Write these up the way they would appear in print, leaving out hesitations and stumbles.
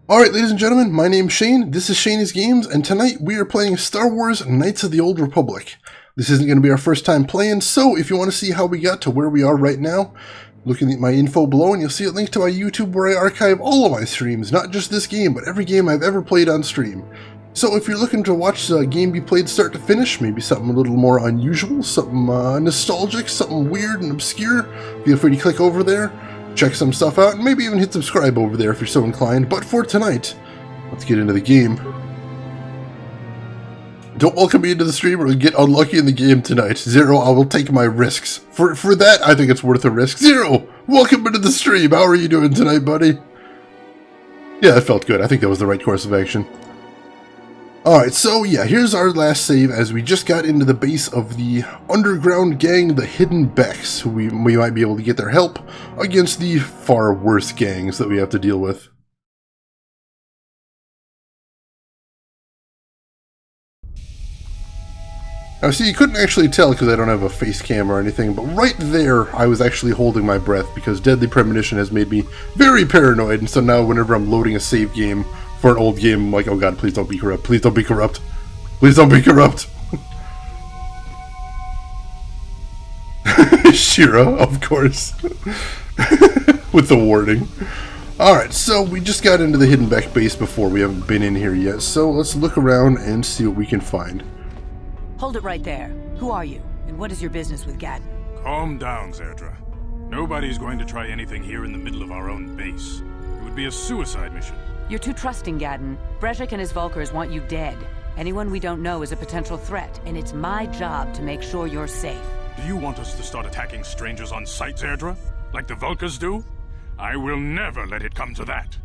Alright, ladies and gentlemen, my name's Shane, this is Shane's Games, and tonight we are playing Star Wars Knights of the Old Republic. This isn't going to be our first time playing, so if you want to see how we got to where we are right now, look at my info below and you'll see a link to my YouTube where I archive all of my streams, not just this game, but every game I've ever played on stream. So if you're looking to watch a game be played start to finish, maybe something a little more unusual, something nostalgic, something weird and obscure, feel free to click over there. Check some stuff out, and maybe even hit subscribe over there if you're so inclined. But for tonight, let's get into the game. Don't welcome me into the stream or get unlucky in the game tonight. Zero, I will take my risks. For that, I think it's worth a risk. Zero, welcome into the stream. How are you doing tonight, buddy? Yeah, that felt good. I think that was the right course of action. Alright, so yeah, here's our last save as we just got into the base of the underground gang, the Hidden Becks, who we might be able to get their help against the far worse gangs that we have to deal with. Now see, you couldn't actually tell because I don't have a face cam or anything, but right there I was actually holding my breath because Deadly Premonition has made me very paranoid, and so now whenever I'm loading a save game for an old game, I'm like, oh god, please don't be corrupt, please don't be corrupt, please don't be corrupt. Shira, of course. With the warning. Alright, so we just got into the Hidden Beck base before, we haven't been in here yet, so let's look around and see what we can find. Hold it right there. Who are you, and what is your business with Gadden? Calm down, Zerdra. Nobody's going to try anything here in the middle of our own base. It would be a suicide mission. You're too trusting, Gadden. Brejik and his Vulkars want you dead. Anyone we don't know is a potential threat, and it's my job to make sure you're safe. Do you want us to start attacking strangers on sight, Zerdra? Like the Vulkars do? I will never let it come to that.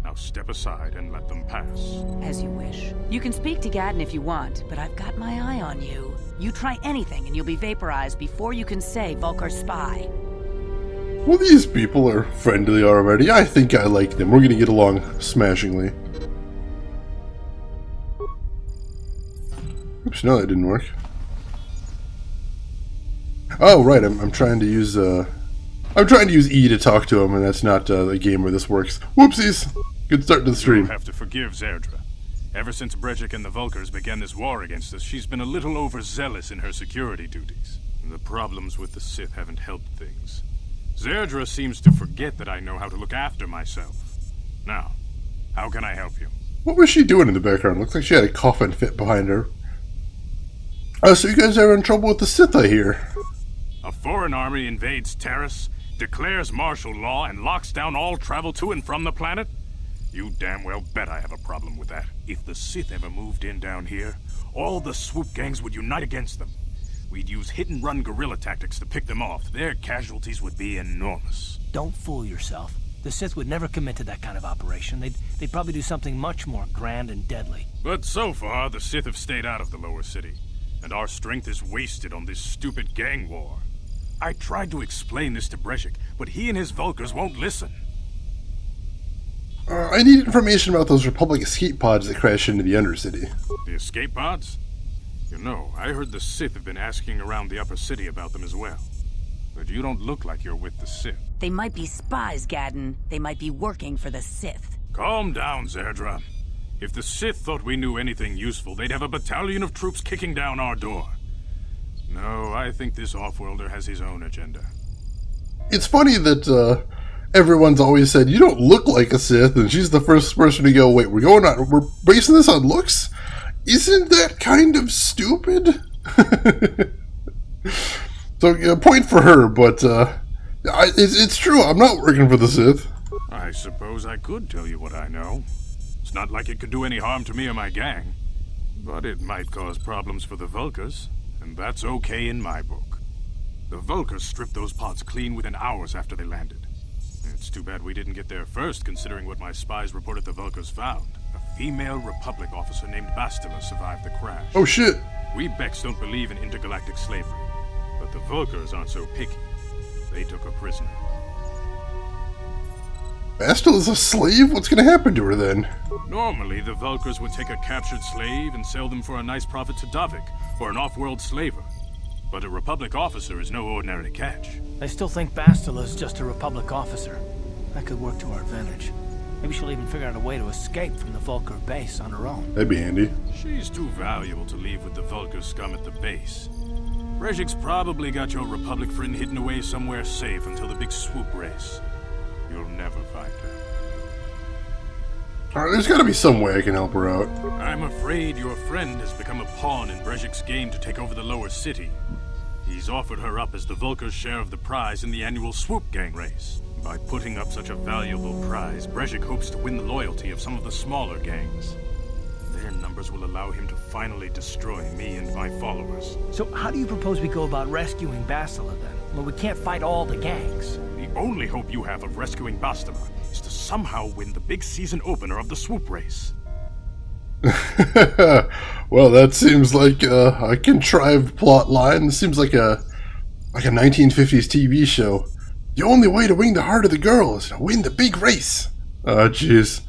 Now step aside and let them pass. As you wish. You can speak to Gadden if you want, but I've got my eye on you. You try anything and you'll be vaporized before you can say Vulkar spy. Well, these people are friendly already. I think I like them. We're gonna get along smashingly. Oops, no, that didn't work. Oh, right, I'm trying to use, I'm trying to use E to talk to him, and that's not the game where this works. Whoopsies! Good start to the stream. You'll have to forgive Zerdra. Ever since Brejik and the Vulkars began this war against us, she's been a little overzealous in her security duties. And the problems with the Sith haven't helped things. Zerdra seems to forget that I know how to look after myself. Now, how can I help you? What was she doing in the background? Looks like she had a coffin fit behind her. So you guys are in trouble with the Sith, I hear. A foreign army invades Taris, declares martial law, and locks down all travel to and from the planet? You damn well bet I have a problem with that. If the Sith ever moved in down here, all the Swoop gangs would unite against them. We'd use hit-and-run guerrilla tactics to pick them off. Their casualties would be enormous. Don't fool yourself. The Sith would never commit to that kind of operation. They'd probably do something much more grand and deadly. But so far, the Sith have stayed out of the Lower City, and our strength is wasted on this stupid gang war. I tried to explain this to Brejik, but he and his Vulkars won't listen. I need information about those Republic escape pods that crashed into the Undercity. The escape pods? You know, I heard the Sith have been asking around the Upper City about them as well. But you don't look like you're with the Sith. They might be spies, Gadden. They might be working for the Sith. Calm down, Zerdra. If the Sith thought we knew anything useful, they'd have a battalion of troops kicking down our door. No, I think this off-worlder has his own agenda. It's funny that everyone's always said, you don't look like a Sith, and she's the first person to go, wait, we're basing this on looks? Isn't that kind of stupid? So, point for her, but it's true, I'm not working for the Sith. I suppose I could tell you what I know. It's not like it could do any harm to me or my gang. But it might cause problems for the Vulkars, and that's okay in my book. The Vulkars stripped those pods clean within hours after they landed. It's too bad we didn't get there first, considering what my spies reported the Vulkars found. A female Republic officer named Bastila survived the crash. Oh shit. We Becks don't believe in intergalactic slavery, but the Vulkars aren't so picky. They took her prisoner. Bastila's a slave? What's gonna happen to her then? Normally, the Vulkars would take a captured slave and sell them for a nice profit to Davik, or an off-world slaver. But a Republic officer is no ordinary catch. I still think Bastila's just a Republic officer. That could work to our advantage. Maybe she'll even figure out a way to escape from the Vulcar base on her own. That'd be handy. She's too valuable to leave with the Vulcar scum at the base. Brejik's probably got your Republic friend hidden away somewhere safe until the big Swoop Race. You'll never find her. Alright, there's gotta be some way I can help her out. I'm afraid your friend has become a pawn in Brejik's game to take over the Lower City. He's offered her up as the Vulcar's share of the prize in the annual Swoop Gang race. By putting up such a valuable prize, Brejik hopes to win the loyalty of some of the smaller gangs. Their numbers will allow him to finally destroy me and my followers. So how do you propose we go about rescuing Bastila then? Well, we can't fight all the gangs. The only hope you have of rescuing Bastila is to somehow win the big season opener of the Swoop Race. Well, that seems like a contrived plot line. This seems like a 1950s TV show. The only way to win the heart of the girl is to win the big race. Oh, jeez.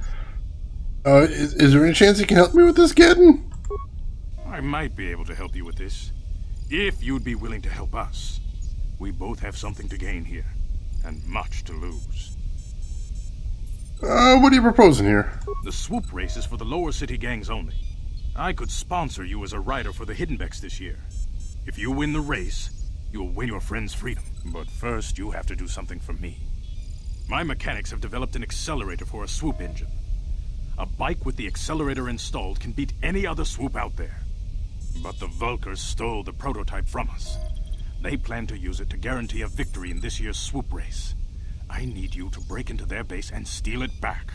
Is there any chance you can help me with this, Gadden? I might be able to help you with this, if you'd be willing to help us. We both have something to gain here, and much to lose. What are you proposing here? The Swoop Race is for the Lower City gangs only. I could sponsor you as a rider for the Hiddenbecks this year. If you win the race, you'll win your friend's freedom. But first, you have to do something for me. My mechanics have developed an accelerator for a swoop engine. A bike with the accelerator installed can beat any other swoop out there. But the Vulcars stole the prototype from us. They plan to use it to guarantee a victory in this year's Swoop Race. I need you to break into their base and steal it back.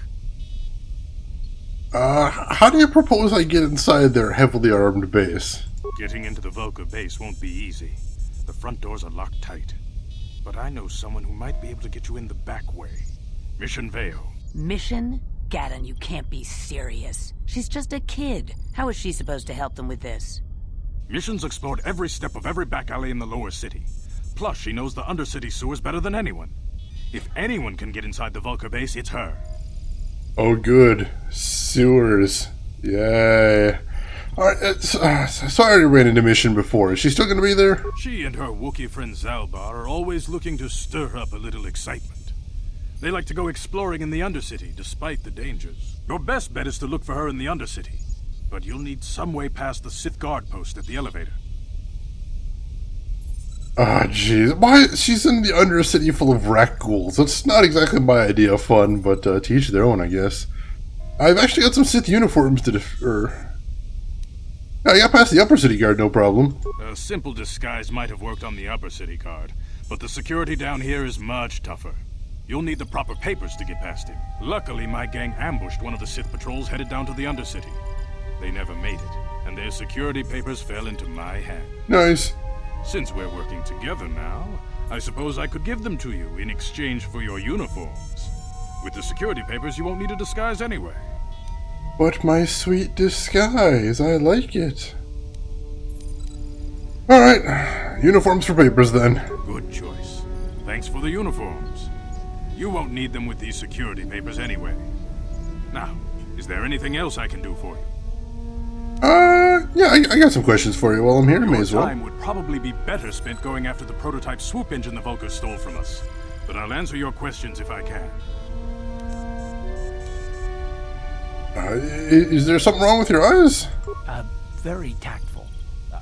How do you propose I get inside their heavily armed base? Getting into the Vulcar base won't be easy. The front doors are locked tight. But I know someone who might be able to get you in the back way. Mission Veo. Mission? Gadden, you can't be serious. She's just a kid. How is she supposed to help them with this? Mission's explored every step of every back alley in the Lower City. Plus, she knows the Undercity sewers better than anyone. If anyone can get inside the Vulcar base, it's her. Oh, good. Sewers. Yay. Alright, so I already ran into Mission before. Is she still going to be there? She and her Wookiee friend Zalbar are always looking to stir up a little excitement. They like to go exploring in the Undercity, despite the dangers. Your best bet is to look for her in the Undercity. But you'll need some way past the Sith guard post at the elevator. Ah, jeez. Why? She's in the Undercity full of rat ghouls. That's not exactly my idea of fun, but to each their own, I guess. I've actually got some Sith uniforms to I got past the Upper City guard, no problem. A simple disguise might have worked on the Upper City guard, but the security down here is much tougher. You'll need the proper papers to get past him. Luckily, my gang ambushed one of the Sith patrols headed down to the Undercity. They never made it, and their security papers fell into my hand. Nice. Since we're working together now, I suppose I could give them to you in exchange for your uniforms. With the security papers, you won't need a disguise anyway. But my sweet disguise, I like it. Alright, uniforms for papers then. Good choice. Thanks for the uniforms. You won't need them with these security papers anyway. Now, is there anything else I can do for you? Yeah, I got some questions for you while I'm here, may as well. Your time would probably be better spent going after the prototype swoop engine the Vulcars stole from us. But I'll answer your questions if I can. Is there something wrong with your eyes? Very tactful.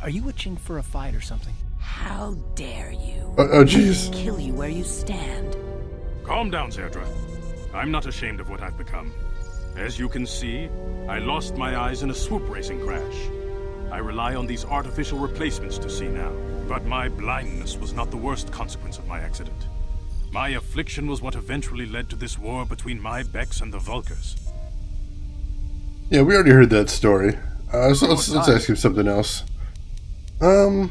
Are you itching for a fight or something? How dare you? Oh, jeez. Kill you where you stand. Calm down, Zerdra. I'm not ashamed of what I've become. As you can see, I lost my eyes in a swoop racing crash. I rely on these artificial replacements to see now. But my blindness was not the worst consequence of my accident. My affliction was what eventually led to this war between my Becks and the Vulcars. Yeah, we already heard that story. So let's ask him something else. So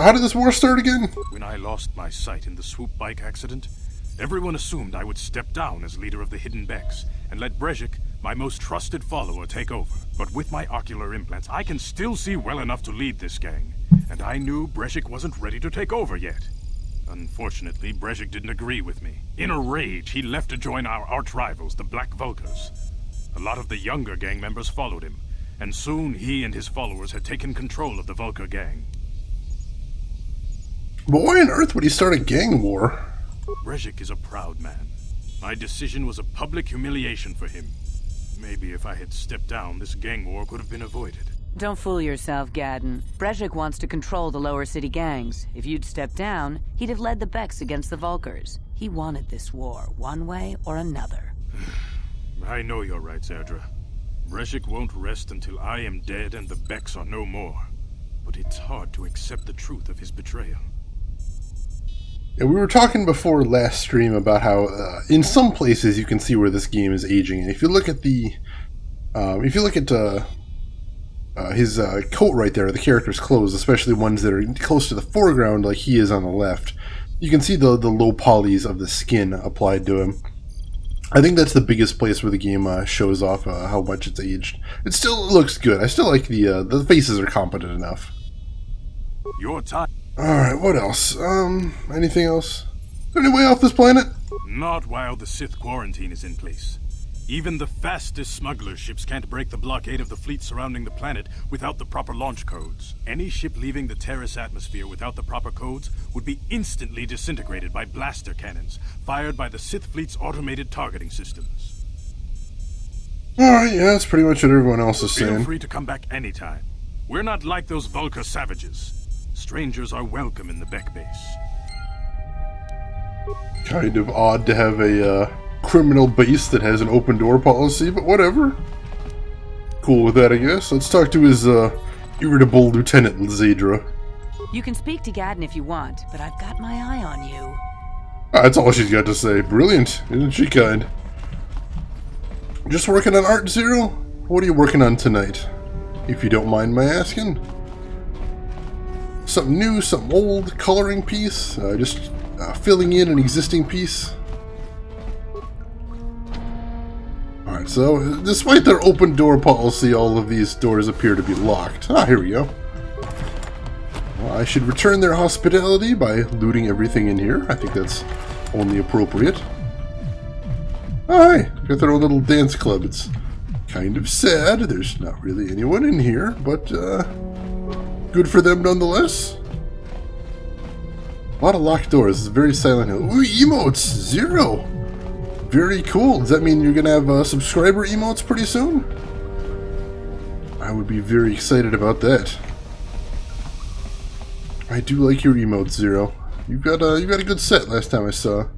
how did this war start again? When I lost my sight in the swoop bike accident, everyone assumed I would step down as leader of the Hidden Becks and let Brejik, my most trusted follower, take over. But with my ocular implants, I can still see well enough to lead this gang, and I knew Brejik wasn't ready to take over yet. Unfortunately, Brejik didn't agree with me. In a rage, he left to join our arch-rivals, the Black Vulcars. A lot of the younger gang members followed him, and soon he and his followers had taken control of the Vulcar gang. But why on earth would he start a gang war? Brejik is a proud man. My decision was a public humiliation for him. Maybe if I had stepped down, this gang war could have been avoided. Don't fool yourself, Gadden. Brezhik wants to control the Lower City gangs. If you'd stepped down, he'd have led the Becks against the Vulkars. He wanted this war, one way or another. I know you're right, Zerdra. Brezhik won't rest until I am dead and the Becks are no more. But it's hard to accept the truth of his betrayal. Yeah, we were talking before last stream about how in some places you can see where this game is aging, and if you look at the, his coat right there, the character's clothes, especially ones that are close to the foreground, like he is on the left, you can see the low polys of the skin applied to him. I think that's the biggest place where the game shows off how much it's aged. It still looks good. I still like the faces are competent enough. Your time. Alright, what else? Anything else? Is there any way off this planet? Not while the Sith quarantine is in place. Even the fastest smuggler ships can't break the blockade of the fleet surrounding the planet without the proper launch codes. Any ship leaving the Taris atmosphere without the proper codes would be instantly disintegrated by blaster cannons, fired by the Sith fleet's automated targeting systems. Alright, yeah, that's pretty much what everyone else is saying. Feel free to come back anytime. We're not like those Vulkar savages. Strangers are welcome in the Beck base. Kind of odd to have a criminal base that has an open door policy, but whatever. Cool with that, I guess. Let's talk to his irritable Lieutenant Zedra. You can speak to Gadden if you want, but I've got my eye on you. That's all she's got to say. Brilliant, isn't she kind? Just working on art, Zero? What are you working on tonight? If you don't mind my asking. Something new, something old, coloring piece, just filling in an existing piece. Alright, so despite their open door policy, all of these doors appear to be locked. Ah, here we go. Well, I should return their hospitality by looting everything in here. I think that's only appropriate. Oh, hey, got their own little dance club. It's kind of sad. There's not really anyone in here, but good for them nonetheless. A lot of locked doors. It's very Silent Hill. Ooh, emotes! Zero! Very cool. Does that mean you're gonna have subscriber emotes pretty soon? I would be very excited about that. I do like your emotes, Zero. You got a good set last time I saw.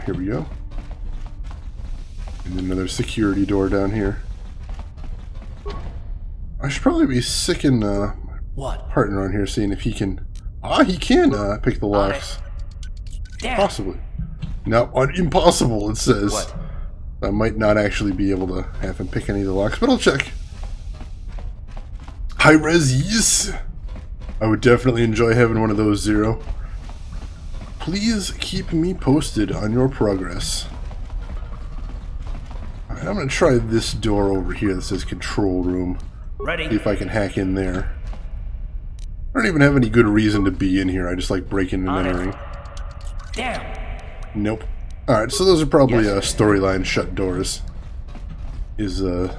Here we go. And another security door down here. I should probably be sicking What? partner on here, seeing if he can. Ah, he can pick the locks. Damn. Possibly. No, impossible, it says. What? I might not actually be able to have him pick any of the locks, but I'll check. High res, yes! I would definitely enjoy having one of those, Zero. Please keep me posted on your progress. Alright, I'm going to try this door over here that says control room. Ready? See if I can hack in there. I don't even have any good reason to be in here. I just like breaking and entering. Damn. Nope. Alright, so those are probably storyline shut doors. Is the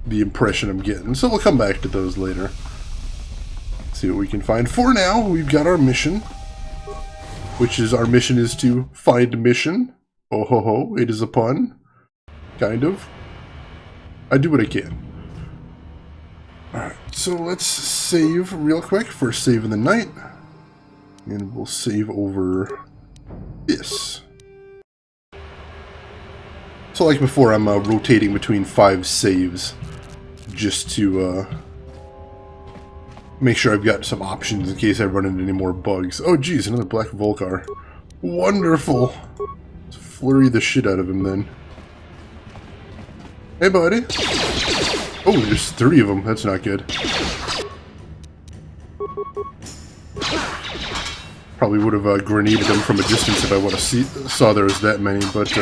impression I'm getting. So we'll come back to those later. See what we can find. For now, we've got our mission. Which is, our mission is to find mission. Oh ho ho, it is a pun. Kind of. I do what I can. Alright, so let's save real quick. First save in the night. And we'll save over this. So like before, I'm rotating between 5 saves. Just to make sure I've got some options in case I run into any more bugs. Oh geez, another black Vulkar. Wonderful! Let's flurry the shit out of him then. Hey buddy! Oh, there's 3 of them. That's not good. Probably would have grenaded them from a distance if I would have saw there was that many, but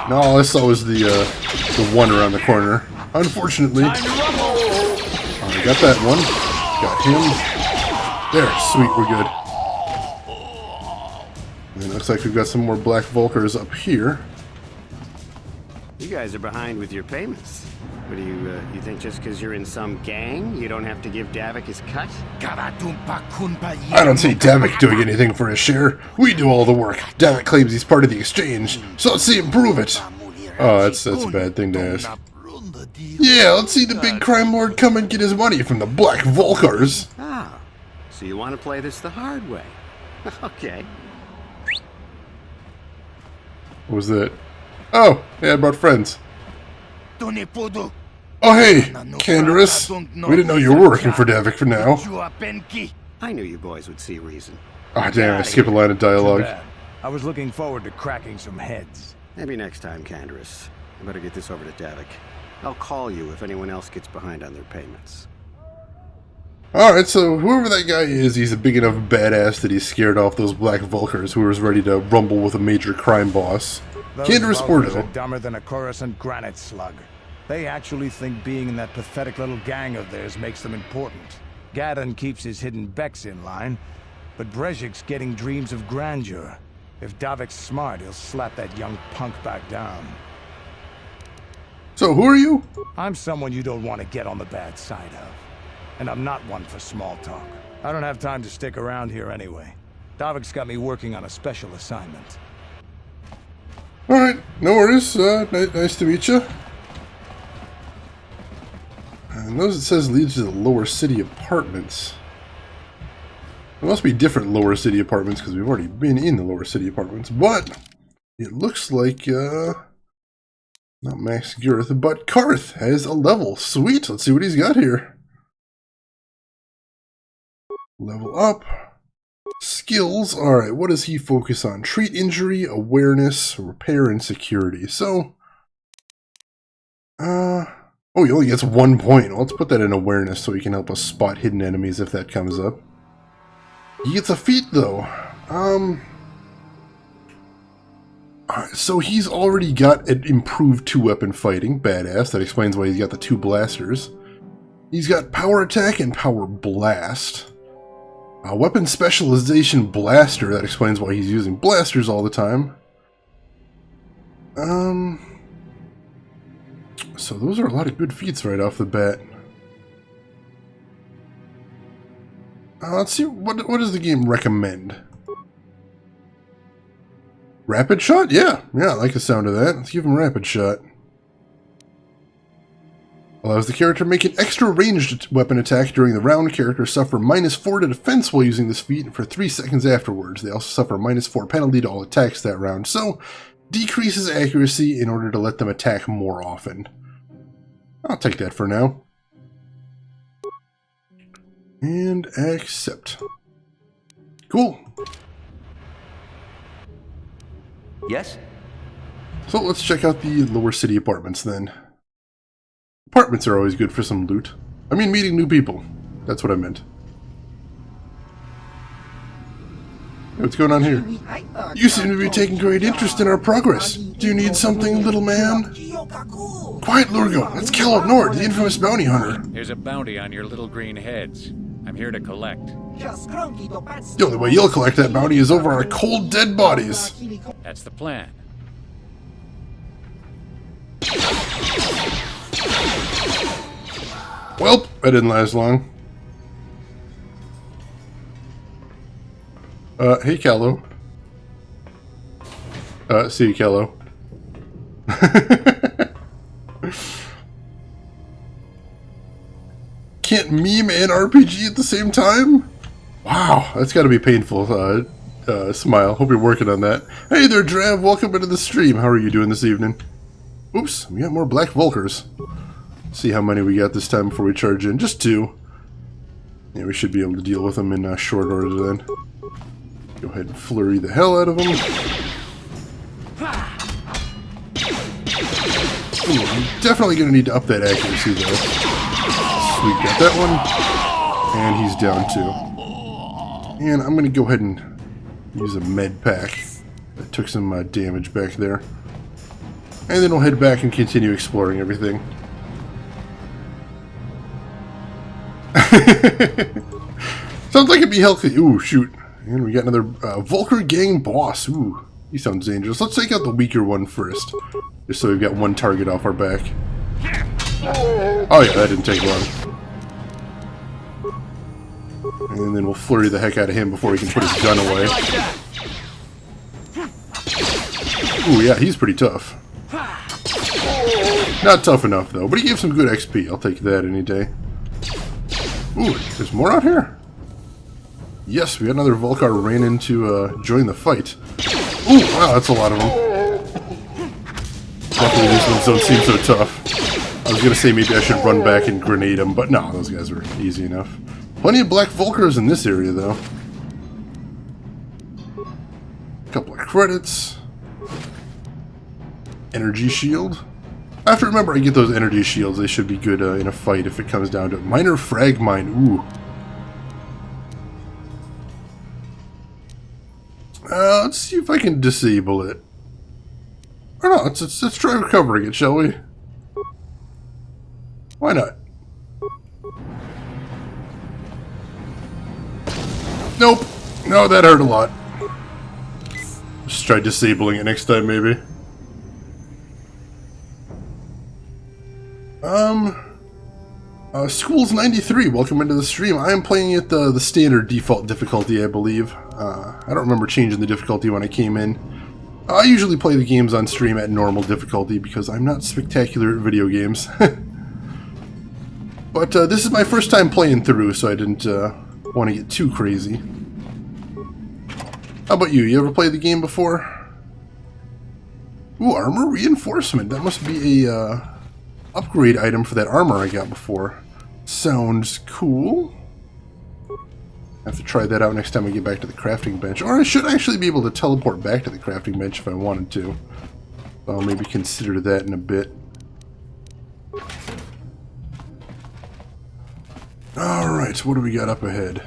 no, all I saw was the one around the corner. Unfortunately, I got that one. Got him. There, sweet, we're good. And it looks like we've got some more black Vulkars up here. You guys are behind with your payments. What do you think just because you're in some gang, you don't have to give Davik his cut? I don't see Davik doing anything for his share. We do all the work. Davik claims he's part of the exchange, so let's see him prove it. Oh, that's a bad thing to ask. Yeah, let's see the big crime lord come and get his money from the Black Vulkars. Ah, so you want to play this the hard way. Okay. What was that? Oh, yeah, I brought friends. Oh, hey, Candaris. We didn't know you were working for Davik for now. I knew you boys would see reason. Ah, damn, I skipped a line of dialogue. I was looking forward to cracking some heads. Maybe next time, Candaris. I better get this over to Davik. I'll call you if anyone else gets behind on their payments. Alright, so whoever that guy is, he's a big enough badass that he's scared off those Black Vulkars who was ready to rumble with a major crime boss. Candaris Vulkars Ordo. are dumber than a Coruscant granite slug. They actually think being in that pathetic little gang of theirs makes them important. Gadon keeps his hidden Becks in line, but Brezhik's getting dreams of grandeur. If Davik's smart, he'll slap that young punk back down. So, who are you? I'm someone you don't want to get on the bad side of. And I'm not one for small talk. I don't have time to stick around here anyway. Davik's got me working on a special assignment. Alright, no worries. Nice to meet you. And those it says leads to the Lower City apartments. There must be different Lower City apartments because we've already been in the Lower City apartments. But it looks like, not Max Girth, but Carth has a level. Sweet, let's see what he's got here. Level up. Skills. Alright, what does he focus on? Treat injury, awareness, repair, and security. So, oh, he only gets 1 point. Well, let's put that in awareness so he can help us spot hidden enemies if that comes up. He gets a feat, though. So he's already got an improved 2-weapon fighting. Badass. That explains why he's got the 2 blasters. He's got power attack and power blast. Weapon specialization blaster. That explains why he's using blasters all the time. So those are a lot of good feats right off the bat. Let's see, what does the game recommend? Rapid shot? Yeah, I like the sound of that. Let's give him rapid shot. Allows the character to make an extra ranged weapon attack during the round. Characters suffer -4 to defense while using this feat for 3 seconds afterwards. They also suffer -4 penalty to all attacks that round, so decreases accuracy in order to let them attack more often. I'll take that for now. And accept. Cool. Yes? So let's check out the Lower City apartments then. Apartments are always good for some loot. I mean meeting new people. That's what I meant. Hey, what's going on here? You seem to be taking great interest in our progress. Do you need something, little man? Quiet, Lurgo. That's Caleb Nord, the infamous bounty hunter. There's a bounty on your little green heads. I'm here to collect. The only way you'll collect that bounty is over our cold, dead bodies. That's the plan. Well, that didn't last long. Hey, Callow. See you, Callow. Can't meme and RPG at the same time? Wow, that's gotta be painful. Smile. Hope you're working on that. Hey there, Drav. Welcome into the stream. How are you doing this evening? Oops, we got more Black Vulkars. See how many we got this time before we charge in. Just 2. Yeah, we should be able to deal with them in short order then. Go ahead and flurry the hell out of them. Ooh, I'm definitely going to need to up that accuracy though. Sweet, got that one. And he's down too. And I'm going to go ahead and use a med pack. That took some damage back there. And then we'll head back and continue exploring everything. Sounds like it'd be healthy. Ooh, shoot. And we got another Vulkar gang boss. Ooh, he sounds dangerous. Let's take out the weaker one first. Just so we've got one target off our back. Oh yeah, that didn't take long. And then we'll flurry the heck out of him before he can put his gun away. Ooh, yeah, he's pretty tough. Not tough enough, though, but he gave some good XP. I'll take that any day. Ooh, there's more out here? Yes, we got another Volcar ran in to join the fight. Ooh, wow, that's a lot of them. Luckily, these ones don't seem so tough. I was going to say maybe I should run back and grenade them, but no, those guys are easy enough. Plenty of black Volcars in this area, though. A couple of credits. Energy shield. I have to remember I get those energy shields. They should be good in a fight if it comes down to it. Minor frag mine. Ooh. Let's see if I can disable it. Or no, let's try recovering it, shall we? Why not? Nope. No, that hurt a lot. Just try disabling it next time, maybe. Schools 93, welcome into the stream. I am playing at the standard default difficulty, I believe. I don't remember changing the difficulty when I came in. I usually play the games on stream at normal difficulty because I'm not spectacular at video games. But this is my first time playing through, so I didn't want to get too crazy. How about you? You ever played the game before? Ooh, armor reinforcement. That must be a upgrade item for that armor I got before. Sounds cool. I have to try that out next time I get back to the crafting bench. Or I should actually be able to teleport back to the crafting bench if I wanted to. I'll maybe consider that in a bit. Alright, what do we got up ahead?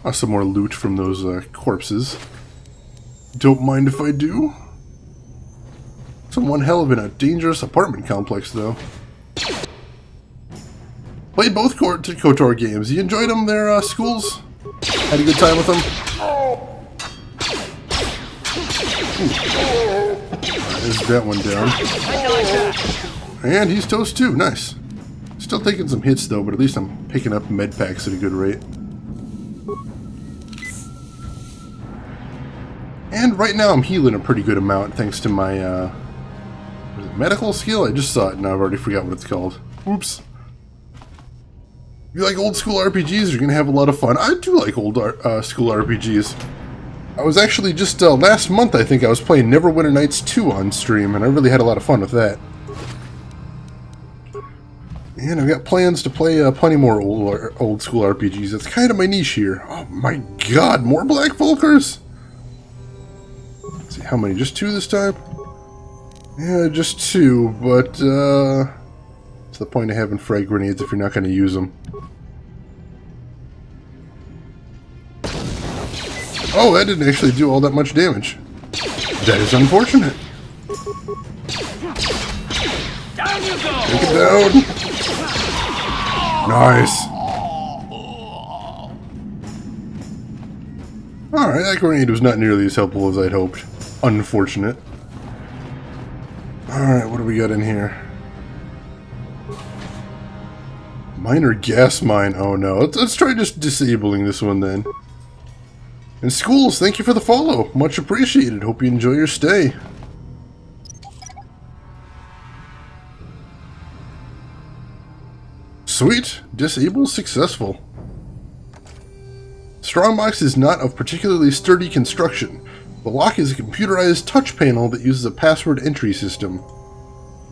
Oh, some more loot from those corpses. Don't mind if I do. Some one hell of a dangerous apartment complex, though. Played both KOTOR games. You enjoyed them, their schools? Had a good time with them? There's that one down. And he's toast too. Nice. Still taking some hits, though, but at least I'm picking up med packs at a good rate. And right now I'm healing a pretty good amount thanks to my was it medical skill? I just saw it and I've already forgot what it's called. Oops. If you like old school RPGs, you're going to have a lot of fun. I do like old school RPGs. I was actually just last month, I think, I was playing Neverwinter Nights 2 on stream, and I really had a lot of fun with that. And I've got plans to play plenty more old school RPGs. That's kind of my niche here. Oh my god, more Black Volkers? Let's see, how many? Just 2 this time? Yeah, just 2, but what's the point of having frag grenades if you're not going to use them? Oh, that didn't actually do all that much damage. That is unfortunate. Down you go! Take it down. Nice. Alright, that grenade was not nearly as helpful as I'd hoped. Unfortunate. Alright, what do we got in here? Minor gas mine. Oh no. Let's try just disabling this one then. And schools, thank you for the follow. Much appreciated. Hope you enjoy your stay. Sweet. Disable successful. Strongbox is not of particularly sturdy construction. The lock is a computerized touch panel that uses a password entry system.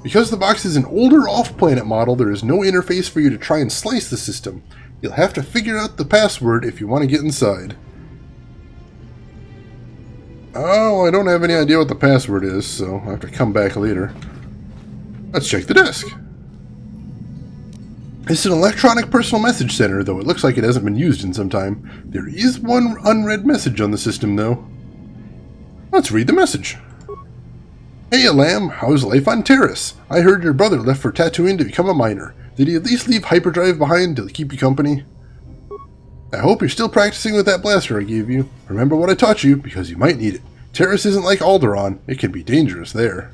Because the box is an older off-planet model, there is no interface for you to try and slice the system. You'll have to figure out the password if you want to get inside. Oh, I don't have any idea what the password is, so I'll have to come back later. Let's check the desk. It's an electronic personal message center, though it looks like it hasn't been used in some time. There is one unread message on the system, though. Let's read the message. Hey, Alam, how's life on Taris? I heard your brother left for Tatooine to become a miner. Did he at least leave hyperdrive behind to keep you company? I hope you're still practicing with that blaster I gave you. Remember what I taught you, because you might need it. Taris isn't like Alderaan. It can be dangerous there.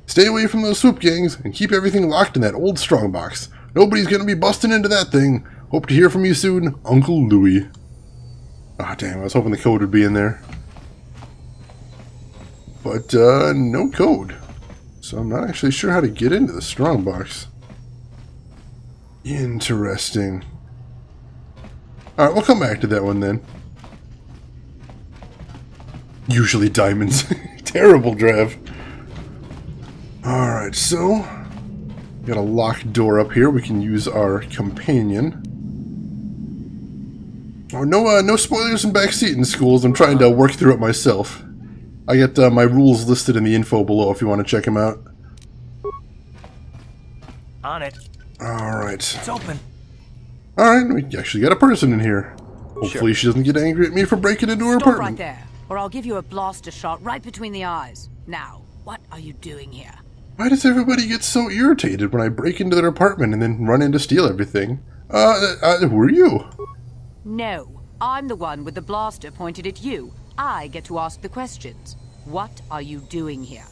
Stay away from those swoop gangs and keep everything locked in that old strongbox. Nobody's gonna be busting into that thing. Hope to hear from you soon, Uncle Louie. Ah, damn, I was hoping the code would be in there. But, no code. So I'm not actually sure how to get into the strongbox. Interesting. Alright, we'll come back to that one then. Usually diamonds. Terrible draft. Alright, so... got a locked door up here. We can use our companion. Oh, no spoilers in backseat in schools. I'm trying to work through it myself. I get my rules listed in the info below if you want to check them out. On it. Alright. It's open. Alright, we actually got a person in here. Hopefully she doesn't get angry at me for breaking into her Stop right apartment. there, or I'll give you a blaster shot right between the eyes. Now, what are you doing here? Why does everybody get so irritated when I break into their apartment and then run in to steal everything? Who are you? No, I'm the one with the blaster pointed at you. I get to ask the questions. What are you doing here?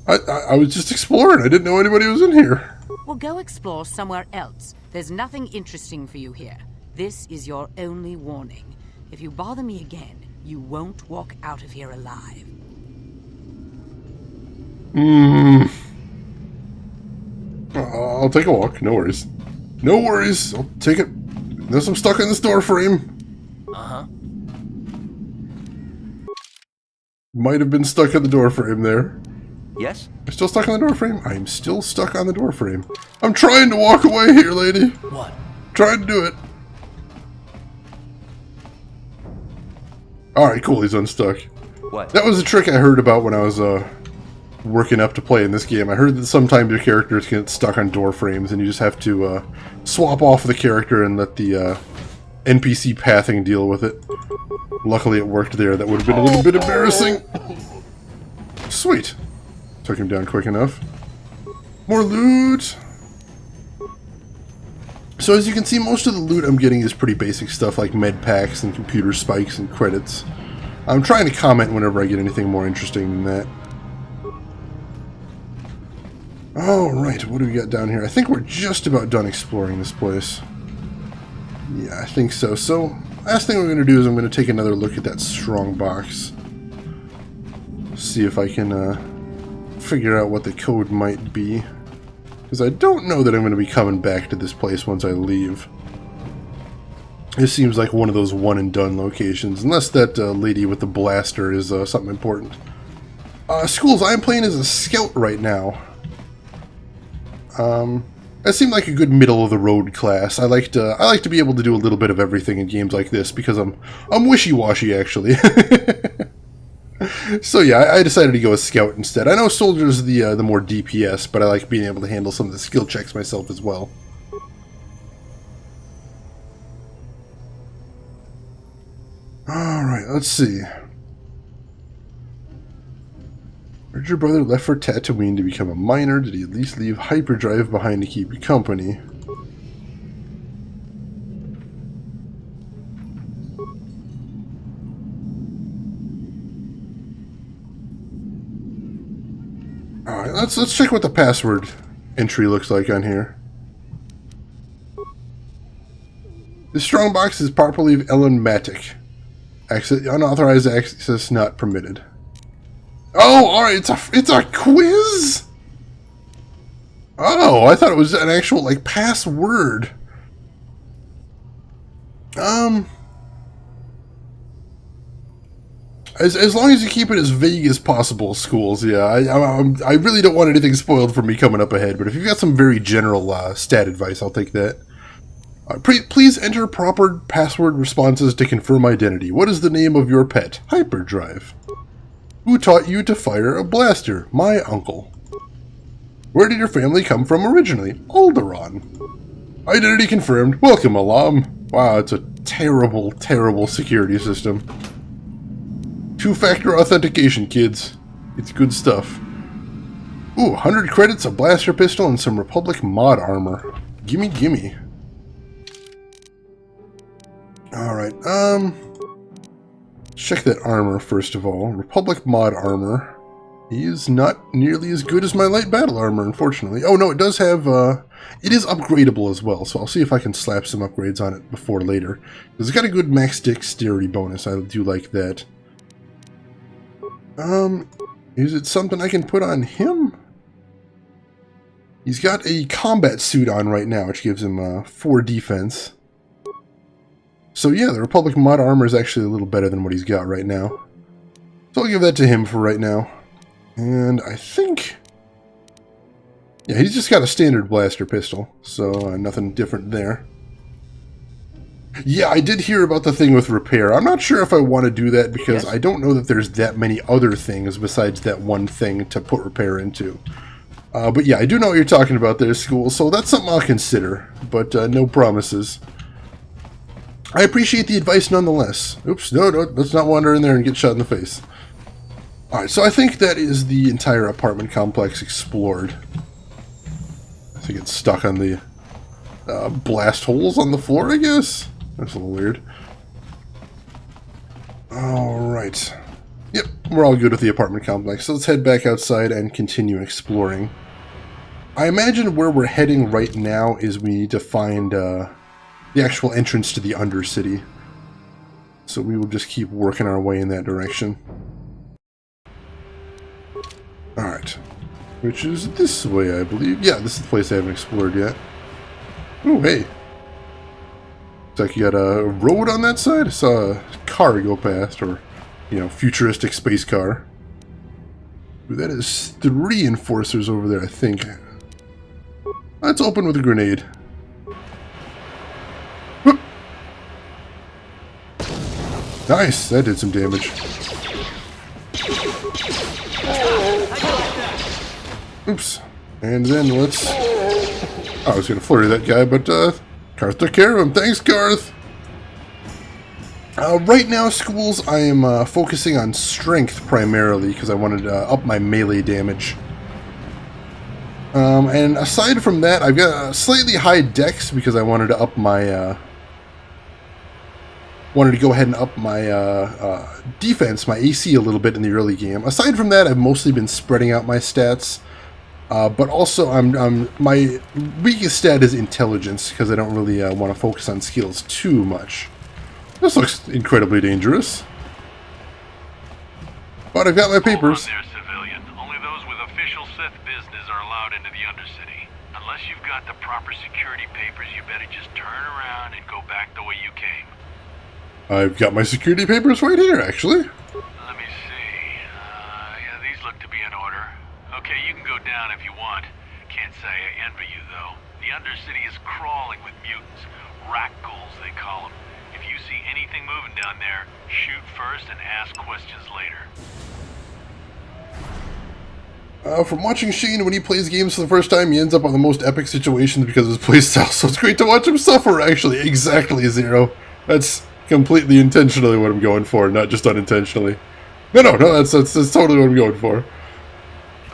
I was just exploring. I didn't know anybody was in here. Well, go explore somewhere else. There's nothing interesting for you here. This is your only warning. If you bother me again, you won't walk out of here alive. I'll take a walk. No worries. No worries. I'll take it. Unless I'm stuck in this door frame. Uh-huh. Might have been stuck in the door frame there. Yes? I'm still stuck on the door frame? I'm still stuck on the door frame. I'm trying to walk away here, lady. What? Trying to do it. Alright, cool. He's unstuck. What? That was a trick I heard about when I was working up to play in this game. I heard that sometimes your characters get stuck on door frames and you just have to swap off the character and let the NPC pathing deal with it. Luckily it worked there. That would have been a little bit embarrassing. Sweet. Took him down quick enough. More loot. So as you can see, most of the loot I'm getting is pretty basic stuff like med packs and computer spikes and credits. I'm trying to comment whenever I get anything more interesting than that. Alright, what do we got down here? I think we're just about done exploring this place. Yeah, I think so. So, last thing we're going to do is I'm going to take another look at that strong box. See if I can figure out what the code might be. Because I don't know that I'm going to be coming back to this place once I leave. This seems like one of those one-and-done locations. Unless that lady with the blaster is something important. Schools, I'm playing as a scout right now. That seemed like a good middle-of-the-road class. I like to be able to do a little bit of everything in games like this because I'm wishy-washy, actually. So yeah, I decided to go as scout instead. I know soldier's the more DPS, but I like being able to handle some of the skill checks myself as well. Alright, let's see. Heard your brother left for Tatooine to become a miner. Did he at least leave hyperdrive behind to keep you company? Alright, let's check what the password entry looks like on here. The strongbox is properly elenmatic. Unauthorized access not permitted. Oh, alright, it's a quiz? Oh, I thought it was an actual, like, password. As long as you keep it as vague as possible, schools, yeah. I really don't want anything spoiled for me coming up ahead, but if you've got some very general stat advice, I'll take that. Please enter proper password responses to confirm identity. What is the name of your pet? Hyperdrive. Who taught you to fire a blaster? My uncle. Where did your family come from originally? Alderaan. Identity confirmed. Welcome, Alam. Wow, it's a terrible, terrible security system. Two-factor authentication, kids. It's good stuff. Ooh, 100 credits, a blaster pistol, and some Republic mod armor. Gimme, gimme. Alright, Check that armor first of all. Republic mod armor. He is not nearly as good as my light battle armor, unfortunately. Oh no, it does have, it is upgradable as well, so I'll see if I can slap some upgrades on it before later. It's got a good max dexterity bonus, I do like that. Is it something I can put on him? He's got a combat suit on right now, which gives him 4 defense. So yeah, the Republic mod armor is actually a little better than what he's got right now. So I'll give that to him for right now. And I think... yeah, he's just got a standard blaster pistol, so nothing different there. Yeah, I did hear about the thing with repair. I'm not sure if I want to do that because I don't know that there's that many other things besides that one thing to put repair into. But yeah, I do know what you're talking about there, School, so that's something I'll consider, but no promises. I appreciate the advice nonetheless. Oops, no, let's not wander in there and get shot in the face. Alright, so I think that is the entire apartment complex explored. I think it's stuck on the blast holes on the floor, I guess? That's a little weird. Alright. Yep, we're all good with the apartment complex, so let's head back outside and continue exploring. I imagine where we're heading right now is we need to find the actual entrance to the Undercity. So we will just keep working our way in that direction. Alright. Which is this way, I believe. Yeah, this is the place I haven't explored yet. Oh, hey. Looks like you got a road on that side. I saw a car go past, or, you know, futuristic space car. Ooh, that is 3 enforcers over there, I think. Let's open with a grenade. Whoop. Nice, that did some damage. Oops. And then let's... I was going to flurry that guy, but Carth took care of him. Thanks, Carth! Right now, Schools, I am focusing on strength primarily because I wanted to up my melee damage. And aside from that, I've got a slightly high dex because I wanted to up my... wanted to go ahead and up my defense, my AC a little bit in the early game. Aside from that, I've mostly been spreading out my stats. But also, my weakest stat is intelligence, because I don't really want to focus on skills too much. This looks incredibly dangerous. But I've got my papers. Hold on there, civilian. Only those with official Sith business are allowed into the Undercity. Unless you've got the proper security papers, you better just turn around and go back the way you came. I've got my security papers right here, actually. Let me see. Yeah, these look to be in order. Okay, you can go down if you want. Can't say I envy you, though. The Undercity is crawling with mutants. Rat ghouls, they call them. If you see anything moving down there, shoot first and ask questions later. From watching Shane when he plays games for the first time, he ends up on the most epic situations because of his playstyle, so it's great to watch him suffer, actually. Exactly, Zero. That's completely intentionally what I'm going for, not just unintentionally. No, that's totally what I'm going for.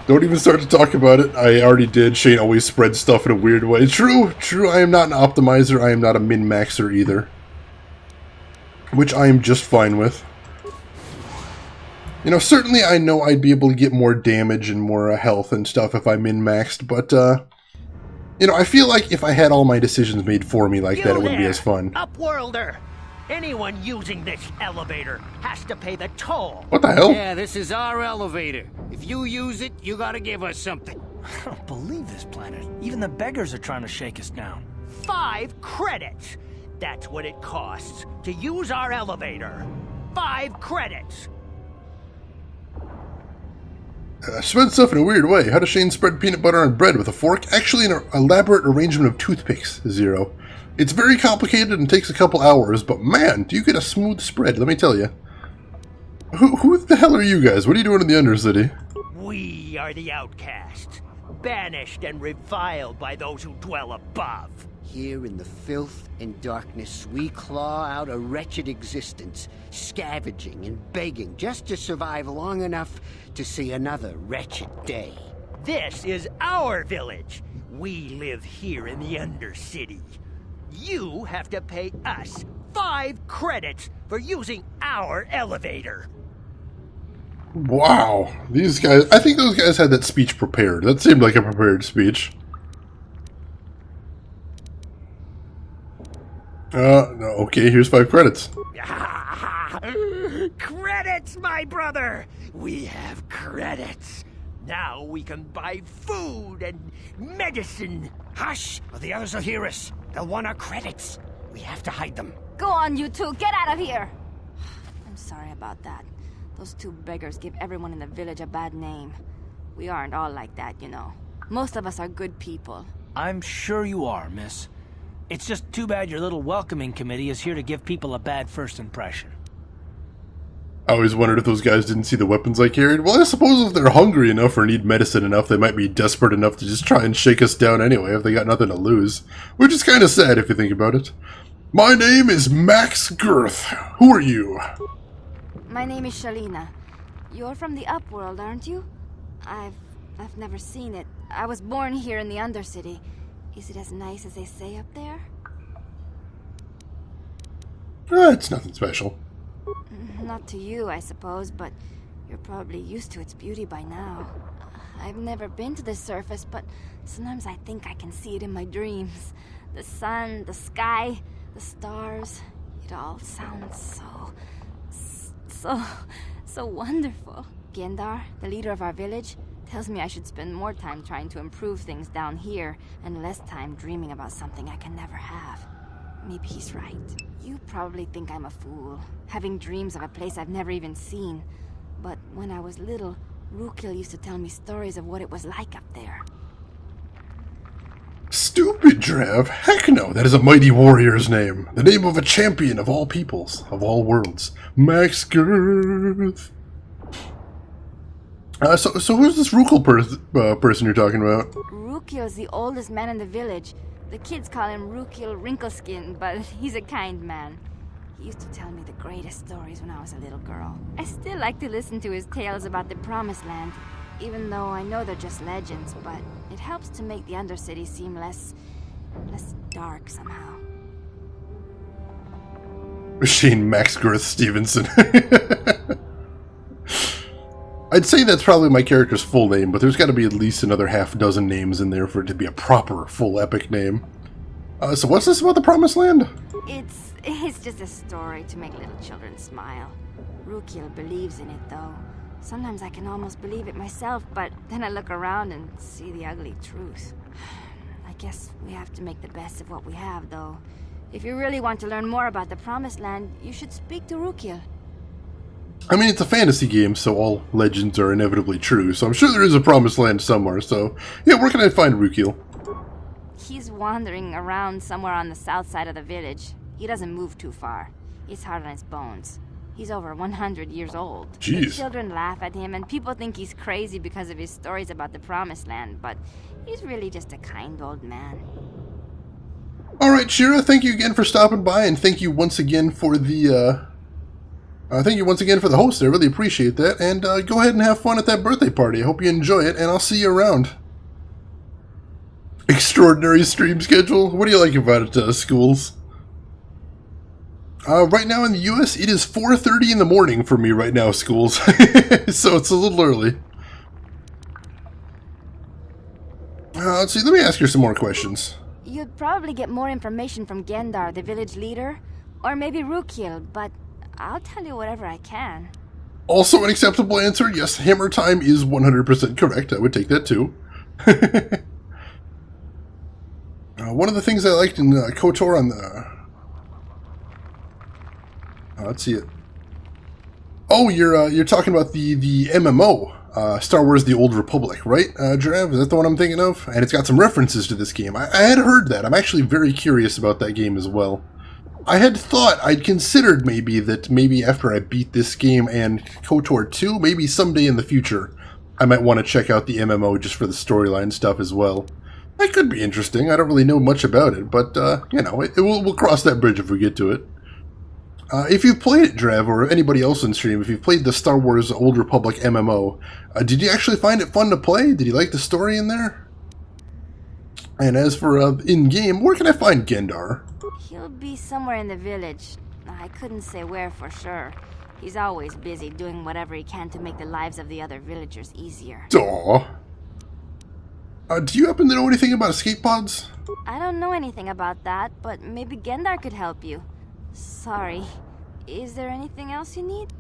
Don't even start to talk about it. I already did. Shane always spreads stuff in a weird way. True, I am not an optimizer. I am not a min-maxer either. Which I am just fine with. You know, certainly I know I'd be able to get more damage and more health and stuff if I min-maxed, but, you know, I feel like if I had all my decisions made for me like that, it wouldn't be as fun. Upworlder! Anyone using this elevator has to pay the toll. What the hell? Yeah, this is our elevator. If you use it, you gotta give us something. I don't believe this planet. Even the beggars are trying to shake us down. 5 credits! That's what it costs to use our elevator. 5 credits! Spread stuff in a weird way. How does Shane spread peanut butter on bread with a fork? Actually, an elaborate arrangement of toothpicks, Zero. It's very complicated and takes a couple hours, but man, do you get a smooth spread, let me tell you. Who the hell are you guys? What are you doing in the Undercity? We are the outcasts, banished and reviled by those who dwell above. Here in the filth and darkness, we claw out a wretched existence, scavenging and begging just to survive long enough to see another wretched day. This is our village. We live here in the Undercity. You have to pay us 5 credits for using our elevator. Wow. These guys, I think those guys had that speech prepared. That seemed like a prepared speech. No, okay, here's 5 credits. Credits, my brother! We have credits. Now we can buy food and medicine. Hush, or the others will hear us. They'll want our credits. We have to hide them. Go on, you two. Get out of here. I'm sorry about that. Those 2 beggars give everyone in the village a bad name. We aren't all like that, you know. Most of us are good people. I'm sure you are, miss. It's just too bad your little welcoming committee is here to give people a bad first impression. I always wondered if those guys didn't see the weapons I carried. Well, I suppose if they're hungry enough or need medicine enough, they might be desperate enough to just try and shake us down anyway if they got nothing to lose. Which is kind of sad if you think about it. My name is Max Girth. Who are you? My name is Shalina. You're from the Upworld, aren't you? I've never seen it. I was born here in the Undercity. Is it as nice as they say up there? It's nothing special. Not to you, I suppose, but you're probably used to its beauty by now. I've never been to the surface, but sometimes I think I can see it in my dreams. The sun, the sky, the stars. It all sounds so wonderful. Gendar, the leader of our village, tells me I should spend more time trying to improve things down here and less time dreaming about something I can never have. Maybe he's right. You probably think I'm a fool, having dreams of a place I've never even seen. But when I was little, Rukil used to tell me stories of what it was like up there. Stupid, Drav. Heck no, that is a mighty warrior's name. The name of a champion of all peoples, of all worlds. Max Girth. So who's this Rukil person you're talking about? Rukil's the oldest man in the village. The kids call him Rukil Wrinkleskin, but he's a kind man. He used to tell me the greatest stories when I was a little girl. I still like to listen to his tales about the Promised Land, even though I know they're just legends, but it helps to make the Undercity seem less dark somehow. Machine Max Girth Stevenson. I'd say that's probably my character's full name, but there's got to be at least another half dozen names in there for it to be a proper, full epic name. So what's this about the Promised Land? It's just a story to make little children smile. Rukil believes in it, though. Sometimes I can almost believe it myself, but then I look around and see the ugly truth. I guess we have to make the best of what we have, though. If you really want to learn more about the Promised Land, you should speak to Rukil. I mean, it's a fantasy game, so all legends are inevitably true, so I'm sure there is a Promised Land somewhere, so yeah, where can I find Rukil? He's wandering around somewhere on the south side of the village. He doesn't move too far. He's hard on his bones. He's over 100 years old. Jeez. The children laugh at him, and people think he's crazy because of his stories about the Promised Land, but he's really just a kind old man. Alright, Shira, thank you again for stopping by, and thank you once again for the, host. I really appreciate that. And go ahead and have fun at that birthday party. I hope you enjoy it, and I'll see you around. Extraordinary stream schedule. What do you like about it, Schools? Right now in the US, it is 4:30 in the morning for me right now, Schools. So it's a little early. Let's see, let me ask you some more questions. You'd probably get more information from Gendar, the village leader, or maybe Rukil, but I'll tell you whatever I can. Also an acceptable answer. Yes, hammer time is 100% correct. I would take that too. One of the things I liked in KOTOR on the... let's see it. Oh, you're talking about the MMO, Star Wars: The Old Republic, right, Jirav? Is that the one I'm thinking of? And it's got some references to this game. I had heard that. I'm actually very curious about that game as well. I'd considered maybe after I beat this game and KOTOR 2, maybe someday in the future, I might want to check out the MMO just for the storyline stuff as well. That could be interesting. I don't really know much about it, but, you know, we'll cross that bridge if we get to it. If you've played it, Drev, or anybody else on stream, if you've played the Star Wars Old Republic MMO, did you actually find it fun to play? Did you like the story in there? And as for in-game, where can I find Gendar? He'll be somewhere in the village. I couldn't say where for sure. He's always busy doing whatever he can to make the lives of the other villagers easier. Aww. Do you happen to know anything about escape pods? I don't know anything about that, but maybe Gendar could help you. Sorry. Is there anything else you need?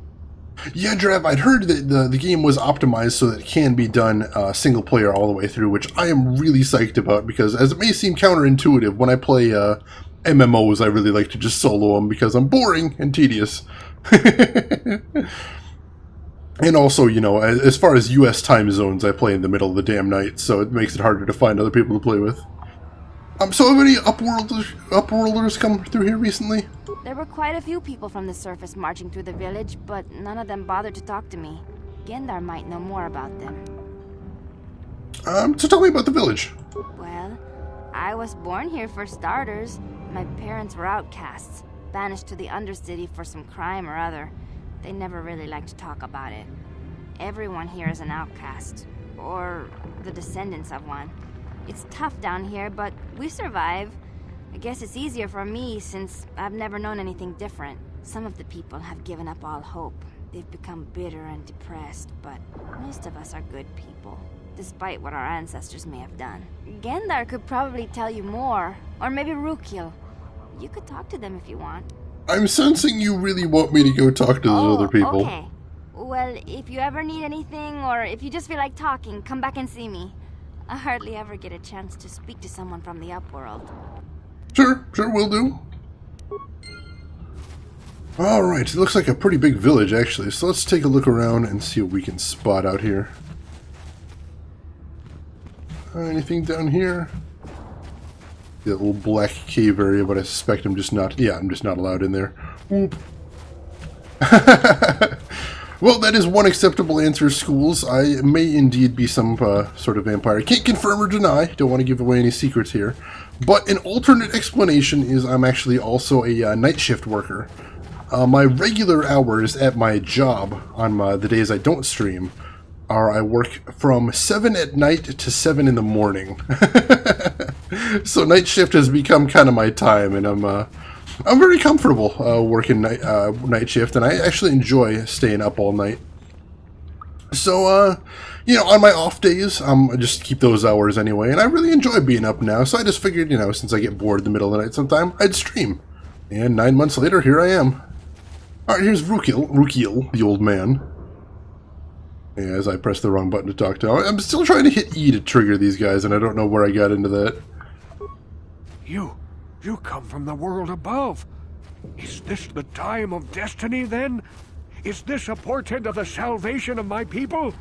Yeah, Drev, I'd heard that the game was optimized so that it can be done single player all the way through, which I am really psyched about because, as it may seem counterintuitive, when I play MMOs, I really like to just solo them because I'm boring and tedious. And also, you know, as far as US time zones, I play in the middle of the damn night, so it makes it harder to find other people to play with. So have any upworlders come through here recently? There were quite a few people from the surface marching through the village, but none of them bothered to talk to me. Gendar might know more about them. So tell me about the village. Well, I was born here for starters. My parents were outcasts, banished to the Undercity for some crime or other. They never really liked to talk about it. Everyone here is an outcast, or the descendants of one. It's tough down here, but we survive. I guess it's easier for me since I've never known anything different. Some of the people have given up all hope. They've become bitter and depressed, but most of us are good people, despite what our ancestors may have done. Gendar could probably tell you more, or maybe Rukil. You could talk to them if you want. I'm sensing you really want me to go talk to those other people. Okay. Well, if you ever need anything, or if you just feel like talking, come back and see me. I hardly ever get a chance to speak to someone from the Upworld. Sure, will do. Alright, it looks like a pretty big village, actually, so let's take a look around and see what we can spot out here. Anything down here? That little black cave area, but I suspect I'm just not allowed in there. Whoop. Well, that is one acceptable answer, Schools. I may indeed be some sort of vampire. I can't confirm or deny. Don't want to give away any secrets here. But an alternate explanation is I'm actually also a night shift worker. My regular hours at my job on the days I don't stream are I work from 7 at night to 7 in the morning. So night shift has become kind of my time, and I'm very comfortable working night shift, and I actually enjoy staying up all night. So, you know, on my off days, I just keep those hours anyway, and I really enjoy being up now, so I just figured, you know, since I get bored in the middle of the night sometime, I'd stream. And 9 months later, here I am. Alright, here's Rukil, the old man. Yeah, as I press the wrong button to talk to him. I'm still trying to hit E to trigger these guys, and I don't know where I got into that. You come from the world above. Is this the time of destiny, then? Is this a portent of the salvation of my people?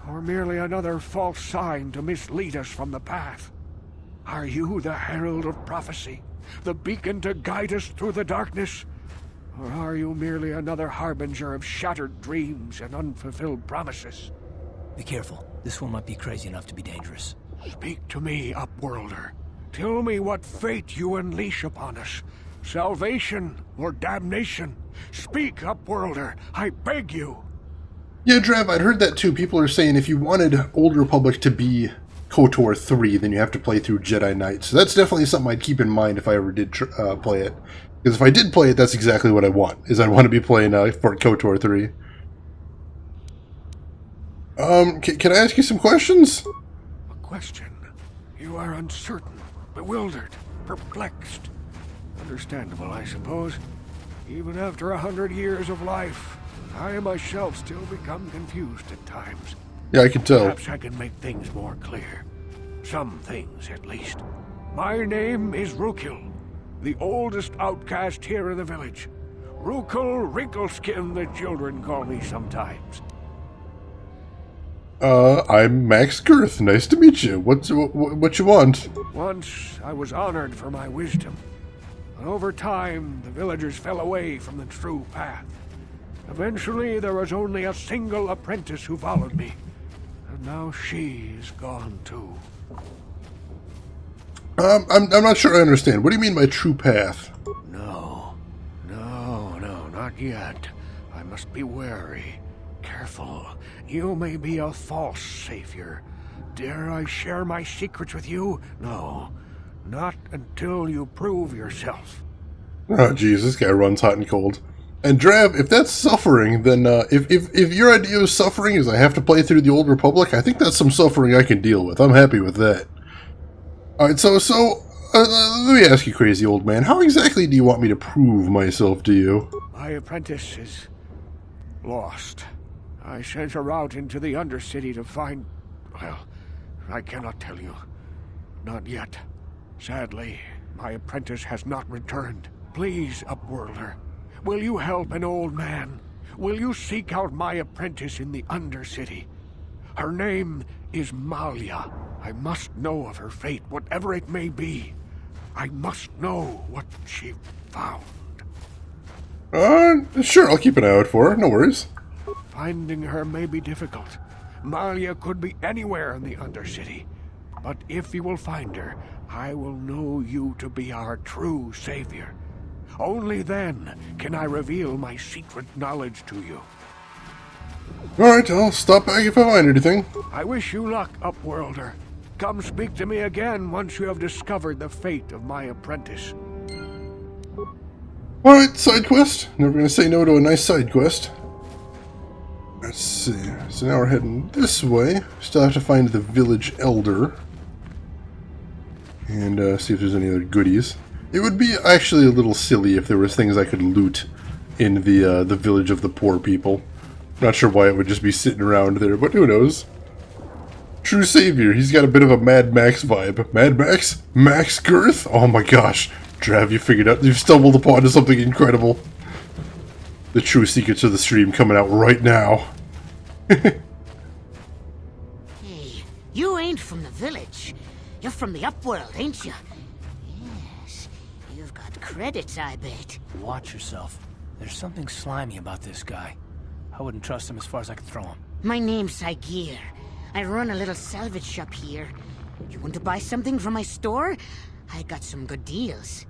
Or merely another false sign to mislead us from the path? Are you the herald of prophecy? The beacon to guide us through the darkness? Or are you merely another harbinger of shattered dreams and unfulfilled promises? Be careful. This one might be crazy enough to be dangerous. Speak to me, Upworlder. Tell me what fate you unleash upon us. Salvation or damnation? Speak, Upworlder, I beg you. Yeah, Drev, I'd heard that too. People are saying if you wanted Old Republic to be KOTOR 3, then you have to play through Jedi Knight. So that's definitely something I'd keep in mind if I ever did play it. Because if I did play it, that's exactly what I want, is I want to be playing for KOTOR 3. Can I ask you some questions? A question? You are uncertain, bewildered, perplexed. Understandable, I suppose. Even after 100 years of life, I myself still become confused at times. Yeah, I can tell. Perhaps I can make things more clear. Some things, at least. My name is Rukil, the oldest outcast here in the village. Rukil Wrinkleskin, the children call me sometimes. I'm Max Carth. Nice to meet you. What you want? Once I was honored for my wisdom, but over time the villagers fell away from the true path. Eventually there was only a single apprentice who followed me, and now she is gone too. I'm not sure I understand. What do you mean by true path? No, not yet. I must be wary. Careful. You may be a false savior, Dare I share my secrets with you? No. Not until you prove yourself. Oh, jeez, this guy runs hot and cold. And Drav, if that's suffering, then if your idea of suffering is I have to play through the Old Republic, I think that's some suffering I can deal with. I'm happy with that. Alright, so let me ask you, crazy old man, how exactly do you want me to prove myself to you? My apprentice is lost. I sent her out into the Undercity to find... well, I cannot tell you. Not yet. Sadly, my apprentice has not returned. Please, Upworlder, will you help an old man? Will you seek out my apprentice in the Undercity? Her name is Malia. I must know of her fate, whatever it may be. I must know what she found. Sure, I'll keep an eye out for her, no worries. Finding her may be difficult. Malia could be anywhere in the Undercity. But if you will find her, I will know you to be our true savior. Only then can I reveal my secret knowledge to you. Alright, I'll stop back if I find anything. I wish you luck, Upworlder. Come speak to me again once you have discovered the fate of my apprentice. Alright, side quest. Never gonna say no to a nice side quest. Let's see. So now we're heading this way. Still have to find the village elder. And see if there's any other goodies. It would be actually a little silly if there was things I could loot in the village of the poor people. Not sure why it would just be sitting around there, but who knows. True Savior, he's got a bit of a Mad Max vibe. Mad Max? Max Girth? Oh my gosh. Trav, you figured out, you've stumbled upon something incredible. The true secrets of the stream coming out right now. Hey, you ain't from the village. You're from the Upworld, ain't you? Yes, you've got credits, I bet. Watch yourself. There's something slimy about this guy. I wouldn't trust him as far as I could throw him. My name's Saigir. I run a little salvage shop here. You want to buy something from my store? I got some good deals.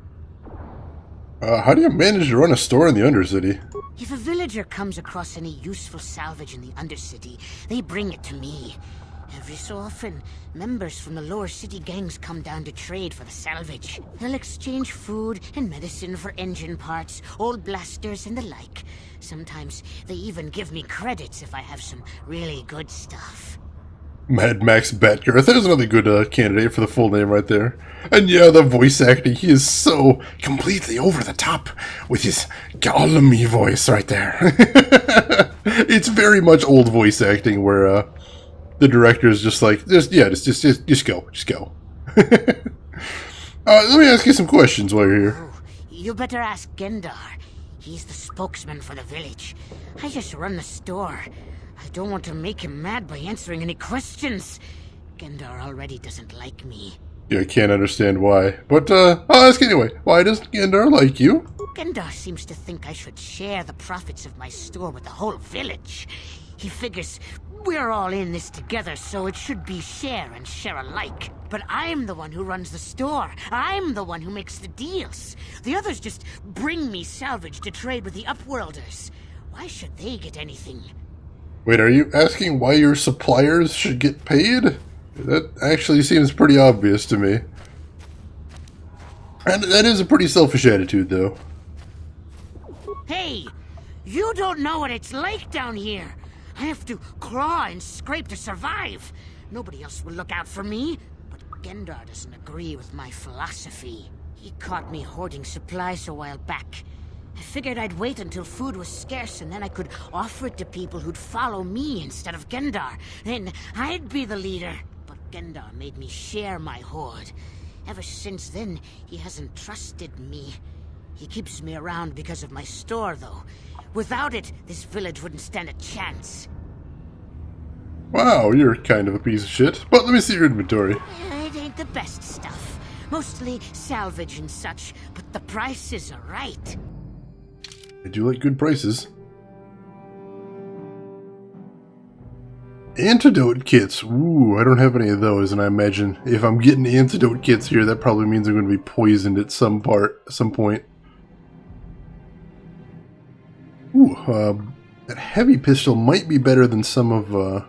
How do you manage to run a store in the Undercity? If a villager comes across any useful salvage in the Undercity, they bring it to me. Every so often, members from the Lower City gangs come down to trade for the salvage. They'll exchange food and medicine for engine parts, old blasters, and the like. Sometimes they even give me credits if I have some really good stuff. Mad Max Batgirth. There's another good candidate for the full name right there. And yeah, the voice acting, he is so completely over the top with his Gollum-y voice right there. It's very much old voice acting where the director is just like, just go. Let me ask you some questions while you're here. Oh, you better ask Gendar. He's the spokesman for the village. I just run the store. I don't want to make him mad by answering any questions. Gendar already doesn't like me. Yeah, I can't understand why. But, I'll ask anyway. Why does Gendar like you? Gendar seems to think I should share the profits of my store with the whole village. He figures we're all in this together, so it should be share and share alike. But I'm the one who runs the store. I'm the one who makes the deals. The others just bring me salvage to trade with the Upworlders. Why should they get anything? Wait, are you asking why your suppliers should get paid? That actually seems pretty obvious to me. And that is a pretty selfish attitude, though. Hey! You don't know what it's like down here! I have to claw and scrape to survive! Nobody else will look out for me! But Gendar doesn't agree with my philosophy. He caught me hoarding supplies a while back. I figured I'd wait until food was scarce and then I could offer it to people who'd follow me instead of Gendar. Then I'd be the leader. But Gendar made me share my hoard. Ever since then, he hasn't trusted me. He keeps me around because of my store, though. Without it, this village wouldn't stand a chance. Wow, you're kind of a piece of shit. But let me see your inventory. It ain't the best stuff. Mostly salvage and such, but the prices are right. I do like good prices. Antidote kits. Ooh, I don't have any of those, and I imagine if I'm getting antidote kits here, that probably means I'm going to be poisoned at some point. Ooh, that heavy pistol might be better than some of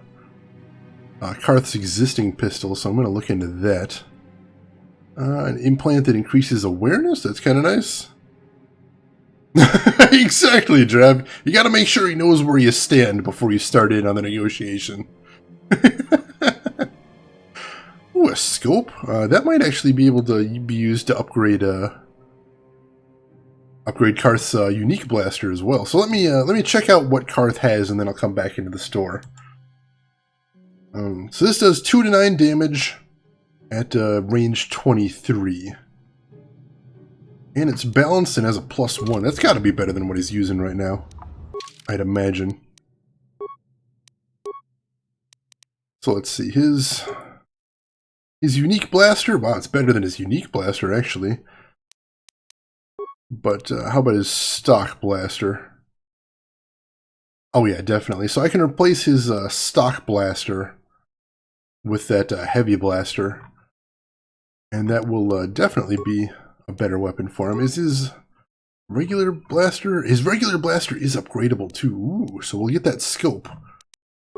Carth's existing pistol, so I'm going to look into that. An implant that increases awareness? That's kind of nice. Exactly, Drab. You got to make sure he knows where you stand before you start in on the negotiation. Ooh, a scope. That might actually be able to be used to upgrade Carth's unique blaster as well. So let me check out what Carth has, and then I'll come back into the store. So this does 2 to 9 damage at range 23. And it's balanced and has a +1. That's got to be better than what he's using right now, I'd imagine. So let's see, his unique blaster. Wow, it's better than his unique blaster, actually. But how about his stock blaster? Oh yeah, definitely. So I can replace his stock blaster with that heavy blaster. And that will definitely be a better weapon for him. Is his regular blaster? His regular blaster is upgradable too. Ooh, so we'll get that scope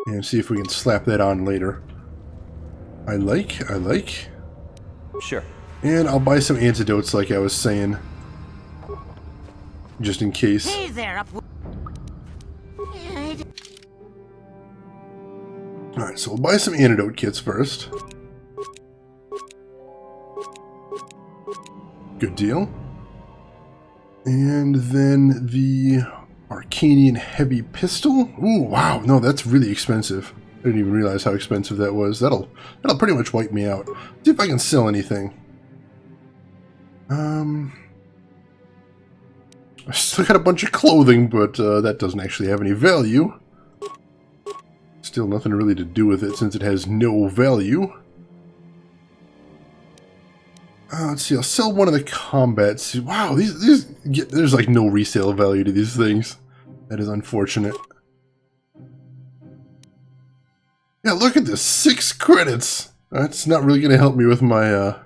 and see if we can slap that on later. I like. Sure. And I'll buy some antidotes like I was saying, just in case. Hey there, Alright, so we'll buy some antidote kits first. Good deal. And then the Arcanian heavy pistol. Ooh, wow, no, that's really expensive. I didn't even realize how expensive that was. That'll pretty much wipe me out. See if I can sell anything. I still got a bunch of clothing, but that doesn't actually have any value. Still nothing really to do with it since it has no value. Let's see, I'll sell one of the combats. Wow, there's like no resale value to these things. That is unfortunate. Yeah, look at this, 6 credits. That's not really going to help me with my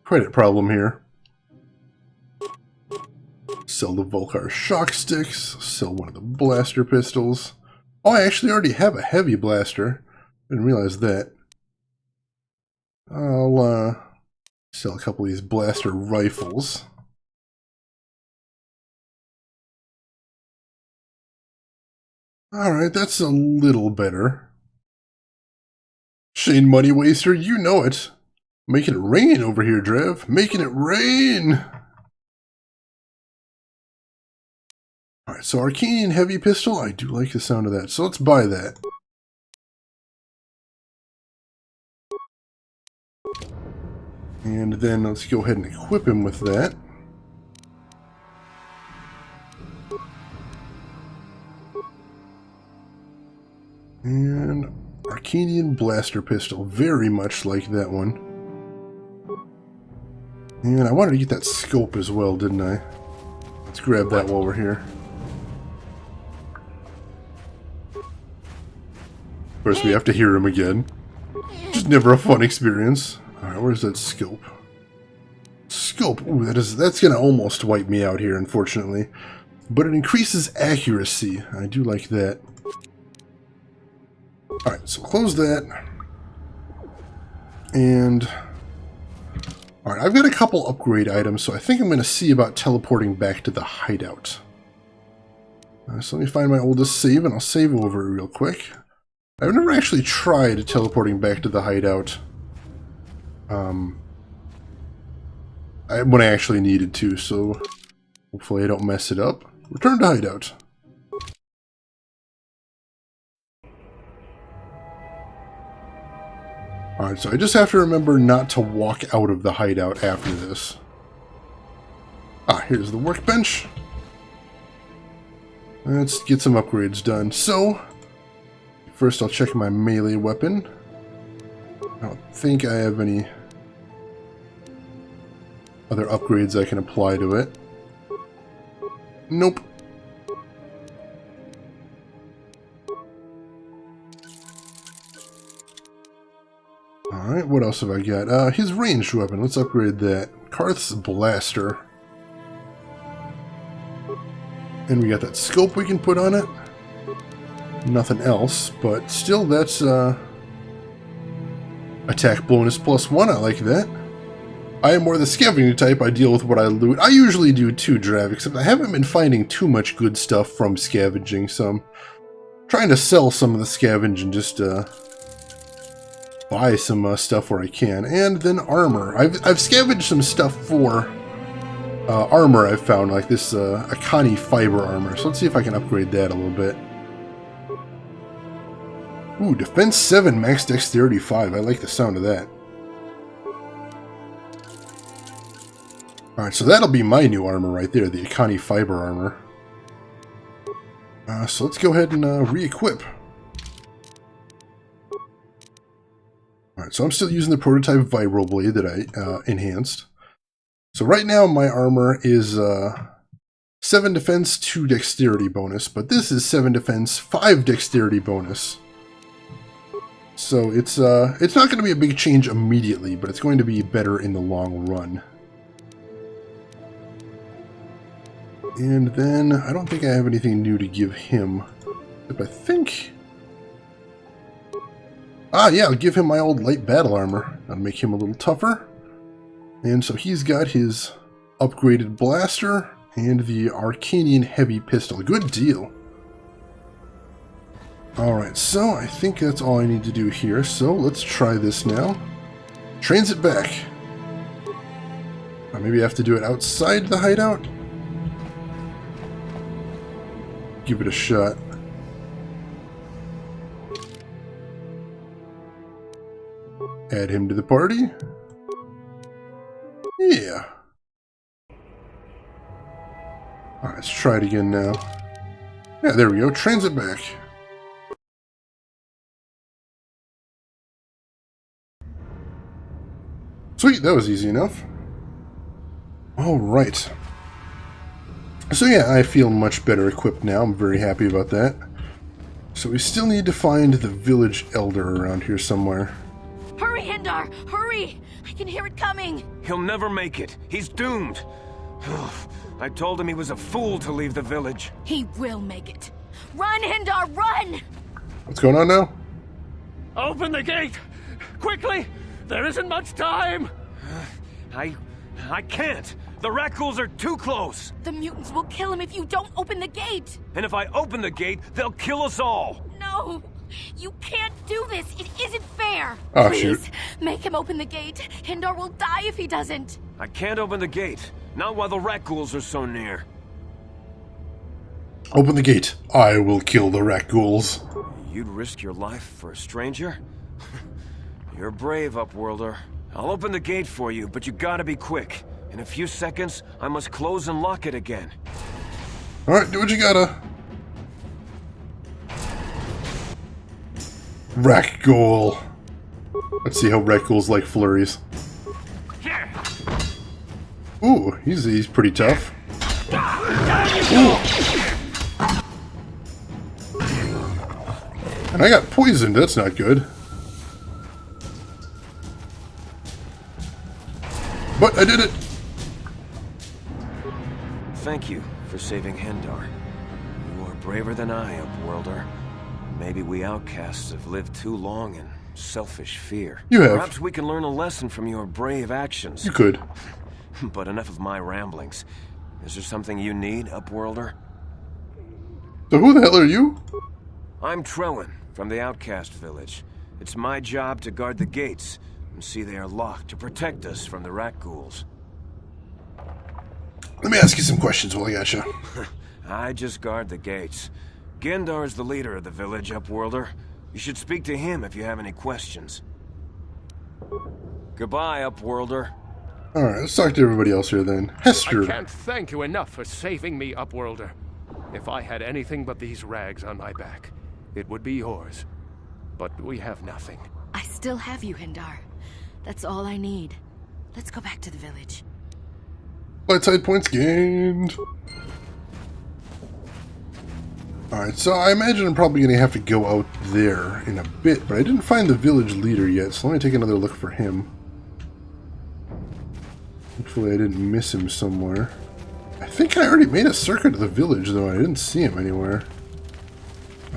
credit problem here. Sell the Volcar shock sticks. Sell one of the blaster pistols. Oh, I actually already have a heavy blaster. Didn't realize that. I'll sell a couple of these blaster rifles. Alright, that's a little better. Shane Money Waster, you know it. Making it rain over here, Drev. Making it rain! Alright, so Arcanian heavy pistol. I do like the sound of that, so let's buy that. And then let's go ahead and equip him with that. And Arcanian blaster pistol, very much like that one. And I wanted to get that scope as well, didn't I? Let's grab that while we're here. Of course, we have to hear him again. Just never a fun experience. Alright, where's that scope? Scope, ooh, that's gonna almost wipe me out here, unfortunately. But it increases accuracy. I do like that. Alright, so close that. And alright, I've got a couple upgrade items, so I think I'm gonna see about teleporting back to the hideout. So let me find my oldest save, and I'll save over it real quick. I've never actually tried teleporting back to the hideout. When I actually needed to, so hopefully I don't mess it up. Return to hideout. Alright, so I just have to remember not to walk out of the hideout after this. Ah, here's the workbench. Let's get some upgrades done. So, first I'll check my melee weapon. I don't think I have any other upgrades I can apply to it. Nope. Alright, what else have I got? His ranged weapon, let's upgrade that. Carth's blaster. And we got that scope we can put on it. Nothing else, but still that's Attack bonus +1, I like that. I am more the scavenging type, I deal with what I loot. I usually do too, Drav, except I haven't been finding too much good stuff from scavenging, so I'm trying to sell some of the scavenge and just buy some stuff where I can. And then armor. I've scavenged some stuff for armor I've found, like this Akani fiber armor. So let's see if I can upgrade that a little bit. Ooh, defense 7, max dexterity 5. I like the sound of that. Alright, so that'll be my new armor right there, the Akani fiber armor. So let's go ahead and re-equip. Alright, so I'm still using the prototype vibro blade that I enhanced. So right now my armor is 7 defense, 2 dexterity bonus, but this is 7 defense, 5 dexterity bonus. So it's not going to be a big change immediately, but it's going to be better in the long run. And then I don't think I have anything new to give him. But I think... Ah, yeah, I'll give him my old light battle armor. That'll make him a little tougher. And so he's got his upgraded blaster and the Arcanian heavy pistol. Good deal. Alright, so I think that's all I need to do here. So let's try this now. Transit back. Maybe I have to do it outside the hideout? Give it a shot. Add him to the party. Yeah. Alright, let's try it again now. Yeah, there we go. Transit back. Sweet, that was easy enough. Alright. So yeah, I feel much better equipped now. I'm very happy about that. So we still need to find the village elder around here somewhere. Hurry, Hindar! Hurry! I can hear it coming! He'll never make it. He's doomed. I told him he was a fool to leave the village. He will make it. Run, Hindar, run! What's going on now? Open the gate! Quickly! There isn't much time! I can't! The Rakghouls are too close! The mutants will kill him if you don't open the gate! And if I open the gate, they'll kill us all! No! You can't do this! It isn't fair! Oh, Please, shoot. make him open the gate! Hindar will die if he doesn't! I can't open the gate. Not while the Rakghouls are so near. Open the gate. I will kill the Rakghouls. You'd risk your life for a stranger? You're brave, Upworlder. I'll open the gate for you, but you gotta be quick. In a few seconds, I must close and lock it again. Alright, do what you gotta. Rakghoul. Let's see how Rakghouls like flurries. Ooh, he's pretty tough. Ooh. And I got poisoned, that's not good. But I did it! Thank you for saving Hindar. You are braver than I, Upworlder. Maybe we outcasts have lived too long in selfish fear. You have. Perhaps we can learn a lesson from your brave actions. You could. But enough of my ramblings. Is there something you need, Upworlder? So who the hell are you? I'm Trellin, from the Outcast Village. It's my job to guard the gates, and see they are locked to protect us from the Rakghouls. Let me ask you some questions while I got you. I just guard the gates. Gendar's the leader of the village, Upworlder. You should speak to him if you have any questions. Goodbye, Upworlder. Alright, let's talk to everybody else here then. Hester. I can't thank you enough for saving me, Upworlder. If I had anything but these rags on my back, it would be yours. But we have nothing. I still have you, Hindar. That's all I need. Let's go back to the village. Light side points gained. Alright, so I imagine I'm probably going to have to go out there in a bit, but I didn't find the village leader yet, so let me take another look for him. Hopefully I didn't miss him somewhere. I think I already made a circuit of the village, though. I didn't see him anywhere.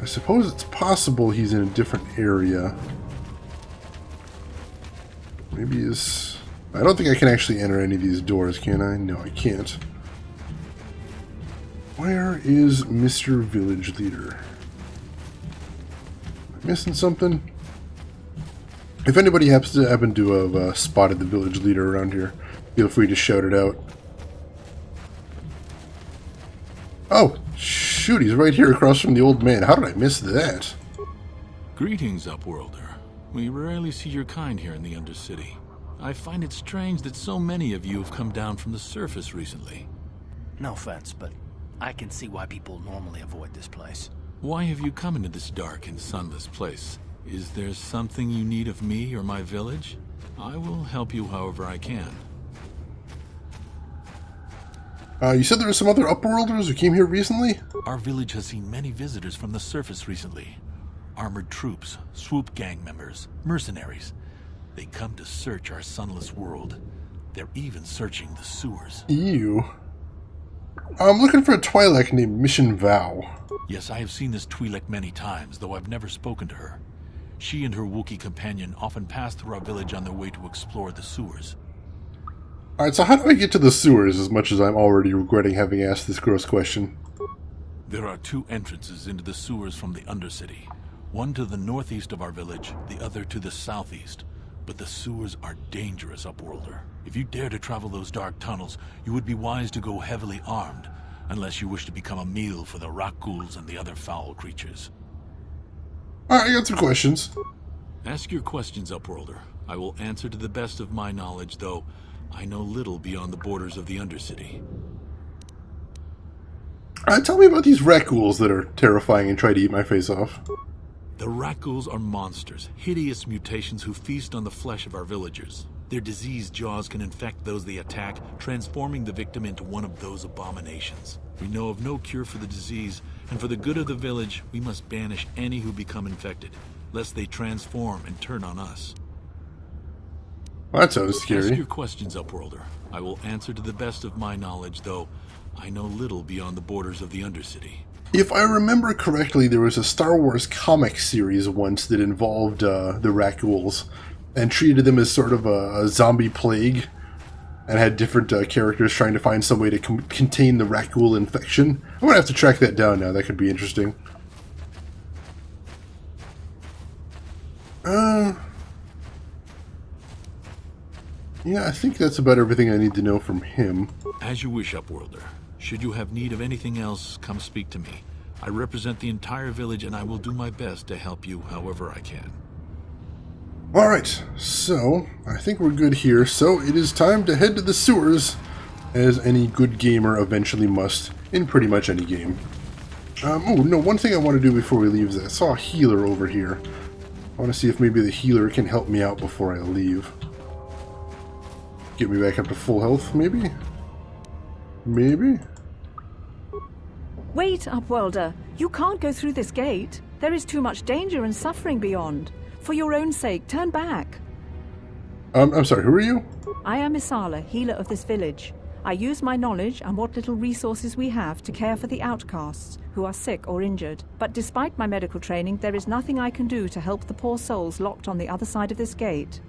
I suppose it's possible he's in a different area. Maybe is... I don't think I can actually enter any of these doors, can I? No, I can't. Where is Mr. Village Leader? Am I missing something? If anybody happen to have spotted the Village Leader around here, feel free to shout it out. Oh, shoot, he's right here across from the old man. How did I miss that? Greetings, Upworlder. We rarely see your kind here in the Undercity. I find it strange that so many of you have come down from the surface recently. No offense, but I can see why people normally avoid this place. Why have you come into this dark and sunless place? Is there something you need of me or my village? I will help you however I can. You said there were some other Upworlders who came here recently? Our village has seen many visitors from the surface recently. Armored troops, Swoop gang members, mercenaries. They come to search our sunless world. They're even searching the sewers. Ew. I'm looking for a Twi'lek named Mission Vow. Yes, I have seen this Twi'lek many times, though I've never spoken to her. She and her Wookiee companion often pass through our village on their way to explore the sewers. Alright, so how do I get to the sewers, as much as I'm already regretting having asked this gross question? There are two entrances into the sewers from the Undercity. One to the northeast of our village, the other to the southeast. But the sewers are dangerous, Upworlder. If you dare to travel those dark tunnels, you would be wise to go heavily armed, unless you wish to become a meal for the rock ghouls and the other foul creatures. Alright, I got some questions. Ask your questions, Upworlder. I will answer to the best of my knowledge, though I know little beyond the borders of the Undercity. Tell me about these rat ghouls that are terrifying and try to eat my face off. The rat ghouls are monsters, hideous mutations who feast on the flesh of our villagers. Their diseased jaws can infect those they attack, transforming the victim into one of those abominations. We know of no cure for the disease, and for the good of the village, we must banish any who become infected, lest they transform and turn on us. Well, that sounds scary. Ask your questions, Upworlder. I will answer to the best of my knowledge, though I know little beyond the borders of the Undercity. If I remember correctly, there was a Star Wars comic series once that involved the rat ghouls and treated them as sort of a zombie plague and had different characters trying to find some way to contain the rat ghoul infection. I'm going to have to track that down now. That could be interesting. Yeah, I think that's about everything I need to know from him. As you wish, Upworlder. Should you have need of anything else, come speak to me. I represent the entire village, and I will do my best to help you however I can. Alright, so I think we're good here. So it is time to head to the sewers, as any good gamer eventually must in pretty much any game. Oh, no, one thing I want to do before we leave is I saw a healer over here. I want to see if maybe the healer can help me out before I leave. Get me back up to full health, maybe? Maybe? Wait, Upworlder. You can't go through this gate. There is too much danger and suffering beyond. For your own sake, turn back. I'm sorry, who are you? I am Isala, healer of this village. I use my knowledge and what little resources we have to care for the outcasts who are sick or injured. But despite my medical training, there is nothing I can do to help the poor souls locked on the other side of this gate.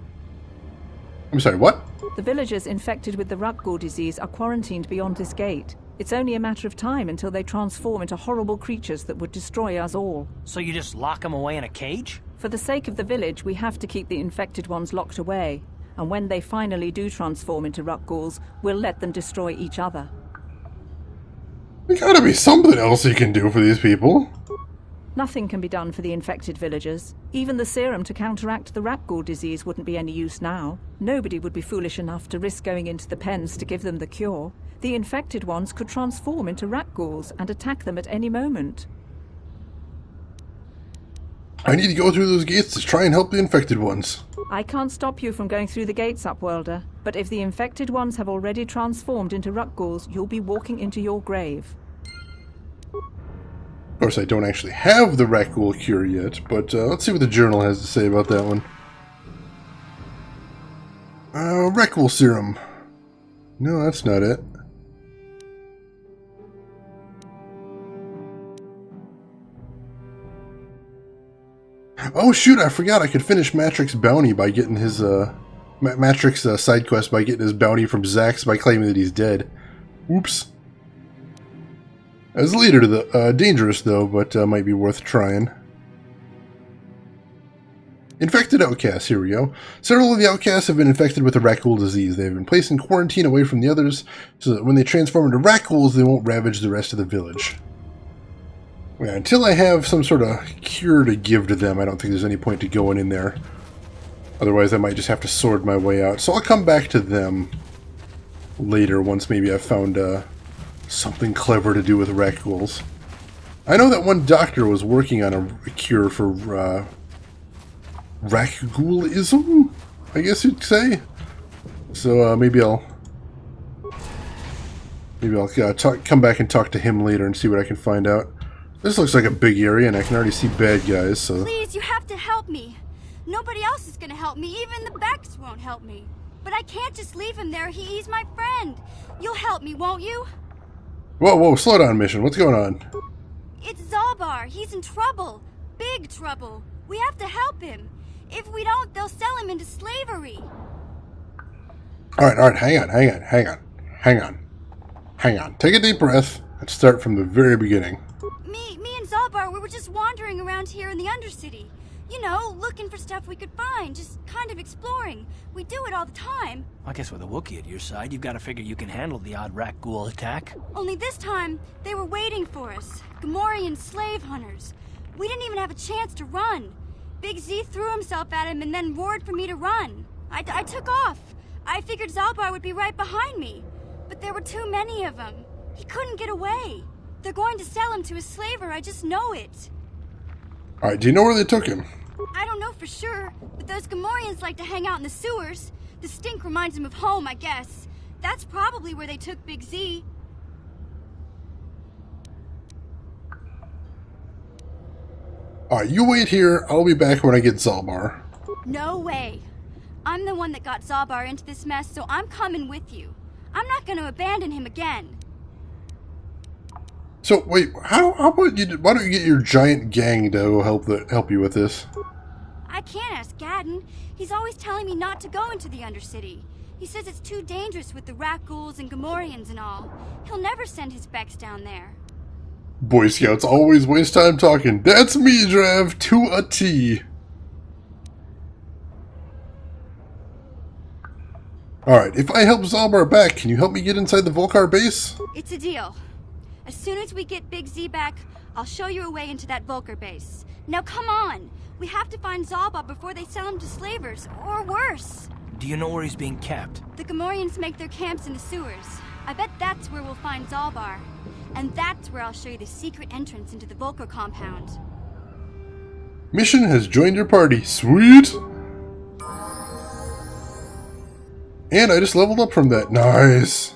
I'm sorry, what? The villagers infected with the Rutghoul disease are quarantined beyond this gate. It's only a matter of time until they transform into horrible creatures that would destroy us all. So you just lock them away in a cage? For the sake of the village, we have to keep the infected ones locked away. And when they finally do transform into Rutghouls, we'll let them destroy each other. There gotta be something else you can do for these people. Nothing can be done for the infected villagers. Even the serum to counteract the Rutghoul disease wouldn't be any use now. Nobody would be foolish enough to risk going into the pens to give them the cure. The infected ones could transform into Rutghouls and attack them at any moment. I need to go through those gates to try and help the infected ones. I can't stop you from going through the gates, Upworlder, but if the infected ones have already transformed into Rutghouls, you'll be walking into your grave. Of course, I don't actually have the Rutghoul cure yet, but let's see what the journal has to say about that one. Rutghoul serum. No, that's not it. Oh shoot, I forgot I could finish Matrix's bounty by getting his Matrix side quest by getting his bounty from Zax by claiming that he's dead. Oops. As leader to the dangerous though, but might be worth trying. Infected outcasts, here we go. Several of the outcasts have been infected with the rat ghoul disease. They have been placed in quarantine away from the others, so that when they transform into rat ghouls, they won't ravage the rest of the village. Yeah, until I have some sort of cure to give to them, I don't think there's any point to going in there. Otherwise, I might just have to sword my way out. So I'll come back to them later, once maybe I've found something clever to do with rat ghouls. I know that one doctor was working on a cure for Rakghoulism, I guess you'd say. So maybe I'll come back and talk to him later and see what I can find out. This looks like a big area, and I can already see bad guys. So please, you have to help me. Nobody else is gonna help me. Even the Becks won't help me. But I can't just leave him there. He's my friend. You'll help me, won't you? Whoa, whoa, slow down, Mission. What's going on? It's Zalbar. He's in trouble. Big trouble. We have to help him. If we don't, they'll sell him into slavery. Alright, hang on. Take a deep breath and start from the very beginning. Me and Zalbar, we were just wandering around here in the Undercity. You know, looking for stuff we could find, just kind of exploring. We do it all the time. I guess with a Wookiee at your side, you've got to figure you can handle the odd rat ghoul attack. Only this time, they were waiting for us. Gamorrean slave hunters. We didn't even have a chance to run. Big Z threw himself at him and then roared for me to run. I took off. I figured Zalbar would be right behind me. But there were too many of them. He couldn't get away. They're going to sell him to a slaver, I just know it. Alright, do you know where they took him? I don't know for sure, but those Gamorreans like to hang out in the sewers. The stink reminds them of home, I guess. That's probably where they took Big Z. Alright, you wait here. I'll be back when I get Zalbar. No way. I'm the one that got Zalbar into this mess, so I'm coming with you. I'm not going to abandon him again. So, wait, how about you, why don't you get your giant gang to help you with this? I can't ask Gadden. He's always telling me not to go into the Undercity. He says it's too dangerous with the rat ghouls and Gamorreans and all. He'll never send his Becks down there. Boy Scouts always waste time talking. That's me, Drav, to a T. Alright, if I help Zalbar back, can you help me get inside the Volcar base? It's a deal. As soon as we get Big Z back, I'll show you a way into that Volcar base. Now come on! We have to find Zalbar before they sell him to slavers, or worse. Do you know where he's being kept? The Gamorreans make their camps in the sewers. I bet that's where we'll find Zalbar. And that's where I'll show you the secret entrance into the Volcar compound. Mission has joined your party. Sweet! And I just leveled up from that. Nice!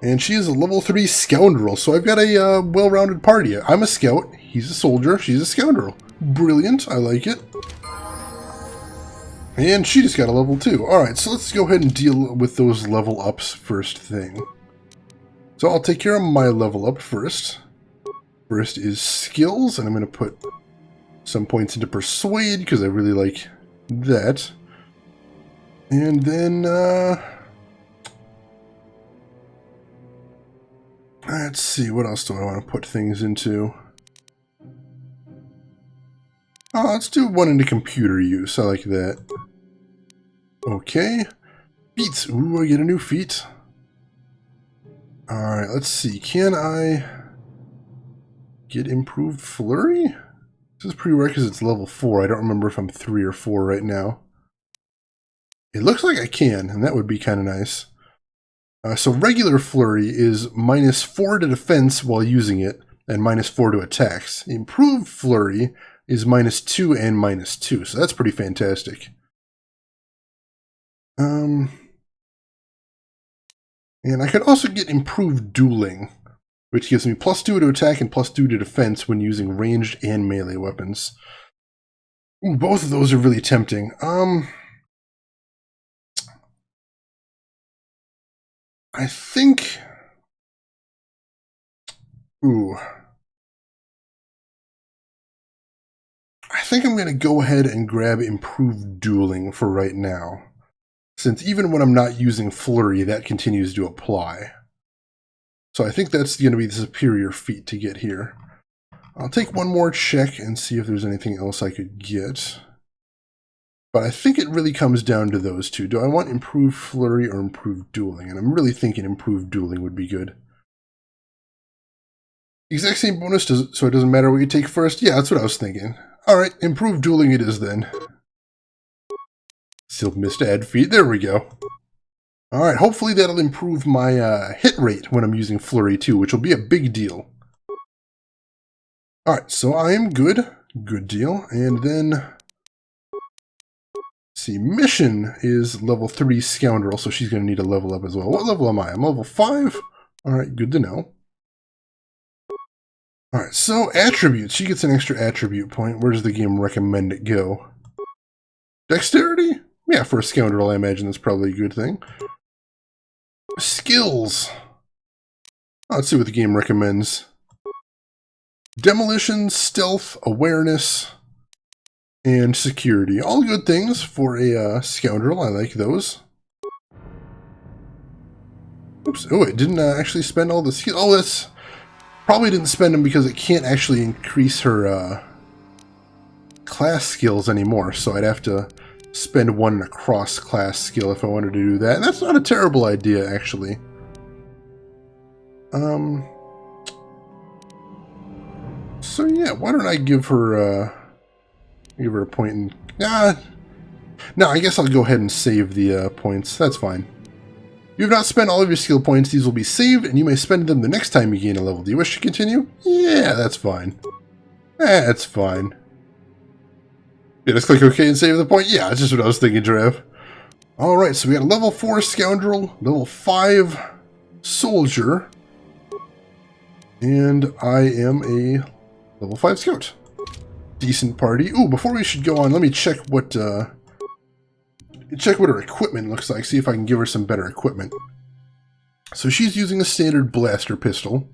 And she is a level 3 scoundrel, so I've got a well-rounded party. I'm a scout, he's a soldier, she's a scoundrel. Brilliant, I like it. And she just got a level 2. Alright, so let's go ahead and deal with those level ups first thing. So I'll take care of my level up first. First is skills, and I'm going to put some points into persuade, because I really like that. And then, let's see, what else do I want to put things into? Oh, let's do one into computer use. I like that. Okay. Feats. Ooh, I get a new feat. Alright, let's see. Can I get improved flurry? This is prerequisites level 4. I don't remember if I'm 3 or 4 right now. It looks like I can, and that would be kind of nice. So regular flurry is -4 to defense while using it, and -4 to attacks. Improved flurry is -2 and -2, so that's pretty fantastic. And I could also get improved dueling, which gives me +2 to attack and +2 to defense when using ranged and melee weapons. Ooh, both of those are really tempting. I think... Ooh. I think I'm going to go ahead and grab Improved Dueling for right now, since even when I'm not using Flurry, that continues to apply. So I think that's going to be the superior feat to get here. I'll take one more check and see if there's anything else I could get. But I think it really comes down to those two. Do I want Improved Flurry or Improved Dueling? And I'm really thinking Improved Dueling would be good. Exact same bonus, so it doesn't matter what you take first? Yeah, that's what I was thinking. Alright, Improved Dueling it is then. Still missed add feat. There we go. Alright, hopefully that'll improve my hit rate when I'm using Flurry too, which will be a big deal. Alright, so I am good. Good deal. And then, see, Mission is level 3 Scoundrel, so she's going to need a level up as well. What level am I? I'm level 5? Alright, good to know. Alright, so attributes. She gets an extra attribute point. Where does the game recommend it go? Dexterity? Yeah, for a Scoundrel, I imagine that's probably a good thing. Skills. Let's see what the game recommends. Demolition, Stealth, Awareness, and Security. All good things for a Scoundrel. I like those. Oops. Oh, it didn't actually spend all the skills. Oh, that's... Probably didn't spend them because it can't actually increase her class skills anymore. So I'd have to spend one in a cross-class skill if I wanted to do that. And that's not a terrible idea, actually. So yeah, why don't I give her a point in... No, I guess I'll go ahead and save the points. That's fine. You have not spent all of your skill points. These will be saved, and you may spend them the next time you gain a level. Do you wish to continue? Yeah, that's fine. That's fine. Yeah, let's click OK and save the point. Yeah, that's just what I was thinking, Trav. Alright, so we got a level 4 Scoundrel, level 5 Soldier, and I am a level 5 Scout. Decent party. Ooh, before we should go on, let me check what her equipment looks like, see if I can give her some better equipment. So she's using a standard blaster pistol,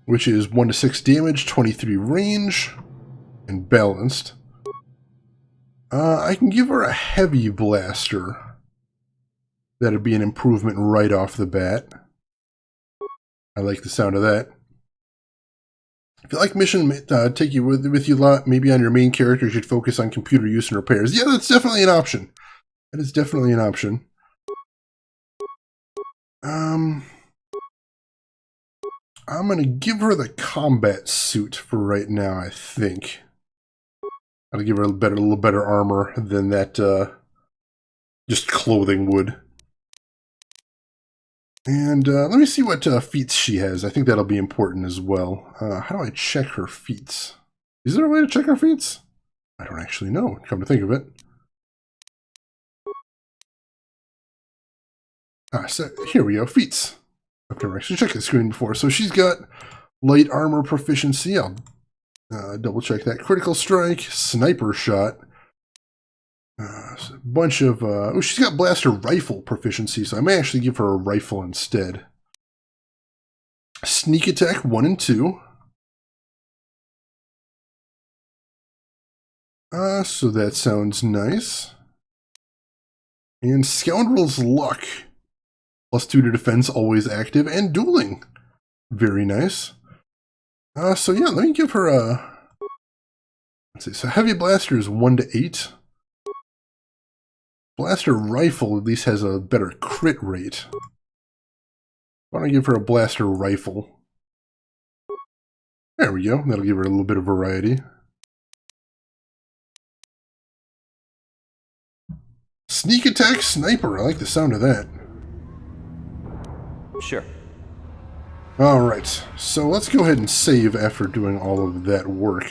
which is 1 to 6 damage, 23 range, and balanced. I can give her a heavy blaster. That'd be an improvement right off the bat. I like the sound of that. If you like Mission, take you with you a lot, maybe on your main character, you should focus on computer use and repairs. Yeah, that's definitely an option. That is definitely an option. I'm going to give her the combat suit for right now, I think. I'll give her a little better armor than that just clothing would. And let me see what feats she has. I think that'll be important as well. How do I check her feats? Is there a way to check her feats? I don't actually know, come to think of it. So here we go, feats. I've never actually checked the screen before. So she's got light armor proficiency. I'll double check that. Critical strike, sniper shot. A bunch of... oh, she's got blaster rifle proficiency, so I may actually give her a rifle instead. Sneak attack 1 and 2. So that sounds nice. And Scoundrel's Luck. +2 to defense, always active, and dueling. Very nice. So yeah, let me give her a... Let's see, so heavy blaster is 1 to 8. Blaster rifle at least has a better crit rate. Why don't I give her a blaster rifle? There we go. That'll give her a little bit of variety. Sneak attack sniper. I like the sound of that. Sure. Alright, so let's go ahead and save after doing all of that work.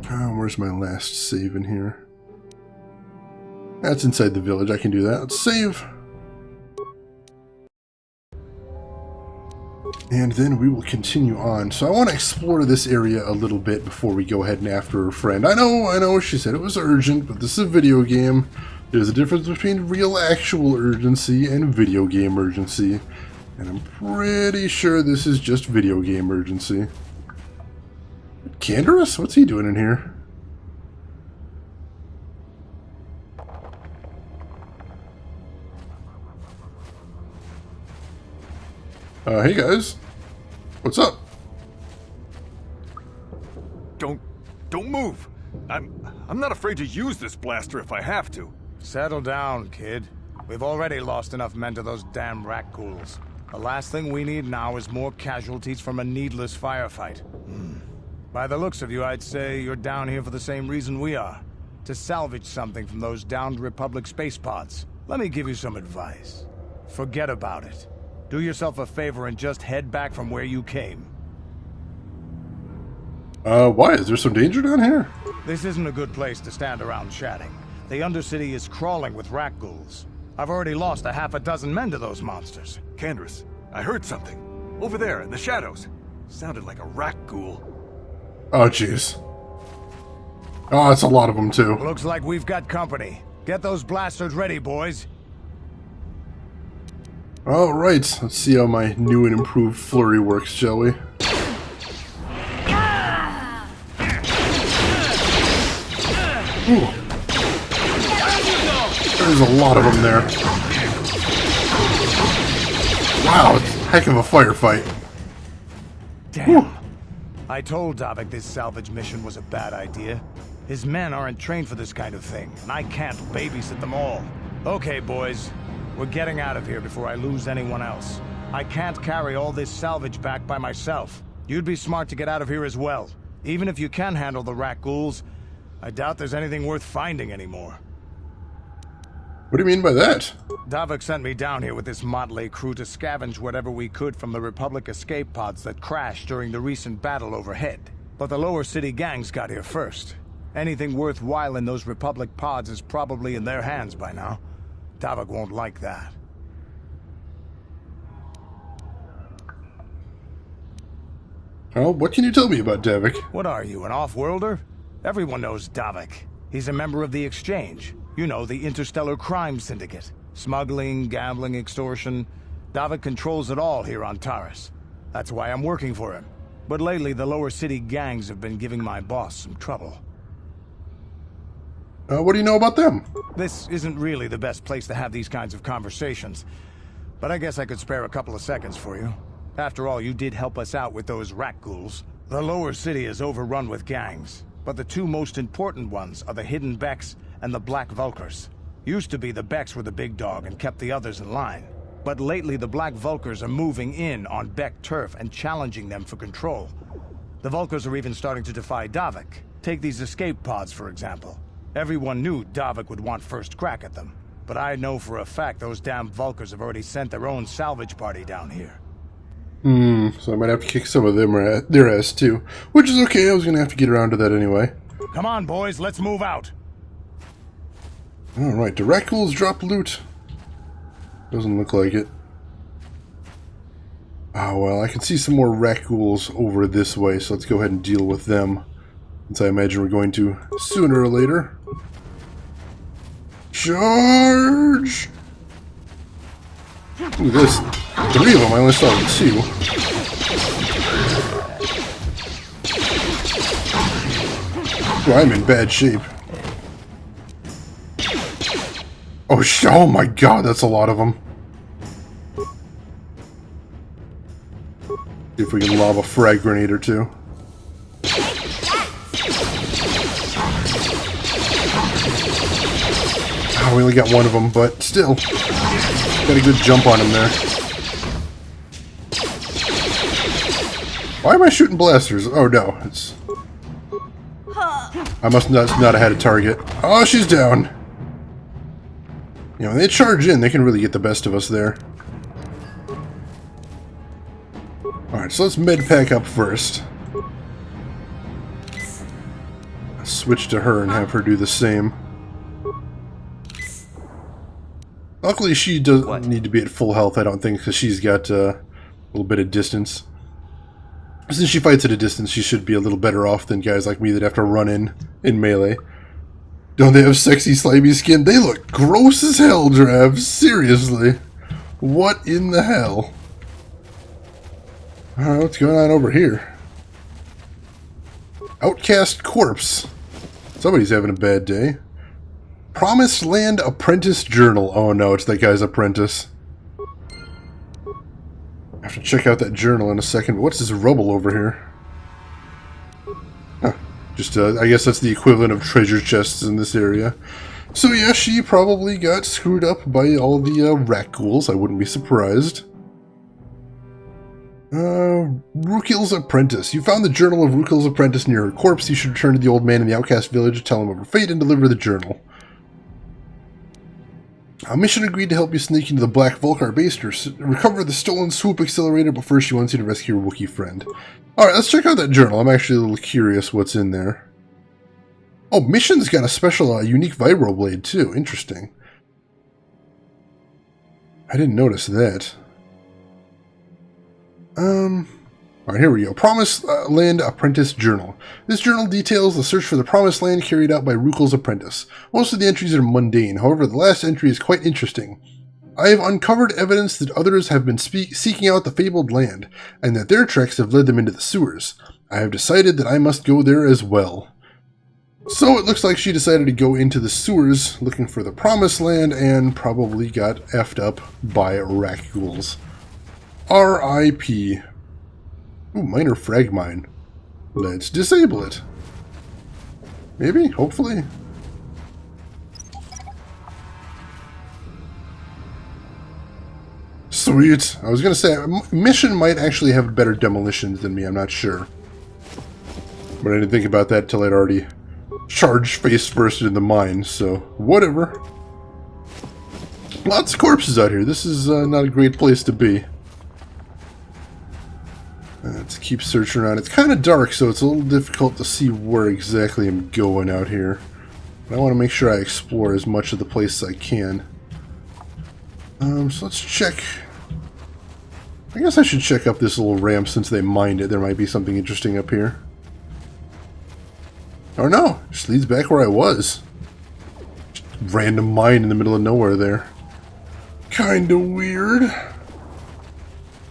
Where's my last save in here? That's inside the village. I can do that. Let's save. And then we will continue on. So I want to explore this area a little bit before we go ahead and after her friend. I know, she said it was urgent, but this is a video game. There's a difference between real actual urgency and video game urgency. And I'm pretty sure this is just video game urgency. Canderous? What's he doing in here? Hey guys. What's up? Don't move. I'm not afraid to use this blaster if I have to. Settle down, kid. We've already lost enough men to those damn rat ghouls. The last thing we need now is more casualties from a needless firefight. By the looks of you, I'd say you're down here for the same reason we are. To salvage something from those downed Republic space pods. Let me give you some advice. Forget about it. Do yourself a favor and just head back from where you came. Why? Is there some danger down here? This isn't a good place to stand around chatting. The Undercity is crawling with rat ghouls. I've already lost a half a dozen men to those monsters. Canderous, I heard something. Over there in the shadows. Sounded like a rat ghoul. Oh, jeez. Oh, that's a lot of them, too. Looks like we've got company. Get those blasters ready, boys. Alright, let's see how my new and improved flurry works, shall we? Ooh. There's a lot of them there. Wow, it's a heck of a firefight. Damn. Whew. I told Davik this salvage mission was a bad idea. His men aren't trained for this kind of thing, and I can't babysit them all. Okay, boys. We're getting out of here before I lose anyone else. I can't carry all this salvage back by myself. You'd be smart to get out of here as well. Even if you can handle the rat ghouls, I doubt there's anything worth finding anymore. What do you mean by that? Davik sent me down here with this motley crew to scavenge whatever we could from the Republic escape pods that crashed during the recent battle overhead. But the Lower City gangs got here first. Anything worthwhile in those Republic pods is probably in their hands by now. Davik won't like that. Oh, what can you tell me about Davik? What are you, an off-worlder? Everyone knows Davik. He's a member of the Exchange. You know, the interstellar crime syndicate. Smuggling, gambling, extortion. Davik controls it all here on Taris. That's why I'm working for him. But lately, the Lower City gangs have been giving my boss some trouble. What do you know about them? This isn't really the best place to have these kinds of conversations. But I guess I could spare a couple of seconds for you. After all, you did help us out with those rat ghouls. The Lower City is overrun with gangs. But the two most important ones are the Hidden Becks and the Black Vulkars. Used to be the Becks were the big dog and kept the others in line. But lately the Black Vulkars are moving in on Beck turf and challenging them for control. The Vulkars are even starting to defy Davik. Take these escape pods, for example. Everyone knew Davik would want first crack at them. But I know for a fact those damn Vulkars have already sent their own salvage party down here. So I might have to kick some of them their ass too. Which is okay, I was going to have to get around to that anyway. Come on, boys, let's move out. Alright, do rat ghouls drop loot? Doesn't look like it. Oh well, I can see some more rat ghouls over this way, so let's go ahead and deal with them. Since I imagine we're going to sooner or later. Charge! Look at this. 3 of them, I only saw 2. Oh, I'm in bad shape. Oh my god, that's a lot of them. See if we can lob a frag grenade or two. Oh, we only got one of them, but still. Got a good jump on him there. Why am I shooting blasters? Oh no, it's... I must not have had a target. Oh, she's down. You know, when they charge in, they can really get the best of us there. Alright, so let's med pack up first. Switch to her and have her do the same. Luckily, she doesn't need to be at full health, I don't think, because she's got a little bit of distance. Since she fights at a distance, she should be a little better off than guys like me that have to run in melee. Don't they have sexy, slimy skin? They look gross as hell, Drav. Seriously. What in the hell? Alright, what's going on over here? Outcast Corpse. Somebody's having a bad day. Promised Land Apprentice Journal. Oh no, it's that guy's apprentice. I have to check out that journal in a second. What's this rubble over here? Huh. Just, I guess that's the equivalent of treasure chests in this area. So yeah, she probably got screwed up by all the rat ghouls. I wouldn't be surprised. Rukil's Apprentice. You found the journal of Rukil's Apprentice near her corpse. You should return to the old man in the outcast village, tell him of her fate, and deliver the journal. A mission agreed to help you sneak into the Black Vulcar base to recover the stolen Swoop Accelerator, but first she wants you to rescue her Wookiee friend. Alright, let's check out that journal. I'm actually a little curious what's in there. Oh, mission's got a special, unique vibroblade too. Interesting. I didn't notice that. Alright, here we go. Promised Land Apprentice Journal. This journal details the search for the Promised Land carried out by Rukil's apprentice. Most of the entries are mundane, however the last entry is quite interesting. I have uncovered evidence that others have been seeking out the fabled land, and that their treks have led them into the sewers. I have decided that I must go there as well. So it looks like she decided to go into the sewers looking for the Promised Land and probably got effed up by rat ghouls. R.I.P. Ooh, minor frag mine. Let's disable it. Maybe? Hopefully? Sweet. I was gonna say, mission might actually have better demolitions than me, I'm not sure. But I didn't think about that till I'd already charged face first into the mine, so whatever. Lots of corpses out here. This is not a great place to be. Let's keep searching around. It's kind of dark, so it's a little difficult to see where exactly I'm going out here. But I want to make sure I explore as much of the place as I can. So let's check. I guess I should check up this little ramp since they mined it. There might be something interesting up here. Or no, it just leads back where I was. Just random mine in the middle of nowhere there. Kinda weird.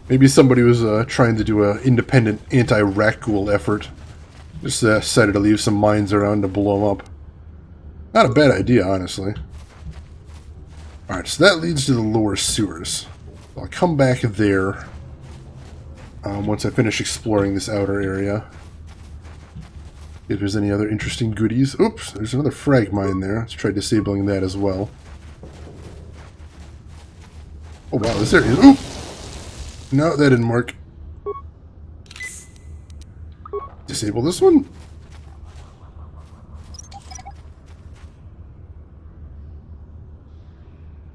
Maybe somebody was trying to do an independent anti-rat ghoul effort. Just decided to leave some mines around to blow them up. Not a bad idea, honestly. Alright, so that leads to the lower sewers. I'll come back there once I finish exploring this outer area. If there's any other interesting goodies. Oops, there's another frag mine there. Let's try disabling that as well. Oh wow, this area is... Oop! No, that didn't work. Disable this one?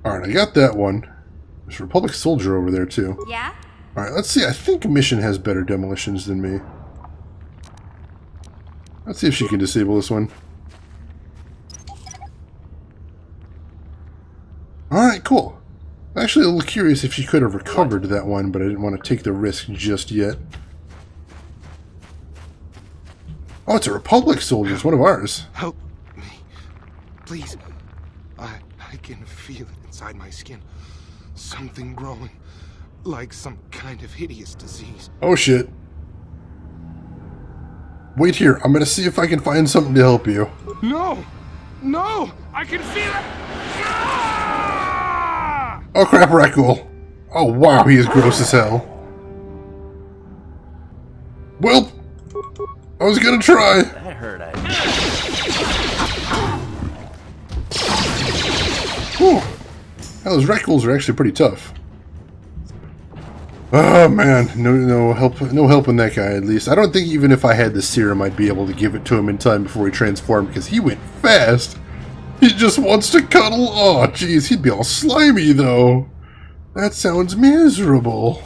Alright, I got that one. There's a Republic soldier over there too. Yeah? Alright, let's see. I think Mission has better demolitions than me. Let's see if she can disable this one. Alright, cool. Actually a little curious if she could have recovered that one, but I didn't want to take the risk just yet. Oh, it's a Republic soldier. It's one of ours. Help me. Please. I can feel it inside my skin. Something growing. Like some kind of hideous disease. Oh shit. Wait here. I'm gonna see if I can find something to help you. No! No! I can feel it! Oh crap, Raccool. Oh wow, he is gross as hell. Well, I was gonna try. That hurt, Whew. Hell, those Raccools are actually pretty tough. Oh man, no help in that guy at least. I don't think even if I had the serum I'd be able to give it to him in time before he transformed because he went fast. He just wants to cuddle. Oh jeez, he'd be all slimy though. That sounds miserable.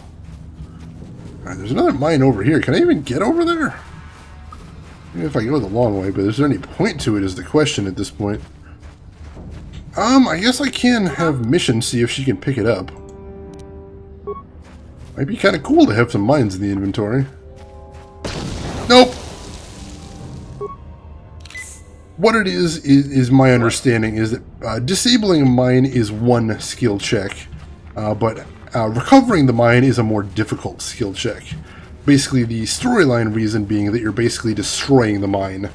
Alright, there's another mine over here. Can I even get over there? Maybe if I go the long way, but is there any point to it is the question at this point. I guess I can have Mission see if she can pick it up. Might be kind of cool to have some mines in the inventory. Nope! What it is my understanding is that disabling a mine is one skill check, but recovering the mine is a more difficult skill check. Basically, the storyline reason being that you're basically destroying the mine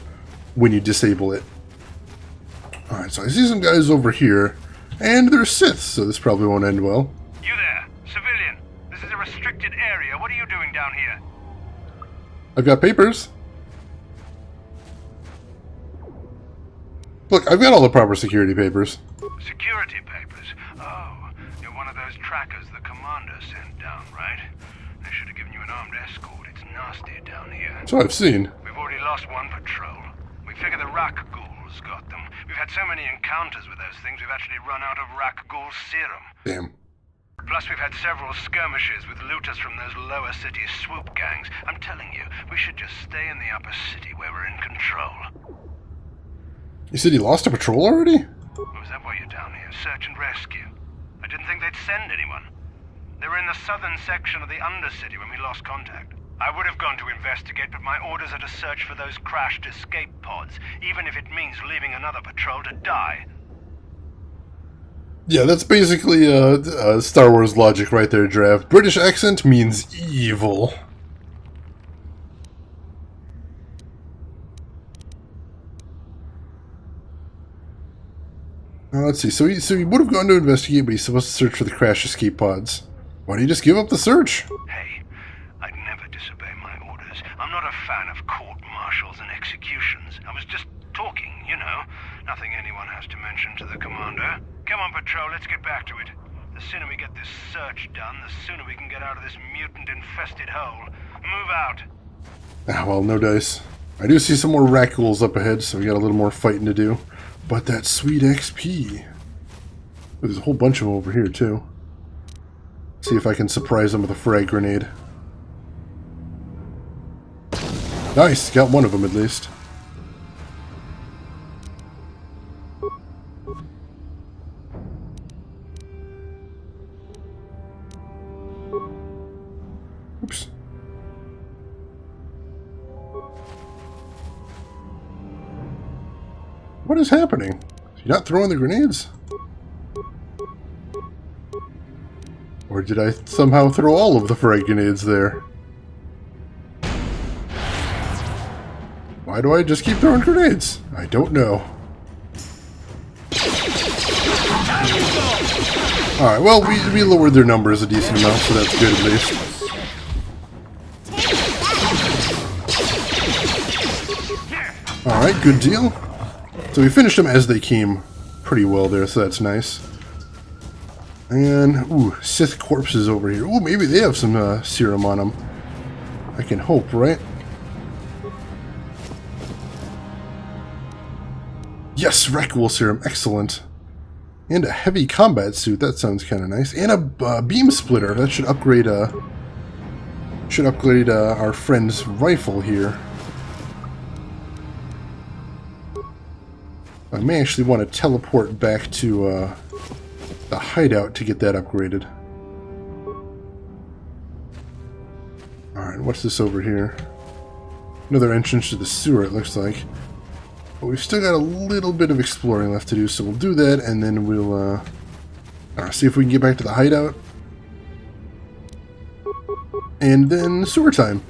when you disable it. Alright, so I see some guys over here, and they're Siths, so this probably won't end well. You there, civilian. This is a restricted area. What are you doing down here? I've got papers. Look, I've got all the proper security papers. Security papers? Oh, you're one of those trackers the commander sent down, right? They should have given you an armed escort. It's nasty down here. So I've seen. We've already lost one patrol. We figure the Rak ghouls got them. We've had so many encounters with those things, we've actually run out of Rak ghoul serum. Damn. Plus, we've had several skirmishes with looters from those lower city swoop gangs. I'm telling you, we should just stay in the upper city where we're in control. You said you lost a patrol already? Or is that why you're down here? Search and rescue? I didn't think they'd send anyone. They were in the southern section of the Undercity when we lost contact. I would have gone to investigate, but my orders are to search for those crashed escape pods, even if it means leaving another patrol to die. Yeah, that's basically Star Wars logic right there, Drav. British accent means evil. Let's see. So he would have gone to investigate, but he's supposed to search for the crash escape pods. Why don't you just give up the search? Hey, I'd never disobey my orders. I'm not a fan of court-martials and executions. I was just talking, you know. Nothing anyone has to mention to the commander. Come on, Patrol, let's get back to it. The sooner we get this search done, the sooner we can get out of this mutant-infested hole. Move out. Ah, well, no dice. I do see some more rat ghouls up ahead, so we got a little more fighting to do. But that sweet XP. There's a whole bunch of them over here, too. See if I can surprise them with a frag grenade. Nice, got one of them at least. Oops. What is happening? Is he not throwing the grenades? Or did I somehow throw all of the frag grenades there? Why do I just keep throwing grenades? I don't know. Alright, well, we lowered their numbers a decent amount, so that's good at least. Alright, good deal. So we finished them as they came pretty well there, so that's nice. And, ooh, Sith corpses over here. Ooh, maybe they have some serum on them. I can hope, right? Yes, Wreckable serum, excellent. And a heavy combat suit, that sounds kind of nice. And a beam splitter, that should upgrade our friend's rifle here. I may actually want to teleport back to the hideout to get that upgraded. Alright, what's this over here? Another entrance to the sewer, it looks like. But we've still got a little bit of exploring left to do, so we'll do that, and then we'll see if we can get back to the hideout. And then sewer time.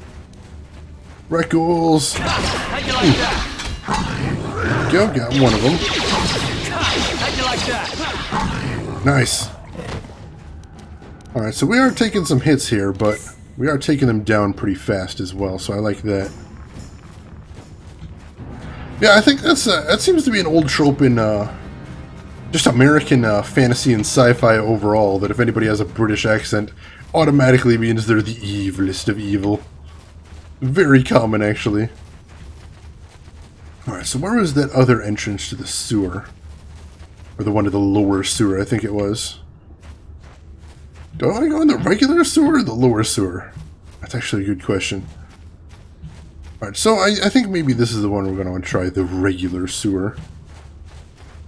Wreck ghouls. There we go, got one of them. Nice. Alright, so we are taking some hits here, but we are taking them down pretty fast as well, so I like that. Yeah, I think that seems to be an old trope in just American fantasy and sci-fi overall, that if anybody has a British accent, automatically means they're the evilest of evil. Very common, actually. Alright, so where was that other entrance to the sewer? Or the one to the lower sewer, I think it was. Do I want to go in the regular sewer or the lower sewer? That's actually a good question. Alright, so I think maybe this is the one we're going to want to try, the regular sewer.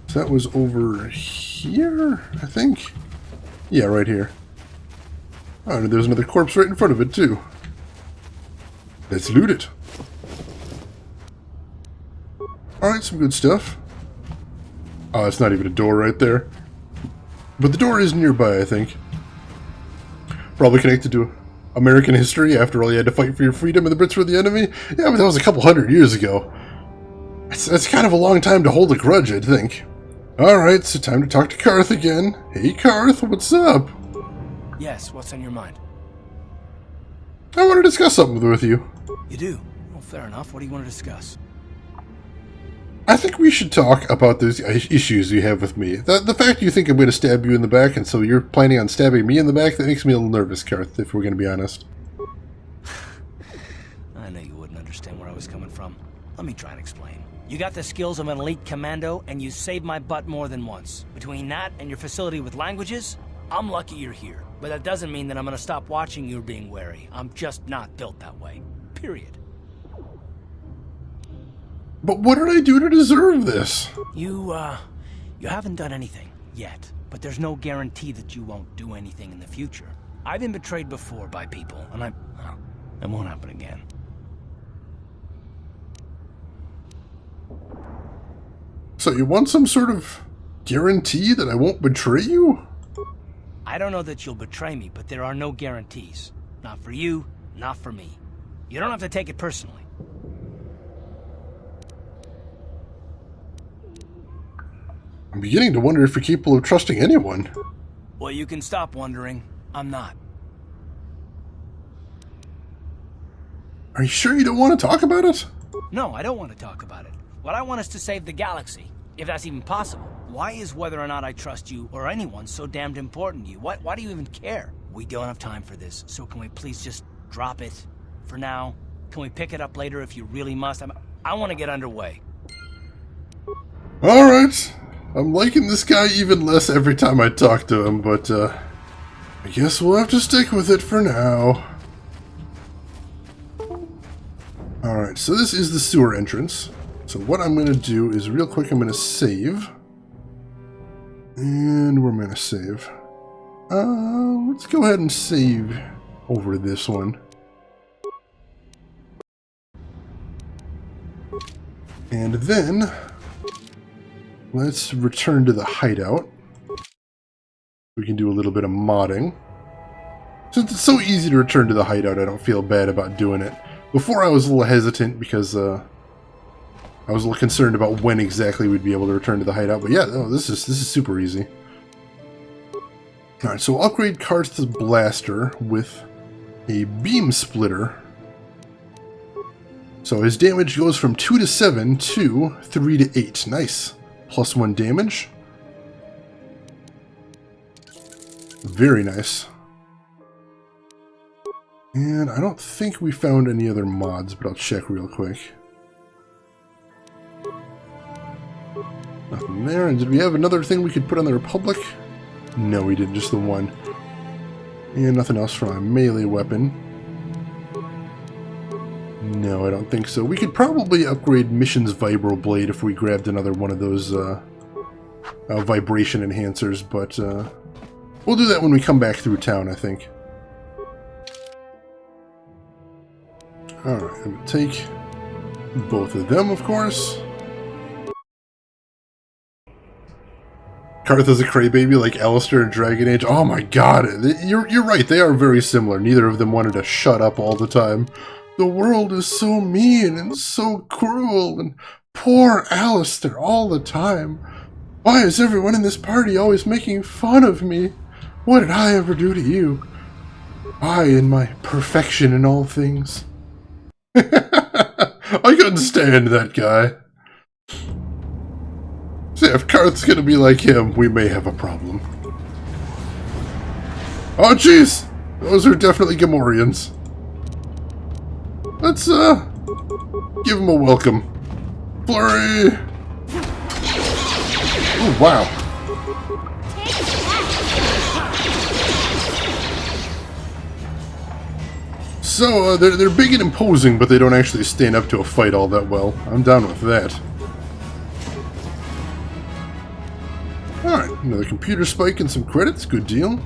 So that was over here, I think? Yeah, right here. Oh, and there's another corpse right in front of it, too. Let's loot it. Alright, some good stuff. Oh, it's not even a door right there. But the door is nearby, I think. Probably connected to American history. After all, you had to fight for your freedom and the Brits were the enemy. Yeah, but that was a couple hundred years ago. That's kind of a long time to hold a grudge, I'd think. Alright, so time to talk to Carth again. Hey Carth, what's up? Yes, what's on your mind? I want to discuss something with you. You do? Well, fair enough. What do you want to discuss? I think we should talk about those issues you have with me. The fact you think I'm going to stab you in the back, and so you're planning on stabbing me in the back, that makes me a little nervous, Carth, if we're going to be honest. I knew you wouldn't understand where I was coming from. Let me try and explain. You got the skills of an elite commando, and you saved my butt more than once. Between that and your facility with languages, I'm lucky you're here. But that doesn't mean that I'm gonna stop watching you being wary. I'm just not built that way. Period. But what did I do to deserve this? You haven't done anything yet. But there's no guarantee that you won't do anything in the future. I've been betrayed before by people, and it won't happen again. So you want some sort of guarantee that I won't betray you? I don't know that you'll betray me, but there are no guarantees. Not for you, not for me. You don't have to take it personally. I'm beginning to wonder if you're capable of trusting anyone. Well, you can stop wondering. I'm not. Are you sure you don't want to talk about it? No, I don't want to talk about it. What I want is to save the galaxy, if that's even possible. Why is whether or not I trust you or anyone so damned important to you? Why do you even care? We don't have time for this, so can we please just drop it for now? Can we pick it up later if you really must? I want to get underway. Alright. I'm liking this guy even less every time I talk to him, but I guess we'll have to stick with it for now. Alright, so this is the sewer entrance. So what I'm going to do is real quick I'm going to save. And where am I going to save? Let's go ahead and save over this one. And then let's return to the hideout. We can do a little bit of modding. Since it's so easy to return to the hideout, I don't feel bad about doing it. Before I was a little hesitant because I was a little concerned about when exactly we'd be able to return to the hideout, but yeah, no, this is super easy. Alright, so we'll upgrade Carth's blaster with a beam splitter. So his damage goes from 2 to 7 to 3 to 8. Nice. Plus 1 damage. Very nice. And I don't think we found any other mods, but I'll check real quick. Nothing there. And did we have another thing we could put on the Republic? No, we didn't. Just the one. And nothing else for my melee weapon. No, I don't think so. We could probably upgrade Mission's Vibroblade if we grabbed another one of those vibration enhancers, but we'll do that when we come back through town, I think. Alright, I'm going to take both of them, of course. Carth is a crybaby like Alistair in Dragon Age. Oh my god, you're right, they are very similar. Neither of them wanted to shut up all the time. The world is so mean and so cruel, and poor Alistair all the time. Why is everyone in this party always making fun of me? What did I ever do to you? I and my perfection in all things. I couldn't stand that guy. See, if Carth's gonna be like him, we may have a problem. Oh jeez! Those are definitely Gamorreans. Let's, give him a welcome. Flurry! Oh, wow. So, they're big and imposing, but they don't actually stand up to a fight all that well. I'm down with that. Alright, another computer spike and some credits. Good deal.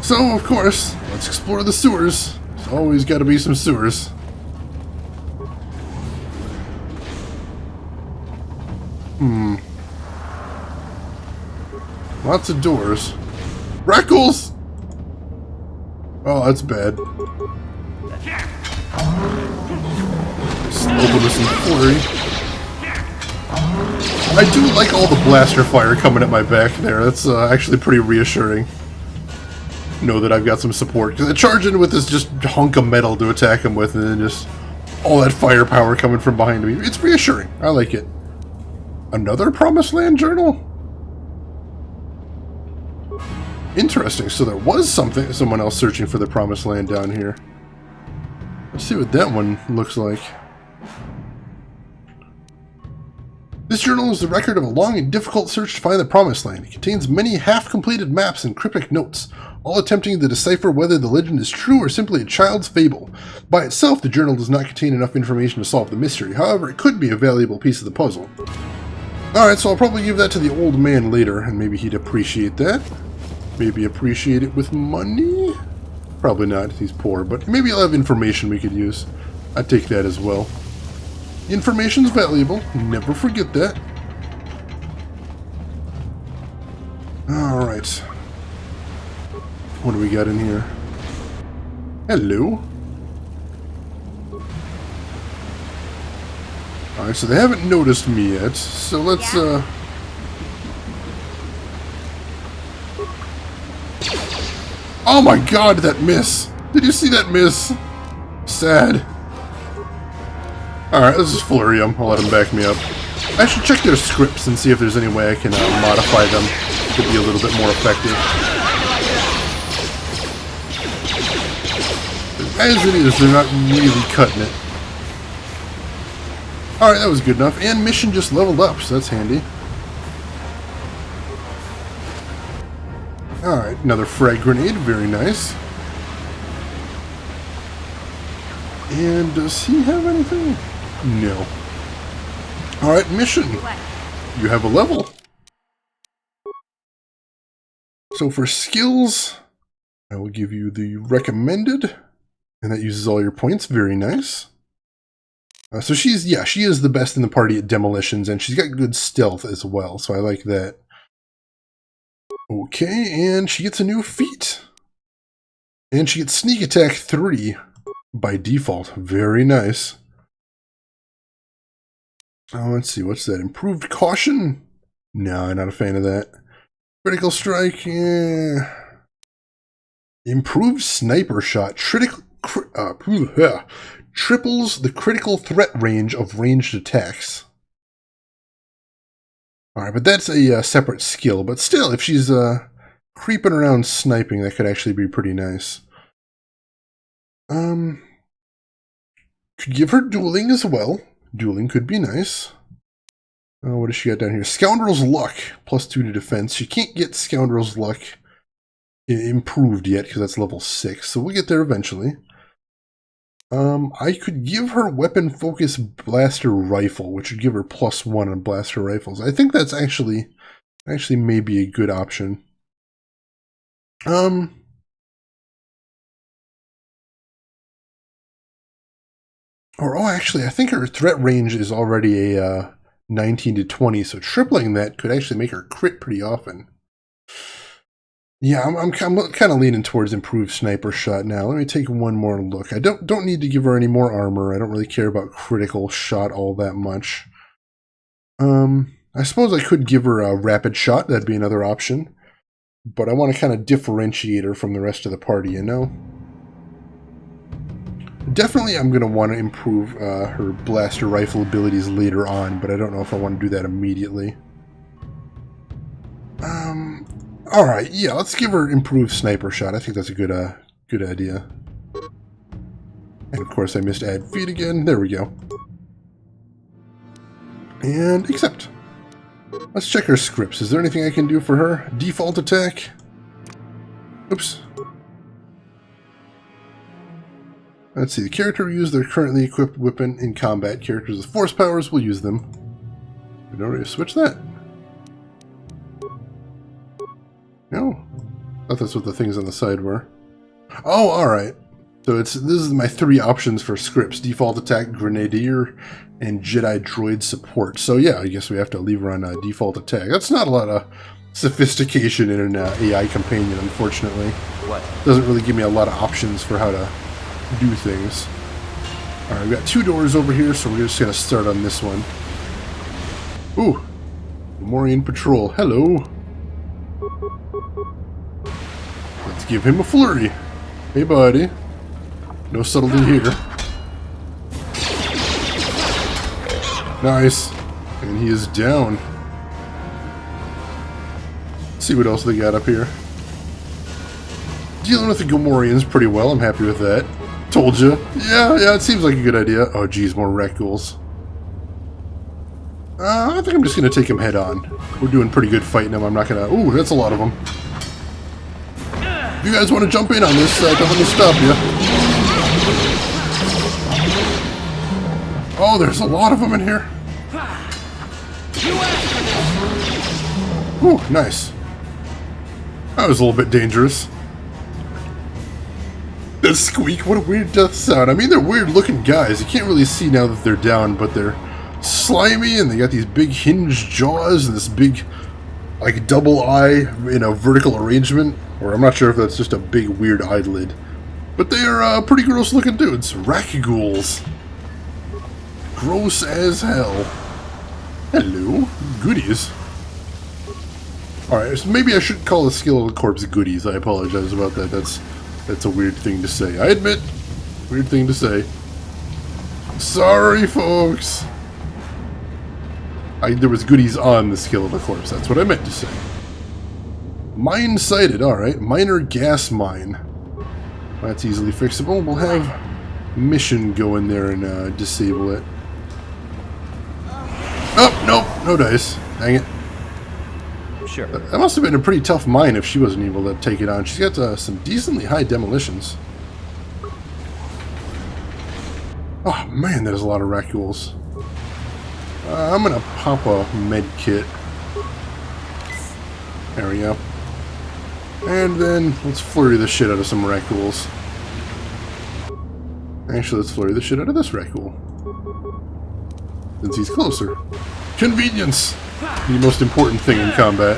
So, of course, let's explore the sewers. There's always got to be some sewers. Lots of doors. Rackles! Oh, that's bad. Just open with some flurry. I do like all the blaster fire coming at my back there. That's actually pretty reassuring. Know that I've got some support. Because I charge in with this just hunk of metal to attack him with, and then just all that firepower coming from behind me. It's reassuring. I like it. Another Promised Land journal? Interesting. So there was someone else searching for the Promised Land down here. Let's see what that one looks like. This journal is the record of a long and difficult search to find the Promised Land. It contains many half-completed maps and cryptic notes, all attempting to decipher whether the legend is true or simply a child's fable. By itself, the journal does not contain enough information to solve the mystery. However, it could be a valuable piece of the puzzle. Alright, so I'll probably give that to the old man later, and maybe he'd appreciate that. Maybe appreciate it with money? Probably not, he's poor, but maybe he'll have information we could use. I'd take that as well. Information's valuable. Never forget that. Alright. What do we got in here? Hello. Alright, so they haven't noticed me yet. So let's, Oh my god, that miss! Did you see that miss? Sad. Alright, let's just flurry them. I'll let them back me up. I should check their scripts and see if there's any way I can modify them to be a little bit more effective. As it is, they're not really cutting it. Alright, that was good enough. And mission just leveled up, so that's handy. Alright, another frag grenade. Very nice. And does he have anything? No. Alright, mission. You have a level. So for skills, I will give you the recommended. And that uses all your points. Very nice. So she is the best in the party at demolitions, and she's got good stealth as well, so I like that. Okay, and she gets a new feat. And she gets sneak attack 3 by default. Very nice. Oh, let's see, what's that? Improved caution? No, I'm not a fan of that. Critical strike, yeah. Improved sniper shot. Triples the critical threat range of ranged attacks. Alright, but that's a separate skill. But still, if she's creeping around sniping, that could actually be pretty nice. Could give her dueling as well. Dueling could be nice. What does she got down here? Scoundrel's Luck, +2 to defense. She can't get Scoundrel's Luck improved yet, because that's level 6. So we'll get there eventually. I could give her Weapon Focus Blaster Rifle, which would give her +1 on blaster rifles. I think that's actually maybe a good option. Actually, I think her threat range is already a 19 to 20, so tripling that could actually make her crit pretty often. Yeah, I'm kind of leaning towards improved sniper shot now. Let me take one more look. I don't need to give her any more armor. I don't really care about critical shot all that much. I suppose I could give her a rapid shot. That'd be another option. But I want to kind of differentiate her from the rest of the party, you know? Definitely I'm going to want to improve her blaster rifle abilities later on, but I don't know if I want to do that immediately. Alright, yeah, let's give her improved sniper shot. I think that's a good idea. And of course I missed add feat again. There we go. And accept. Let's check her scripts. Is there anything I can do for her? Default attack. Oops. Let's see. The character will use their currently equipped weapon in combat. Characters with force powers will use them. We don't already switch that. No. I thought that's what the things on the side were. Oh, alright. So this is my 3 options for scripts. Default attack, grenadier, and Jedi droid support. So yeah, I guess we have to leave her on default attack. That's not a lot of sophistication in an AI companion, unfortunately. doesn't really give me a lot of options for how to do things. Alright, we've got 2 doors over here, so we're just going to start on this one. Ooh, Morian Patrol. Hello. Let's give him a flurry. Hey, buddy. No subtlety here. Nice. And he is down. Let's see what else they got up here. Dealing with the Gomorians pretty well. I'm happy with that. Told you. Yeah, it seems like a good idea. Oh, geez, more rat ghouls. I think I'm just going to take him head on. We're doing pretty good fighting them. I'm not going to... Ooh, that's a lot of them. If you guys want to jump in on this, don't let me stop you. Oh, there's a lot of them in here. Ooh, nice. That was a little bit dangerous. That squeak, what a weird death sound. I mean, they're weird looking guys. You can't really see now that they're down, but they're slimy and they got these big hinged jaws and this big, like, double eye in a vertical arrangement. Or I'm not sure if that's just a big weird eyelid. But they are pretty gross looking dudes. Ghouls. Gross as hell. Hello. Goodies. Alright, so maybe I shouldn't call the skeletal corpse goodies. I apologize about that. That's a weird thing to say. I admit. Weird thing to say. Sorry, folks. There was goodies on the skeletal corpse. That's what I meant to say. Mine sighted. Alright. Minor gas mine. That's easily fixable. We'll have mission go in there and disable it. Oh, nope. No dice. Dang it. Sure. That must have been a pretty tough mine if she wasn't able to take it on. She's got some decently high demolitions. Oh, man, there's a lot of ghouls. I'm going to pop a med kit. There we go. And then let's flurry the shit out of some ghouls. Actually, let's flurry the shit out of this ghoul. Since he's closer. Convenience! The most important thing in combat.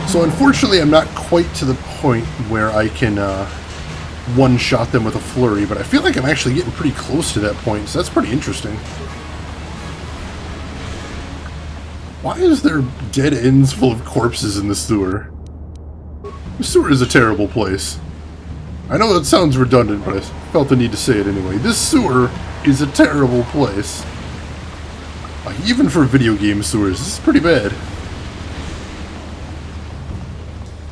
So unfortunately I'm not quite to the point where I can one-shot them with a flurry, but I feel like I'm actually getting pretty close to that point, so that's pretty interesting. Why is there dead ends full of corpses in the sewer? The sewer is a terrible place. I know that sounds redundant, but I felt the need to say it anyway. This sewer is a terrible place. Like, even for video game sewers, this is pretty bad.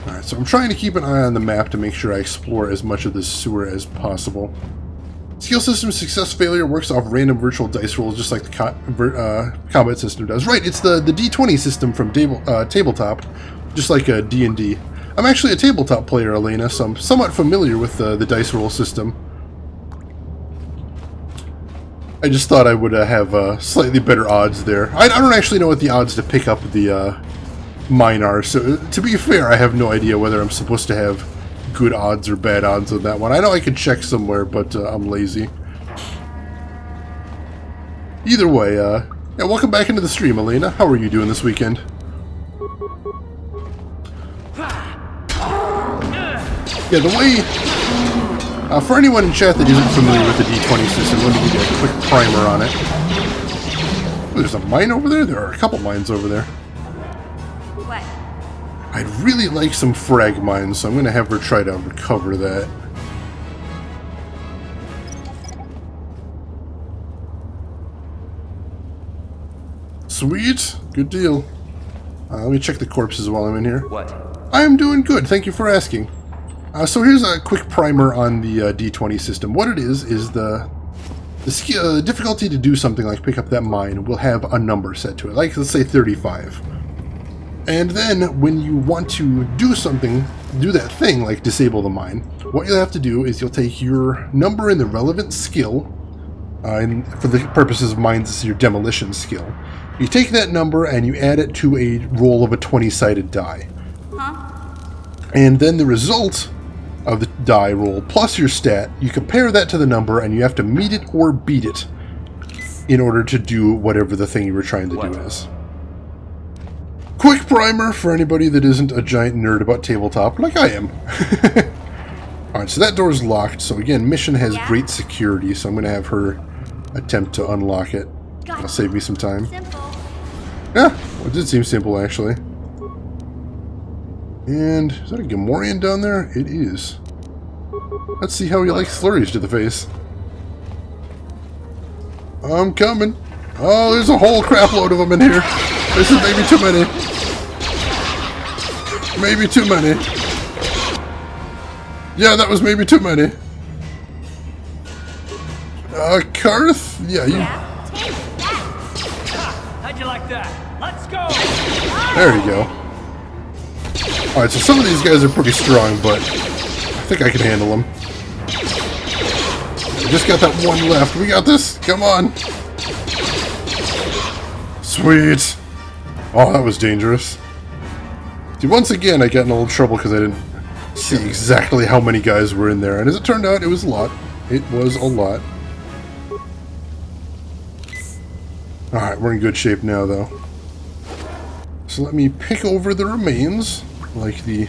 Alright, so I'm trying to keep an eye on the map to make sure I explore as much of this sewer as possible. Skill system success failure works off random virtual dice rolls just like the combat system does. Right, it's the D20 system from tabletop, just like a D&D. I'm actually a tabletop player, Elena, so I'm somewhat familiar with the dice roll system. I just thought I would have slightly better odds there. I don't actually know what the odds to pick up the mine are, so to be fair, I have no idea whether I'm supposed to have good odds or bad odds on that one. I know I could check somewhere, but I'm lazy. Either way, yeah, welcome back into the stream, Elena. How are you doing this weekend? Yeah, the way... for anyone in chat that isn't familiar with the D20 system, let me give you a quick primer on it. Oh, there's a mine over there? There are a couple mines over there. What? I'd really like some frag mines, so I'm going to have her try to recover that. Sweet! Good deal. Let me check the corpses while I'm in here. What? I am doing good, thank you for asking. So here's a quick primer on the D20 system. What it is the difficulty to do something like pick up that mine will have a number set to it, like let's say 35. And then when you want to do something, do that thing like disable the mine, what you'll have to do is you'll take your number in the relevant skill, and for the purposes of mines, this is your demolition skill. You take that number and you add it to a roll of a 20-sided die. Huh? And then the result of the die roll plus your stat, you compare that to the number and you have to meet it or beat it in order to do whatever the thing you were trying to do is. quick primer for anybody that isn't a giant nerd about tabletop like I am. Alright, so that door's locked. So again, Mission has great security, so I'm going to have her attempt to unlock it. That'll save me some time. Yeah, well, it did seem simple actually. And is that a Gamorrean down there? It is. Let's see how he likes flurries to the face. I'm coming. Oh, there's a whole crap load of them in here. This is maybe too many. Maybe too many. Yeah, that was maybe too many. Carth? Yeah, you... How'd you like that? Let's go! There you go. Alright, so some of these guys are pretty strong, but I think I can handle them. I just got that one left. We got this. Come on. Sweet. Oh, that was dangerous. See, once again, I got in a little trouble because I didn't see exactly how many guys were in there. And as it turned out, it was a lot. It was a lot. Alright, we're in good shape now, though. So let me pick over the remains, like the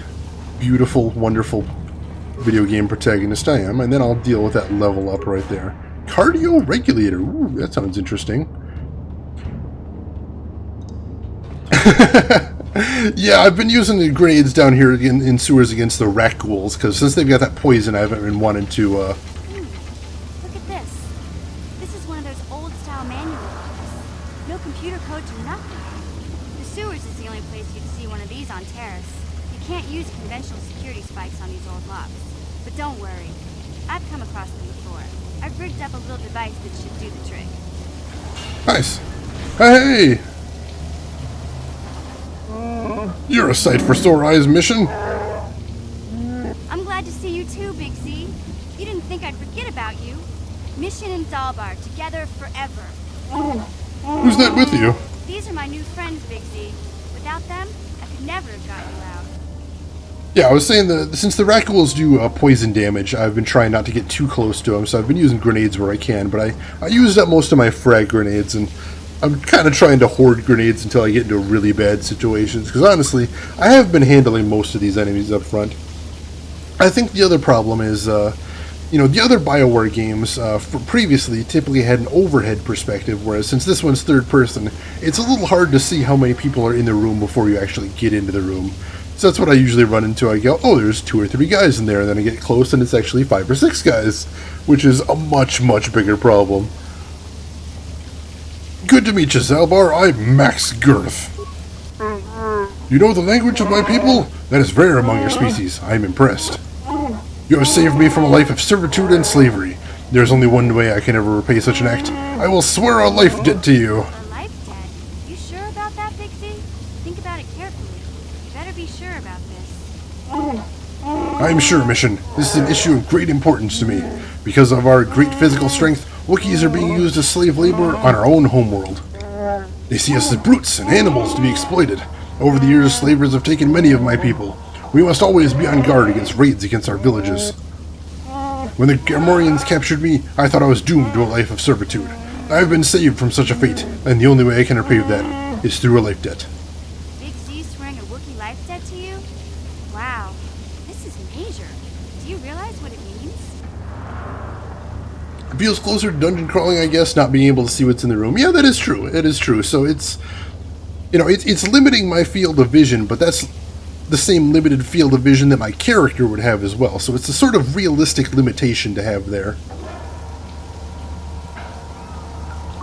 beautiful, wonderful video game protagonist I am, and then I'll deal with that level up right there. Cardio regulator. Ooh, that sounds interesting. Yeah, I've been using the grenades down here in sewers against the rat ghouls, because since they've got that poison, I haven't been wanting to, Look at this. This is one of those old-style manual locks. No computer codes or nothing. The sewers is the only place you'd see one of these on Taris. You can't use conventional security spikes on these old locks. But don't worry. I've come across them before. I've rigged up a little device that should do the trick. Nice. Hey! You're a sight for sore eyes, Mission. I'm glad to see you too, Big Z. You didn't think I'd forget about you. Mission and Zalbar, together forever. Who's that with you? These are my new friends, Big Z. Without them, I could never have gotten you out. Yeah, I was saying that since the rat ghouls do poison damage, I've been trying not to get too close to them, so I've been using grenades where I can, but I used up most of my frag grenades, and I'm kind of trying to hoard grenades until I get into really bad situations, because honestly, I have been handling most of these enemies up front. I think the other problem is, you know, the other BioWare games previously typically had an overhead perspective, whereas since this one's third person, it's a little hard to see how many people are in the room before you actually get into the room. So that's what I usually run into. I go, oh, there's 2 or 3 guys in there, and then I get close and it's actually 5 or 6 guys, which is a much, much bigger problem. Good to meet you, Zalbar. I'm Max Girth. You know the language of my people? That is rare among your species. I am impressed. You have saved me from a life of servitude and slavery. There's only one way I can ever repay such an act. I will swear a life debt to you. A life debt? You sure about that, Big Z? Think about it carefully. You better be sure about this. I'm sure, Mission. This is an issue of great importance to me. Because of our great physical strength, Wookiees are being used as slave labor on our own homeworld. They see us as brutes and animals to be exploited. Over the years, slavers have taken many of my people. We must always be on guard against raids against our villages. When the Gamorreans captured me, I thought I was doomed to a life of servitude. I have been saved from such a fate, and the only way I can repay that is through a life debt. Big Z swearing a Wookiee life debt to you? Wow, this is major. Do you realize what it means? It feels closer to dungeon crawling, I guess, not being able to see what's in the room. Yeah, that is true. It is true. So it's, you know, it's limiting my field of vision, but that's the same limited field of vision that my character would have as well. So it's a sort of realistic limitation to have there.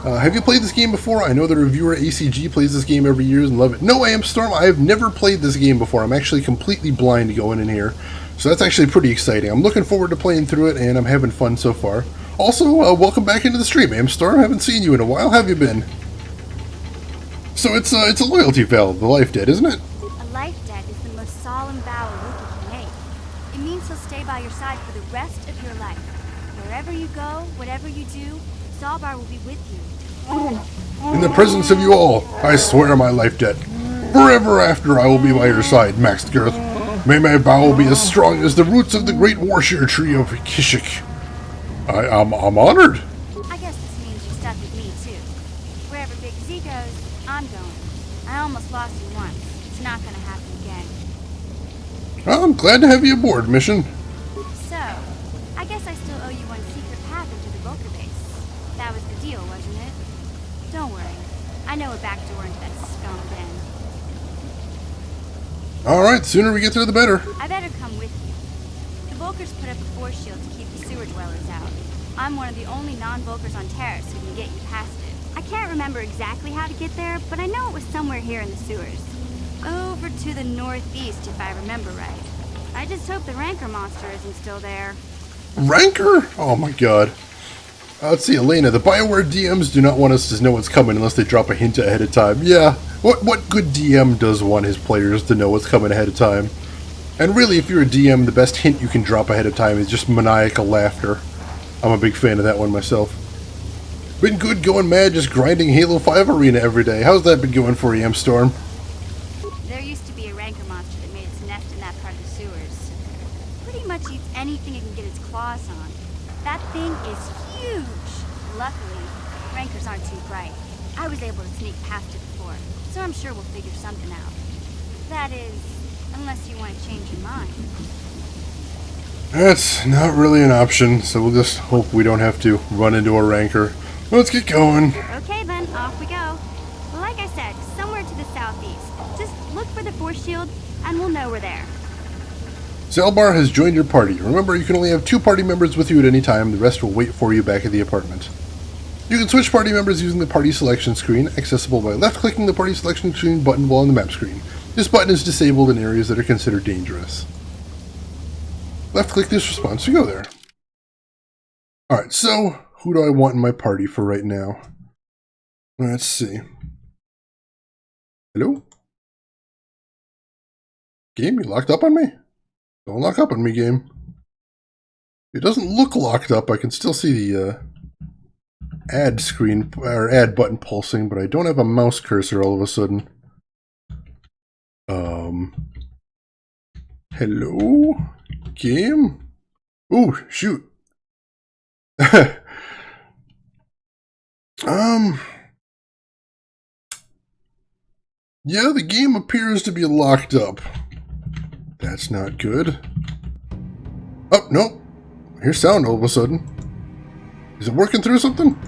Have you played this game before? I know the reviewer ACG plays this game every year and love it. No, Amstorm, I have never played this game before. I'm actually completely blind going in here. So that's actually pretty exciting. I'm looking forward to playing through it, and I'm having fun so far. Also, welcome back into the stream, Amstorm. Haven't seen you in a while. How have you been? So it's a loyalty vow, the life debt, isn't it? A life debt is the most solemn vow a Wookiee can make. It means he'll stay by your side for the rest of your life. Wherever you go, whatever you do, Zalbar will be with you. In the presence of you all, I swear my life debt. Forever after I will be by your side, Max Girth. May my vow be as strong as the roots of the great warshare tree of Kishik. I'm honored. I guess this means you're stuck with me, too. Wherever Big Z goes, I'm going. I almost lost you once. not gonna happen again. Well, I'm glad to have you aboard, Mission. So, I guess I still owe you one secret path into the Vulcan base. That was the deal, wasn't it? Don't worry. I know a back door into that scum den. Alright, sooner we get there the better. I better come with you. The Vulkars put up a force shield to keep the sewer dwellers out. I'm one of the only non-Vulkars on Taris who can get you past it. I can't remember exactly how to get there, but I know it was somewhere here in the sewers. Over to the northeast, if I remember right. I just hope the Rancor monster isn't still there. Rancor? Oh my god. Let's see, Elena. The BioWare DMs do not want us to know what's coming unless they drop a hint ahead of time. Yeah, what good DM does want his players to know what's coming ahead of time? And really, if you're a DM, the best hint you can drop ahead of time is just maniacal laughter. I'm a big fan of that one myself. Been good going mad just grinding Halo 5 Arena every day. How's that been going for you, Storm? There used to be a Rancor monster that made its nest in that part of the sewers. Pretty much eats anything it can get its claws on. That thing is huge. Luckily, Rancors aren't too bright. I was able to sneak past it before, so I'm sure we'll figure something out. That is, unless you want to change your mind. That's not really an option, so we'll just hope we don't have to run into a Rancor. Let's get going. Okay then, off we go. Like I said, somewhere to the southeast. Just look for the force shield, and we'll know we're there. Zalbar has joined your party. Remember, you can only have 2 party members with you at any time. The rest will wait for you back at the apartment. You can switch party members using the party selection screen, accessible by left-clicking the party selection screen button while on the map screen. This button is disabled in areas that are considered dangerous. Left-click this response to go there. Alright, so who do I want in my party for right now? Let's see. Hello? Game, you locked up on me? Don't lock up on me, game. It doesn't look locked up. I can still see the add screen, or add button pulsing, but I don't have a mouse cursor all of a sudden. Hello? Game? Ooh, shoot. Yeah, the game appears to be locked up. That's not good. Oh, no. I hear sound all of a sudden. Is it working through something?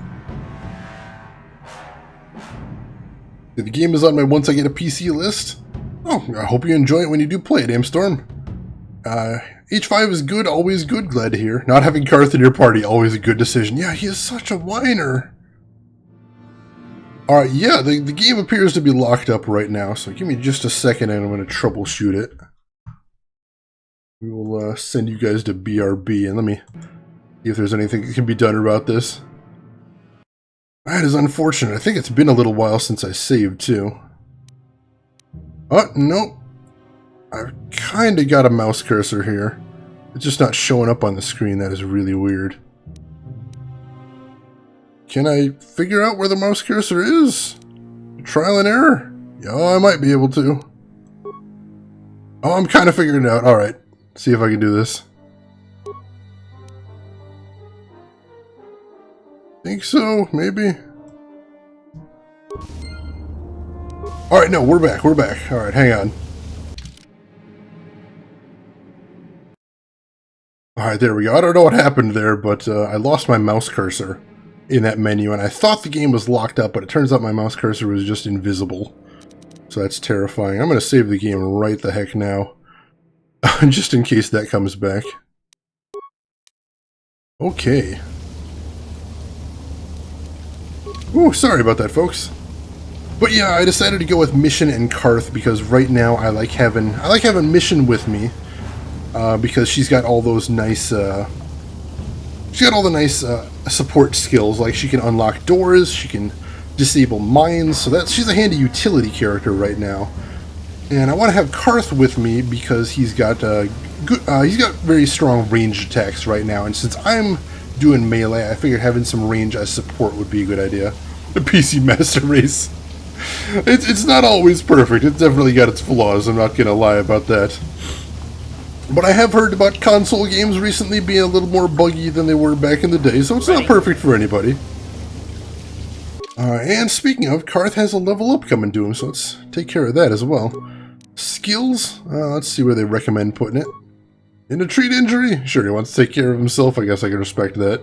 The game is on my once I get a PC list. Oh, I hope you enjoy it when you do play it, Storm. H5 is good, always good, glad to hear. Not having Carth in your party, always a good decision. Yeah, he is such a whiner. Alright, yeah, the game appears to be locked up right now, so give me just a second and I'm going to troubleshoot it. We will send you guys to BRB, and let me see if there's anything that can be done about this. That is unfortunate. I think it's been a little while since I saved, too. Oh, no. I've kind of got a mouse cursor here. It's just not showing up on the screen. That is really weird. Can I figure out where the mouse cursor is? Trial and error? Yeah, I might be able to. Oh, I'm kind of figuring it out. Alright. See if I can do this. Think so, maybe. Alright, no, we're back. Alright, hang on. Alright, there we go. I don't know what happened there, but I lost my mouse cursor in that menu, and I thought the game was locked up, but it turns out my mouse cursor was just invisible. So that's terrifying. I'm going to save the game right the heck now. Just in case that comes back. Okay. Ooh, sorry about that, folks. But yeah, I decided to go with Mission and Carth because right now I like having Mission with me because she's got all those nice support skills. Like she can unlock doors, she can disable mines, so she's a handy utility character right now. And I want to have Carth with me because he's got very strong ranged attacks right now. And since I'm doing melee, I figured having some range as support would be a good idea. The PC Master Race. It's not always perfect. It's definitely got its flaws. I'm not gonna lie about that. But I have heard about console games recently being a little more buggy than they were back in the day, so it's not perfect for anybody. And speaking of, Carth has a level up coming to him, so let's take care of that as well. Skills? Let's see where they recommend putting it. In a treat injury? Sure, he wants to take care of himself. I guess I can respect that.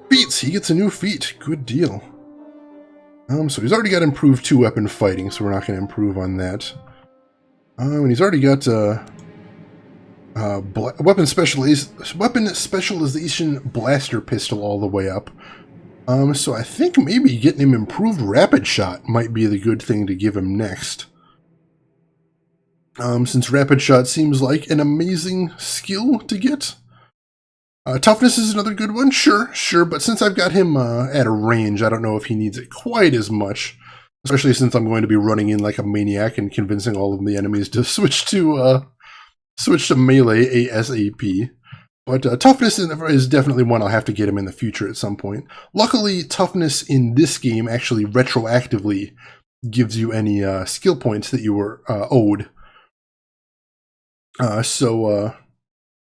Feats. He gets a new feat. Good deal. So he's already got improved 2-weapon fighting, so we're not going to improve on that. And he's already got weapon specialization blaster pistol all the way up. So I think maybe getting him improved rapid shot might be the good thing to give him next. Since rapid shot seems like an amazing skill to get. Toughness is another good one, sure, but since I've got him at a range, I don't know if he needs it quite as much. Especially since I'm going to be running in like a maniac and convincing all of the enemies to switch to melee ASAP. But toughness is definitely one I'll have to get him in the future at some point. Luckily, toughness in this game actually retroactively gives you any skill points that you were owed. So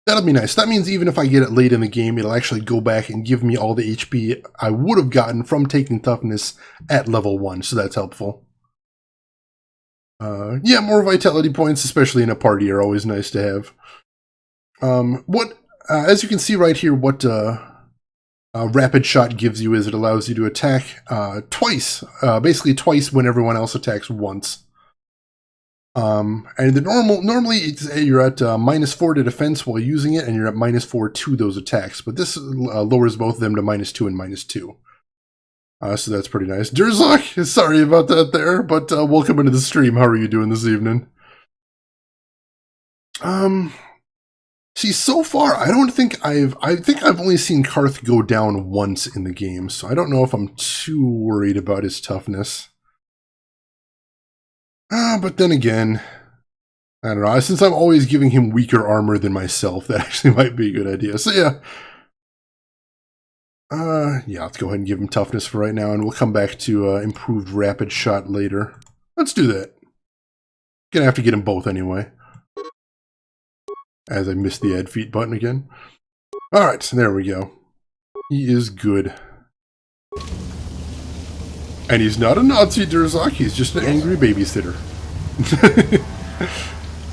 that'll be nice. That means even if I get it late in the game, it'll actually go back and give me all the HP I would have gotten from taking toughness at level 1, so that's helpful. Yeah, more vitality points, especially in a party, are always nice to have. As you can see right here, what rapid shot gives you is it allows you to attack twice, basically twice when everyone else attacks once. And normally you're at -4 to defense while using it, and you're at -4 to those attacks. But this lowers both of them to -2 and -2. So that's pretty nice. Durzak, sorry about that there, but welcome into the stream. How are you doing this evening? See, so far I think I've only seen Carth go down once in the game, so I don't know if I'm too worried about his toughness. But then again, I don't know. Since I'm always giving him weaker armor than myself, that actually might be a good idea. So yeah. Yeah, let's go ahead and give him toughness for right now, and we'll come back to improved rapid shot later. Let's do that. Gonna have to get them both anyway. As I missed the add feat button again. Alright, so there we go. He is good. And he's not a Nazi, Durzak, he's just an angry babysitter.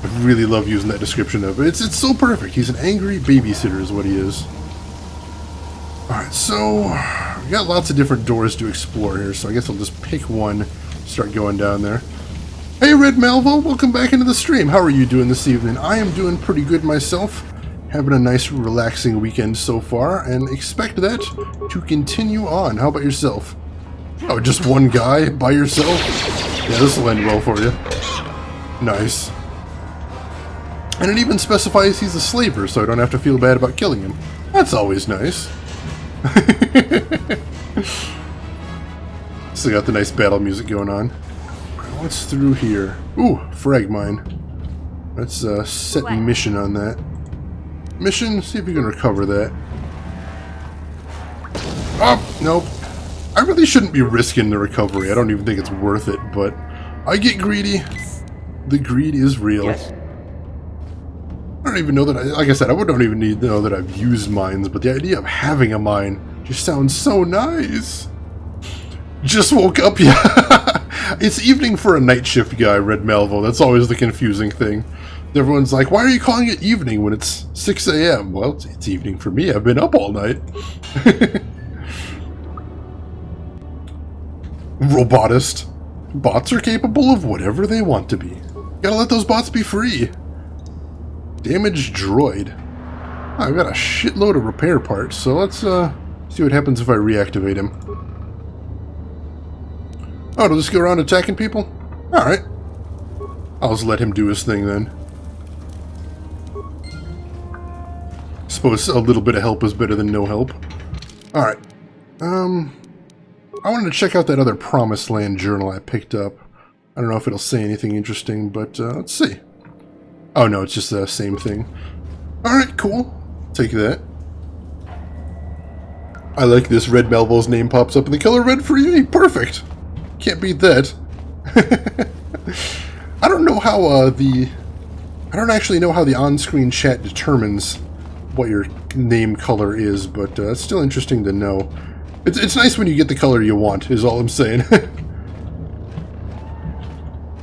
I really love using that description of it. It's so perfect. He's an angry babysitter is what he is. Alright, so we got lots of different doors to explore here, so I guess I'll just pick one, start going down there. Hey Red Malvo, welcome back into the stream. How are you doing this evening? I am doing pretty good myself. Having a nice relaxing weekend so far, and expect that to continue on. How about yourself? Oh, just one guy by yourself? Yeah, this will end well for you. Nice. And it even specifies he's a slaver, so I don't have to feel bad about killing him. That's always nice. Still got the nice battle music going on. What's through here? Ooh, frag mine. Let's set mission on that. Mission, see if you can recover that. Oh, nope. I really shouldn't be risking the recovery. I don't even think it's worth it, but I get greedy. The greed is real. Yes. I don't even know that like I said, I don't even need to know that I've used mines, but the idea of having a mine just sounds so nice. Just woke up, yeah. It's evening for a night shift guy, Red Malvo. That's always the confusing thing. Everyone's like, why are you calling it evening when it's 6 a.m.? Well, it's evening for me. I've been up all night. Robotist. Bots are capable of whatever they want to be. Gotta let those bots be free. Damaged droid. Oh, I've got a shitload of repair parts, so let's see what happens if I reactivate him. Oh, it'll just go around attacking people? Alright. I'll just let him do his thing then. Suppose a little bit of help is better than no help. Alright. I wanted to check out that other Promised Land journal I picked up. I don't know if it'll say anything interesting, but let's see. Oh no, it's just the same thing. Alright, cool. Take that. I like this. Red Malvo's name pops up in the color red for you. Perfect. Can't beat that. I don't know how I don't actually know how the on-screen chat determines what your name color is, but it's still interesting to know. It's nice when you get the color you want, is all I'm saying.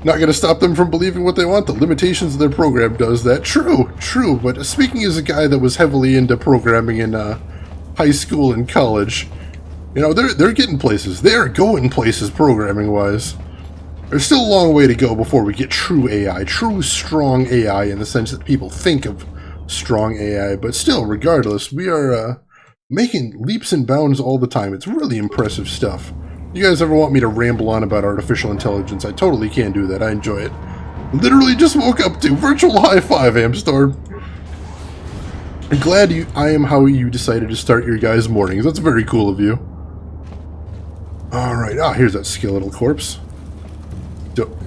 Not going to stop them from believing what they want. The limitations of their program does that. True, true. But speaking as a guy that was heavily into programming in high school and college, you know, they're getting places. They're going places programming-wise. There's still a long way to go before we get true AI, true strong AI in the sense that people think of strong AI. But still, regardless, we are making leaps and bounds all the time. It's really impressive stuff. You guys ever want me to ramble on about artificial intelligence? I totally can do that. I enjoy it. Literally just woke up to virtual high five, Amstorm. I'm glad I am how you decided to start your guys' mornings. That's very cool of you. Alright, here's that skeletal corpse.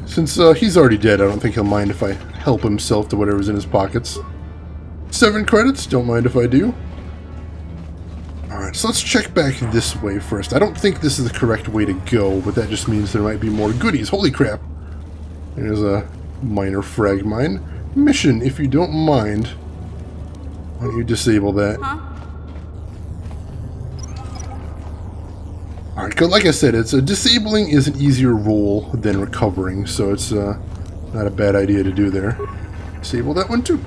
Since he's already dead, I don't think he'll mind if I help himself to whatever's in his pockets. 7 credits, don't mind if I do. Alright, so let's check back this way first. I don't think this is the correct way to go, but that just means there might be more goodies. Holy crap. There's a minor frag mine. Mission, if you don't mind. Why don't you disable that? Alright, like I said, disabling is an easier role than recovering, so it's not a bad idea to do there. Disable that one too.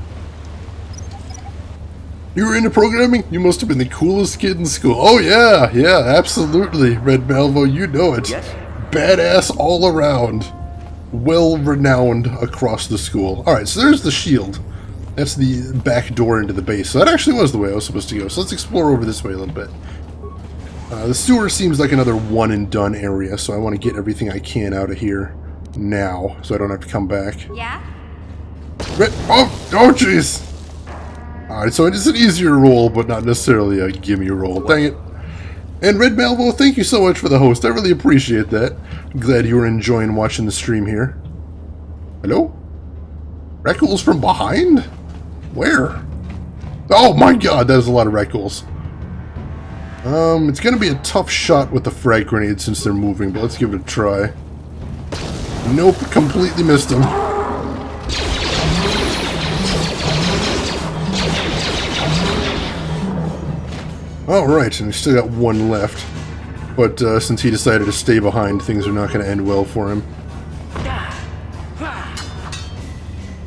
You were into programming? You must have been the coolest kid in school. Oh yeah, yeah, absolutely, Red Malvo, you know it. Yes. Badass all around. Well-renowned across the school. Alright, so there's the shield. That's the back door into the base. So that actually was the way I was supposed to go. So let's explore over this way a little bit. The sewer seems like another one-and-done area, so I want to get everything I can out of here now, so I don't have to come back. Yeah? Oh, jeez! Alright, so it is an easier roll, but not necessarily a gimme roll. Dang it. And Red Malvo, thank you so much for the host. I really appreciate that. I'm glad you were enjoying watching the stream here. Hello? Raccoons from behind? Where? Oh my god, that is a lot of raccoons. It's gonna be a tough shot with the frag grenade since they're moving, but let's give it a try. Nope, completely missed him. Alright, and we still got one left. But since he decided to stay behind, things are not going to end well for him.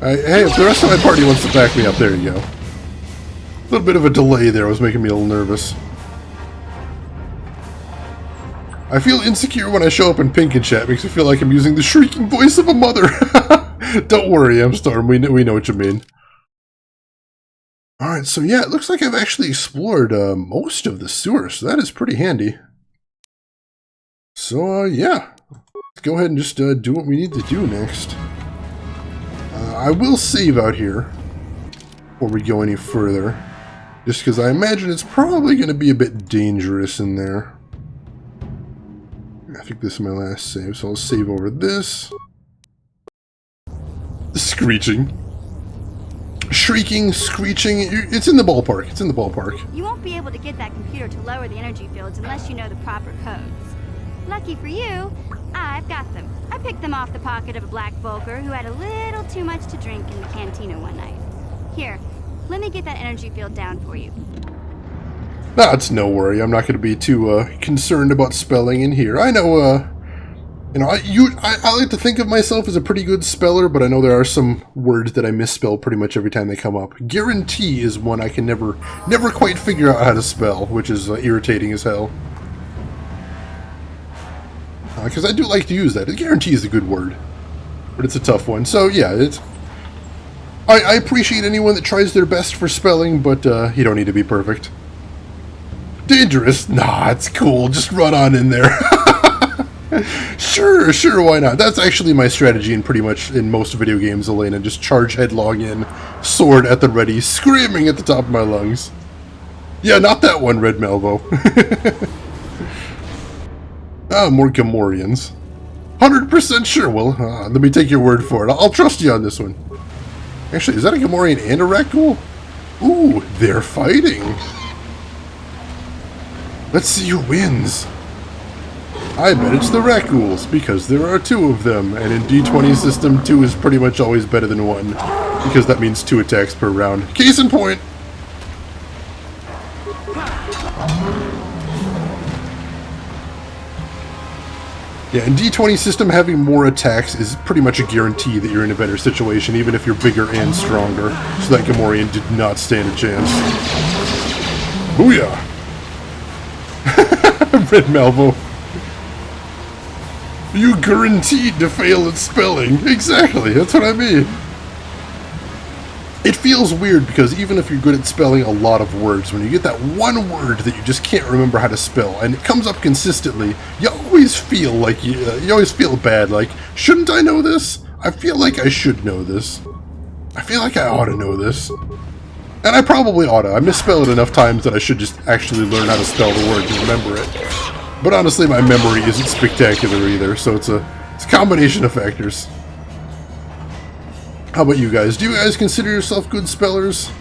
Hey, if the rest of my party wants to back me up, there you go. A little bit of a delay there was making me a little nervous. I feel insecure when I show up in pink in chat. Makes me feel like I'm using the shrieking voice of a mother. Don't worry, Amstorm. We know what you mean. Alright, so yeah, it looks like I've actually explored most of the sewer, so that is pretty handy. So, yeah. Let's go ahead and just do what we need to do next. I will save out here before we go any further. Just because I imagine it's probably going to be a bit dangerous in there. I think this is my last save, so I'll save over this. The screeching. Shrieking, screeching, it's in the ballpark. It's in the ballpark. You won't be able to get that computer to lower the energy fields unless you know the proper codes. Lucky for you, I've got them. I picked them off the pocket of a black Volker who had a little too much to drink in the cantina one night. Here, let me get that energy field down for you. That's no worry. I'm not going to be too concerned about spelling in here. I know, you know, I like to think of myself as a pretty good speller, but I know there are some words that I misspell pretty much every time they come up. Guarantee is one I can never quite figure out how to spell, which is irritating as hell. Because I do like to use that. Guarantee is a good word, but it's a tough one. So yeah, I appreciate anyone that tries their best for spelling, but you don't need to be perfect. Dangerous? Nah, it's cool. Just run on in there. Sure, why not? That's actually my strategy in pretty much in most video games, Elena. Just charge headlong in, sword at the ready, screaming at the top of my lungs. Yeah, not that one, Red Malvo. More Gamorreans. 100% sure, well, let me take your word for it. I'll trust you on this one. Actually, is that a Gamorrean and a Rakghoul? Ooh, they're fighting. Let's see who wins. I bet it's the Rakghouls, because there are 2 of them, and in D20 system, 2 is pretty much always better than 1, because that means 2 attacks per round. Case in point! Yeah, in D20 system, having more attacks is pretty much a guarantee that you're in a better situation, even if you're bigger and stronger. So that Gamorrean did not stand a chance. Booyah! Red Malvo. You guaranteed to fail at spelling. Exactly, that's what I mean. It feels weird because even if you're good at spelling a lot of words, when you get that one word that you just can't remember how to spell, and it comes up consistently, you always feel like you always feel bad. Like, shouldn't I know this? I feel like I should know this. I feel like I ought to know this. And I probably ought to. I misspell it enough times that I should just actually learn how to spell the word and remember it. But honestly, my memory isn't spectacular either, so it's a combination of factors. How about you guys? Do you guys consider yourself good spellers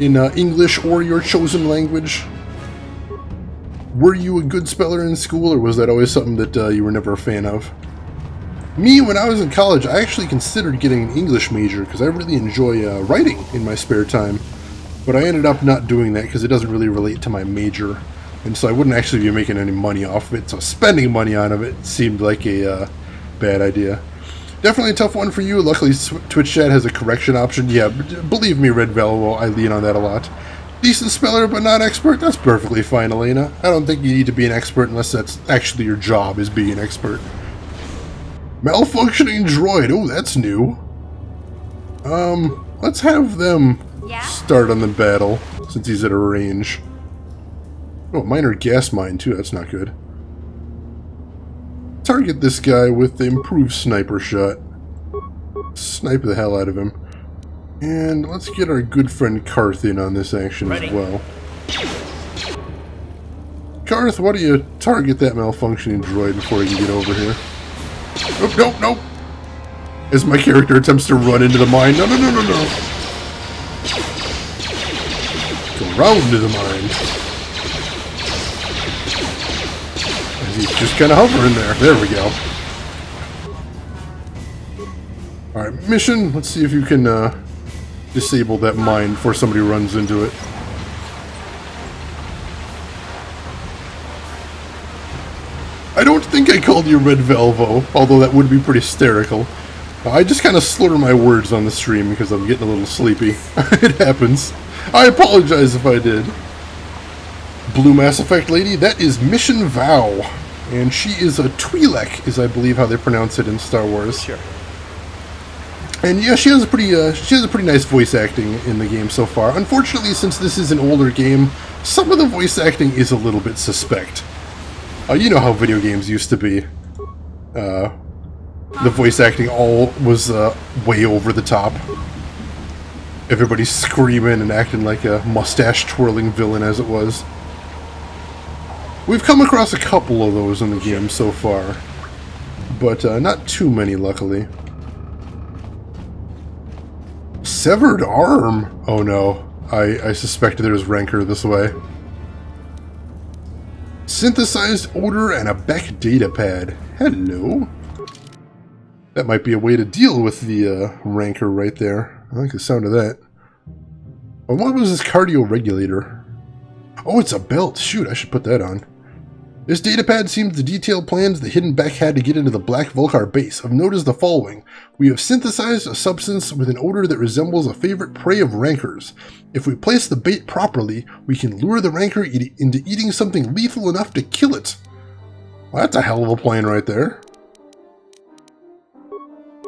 in English or your chosen language? Were you a good speller in school, or was that always something that you were never a fan of? Me, when I was in college, I actually considered getting an English major because I really enjoy writing in my spare time. But I ended up not doing that because it doesn't really relate to my major. And so I wouldn't actually be making any money off of it, so spending money on it seemed like a bad idea. Definitely a tough one for you. Luckily, Twitch chat has a correction option. Yeah, believe me, Red Velvo, I lean on that a lot. Decent speller, but not expert? That's perfectly fine, Elena. I don't think you need to be an expert unless that's actually your job, is being an expert. Malfunctioning droid. Oh, that's new. Let's have them start on the battle, since he's at a range. Oh, minor gas mine, too. That's not good. Target this guy with the improved sniper shot. Snipe the hell out of him. And let's get our good friend Carth in on this action as well. Carth, why don't you target that malfunctioning droid before he can get over here? Nope, nope, nope! As my character attempts to run into the mine. No, no, no, no, no! Go round to the mine. He's just kind of hovering there. There we go. Alright, mission. Let's see if you can disable that mine before somebody runs into it. I don't think I called you Red Velvo, although that would be pretty hysterical. I just kind of slur my words on the stream because I'm getting a little sleepy. It happens. I apologize if I did. Blue Mass Effect lady, that is Mission Vow. And she is a Twi'lek, is I believe how they pronounce it in Star Wars. Sure. And yeah, she has a pretty nice voice acting in the game so far. Unfortunately, since this is an older game, some of the voice acting is a little bit suspect. You know how video games used to be. The voice acting all was way over the top. Everybody's screaming and acting like a mustache-twirling villain as it was. We've come across a couple of those in the game so far, but not too many, luckily. Severed arm! Oh no, I suspect there's rancor this way. Synthesized odor and a Beck datapad. Hello. That might be a way to deal with the rancor right there. I like the sound of that. Oh, what was this cardio regulator? Oh, it's a belt. Shoot, I should put that on. This datapad seems to detail plans the hidden Beck had to get into the Black Vulkar base. Of note is the following. We have synthesized a substance with an odor that resembles a favorite prey of rancors. If we place the bait properly, we can lure the rancor into eating something lethal enough to kill it. Well, that's a hell of a plan right there.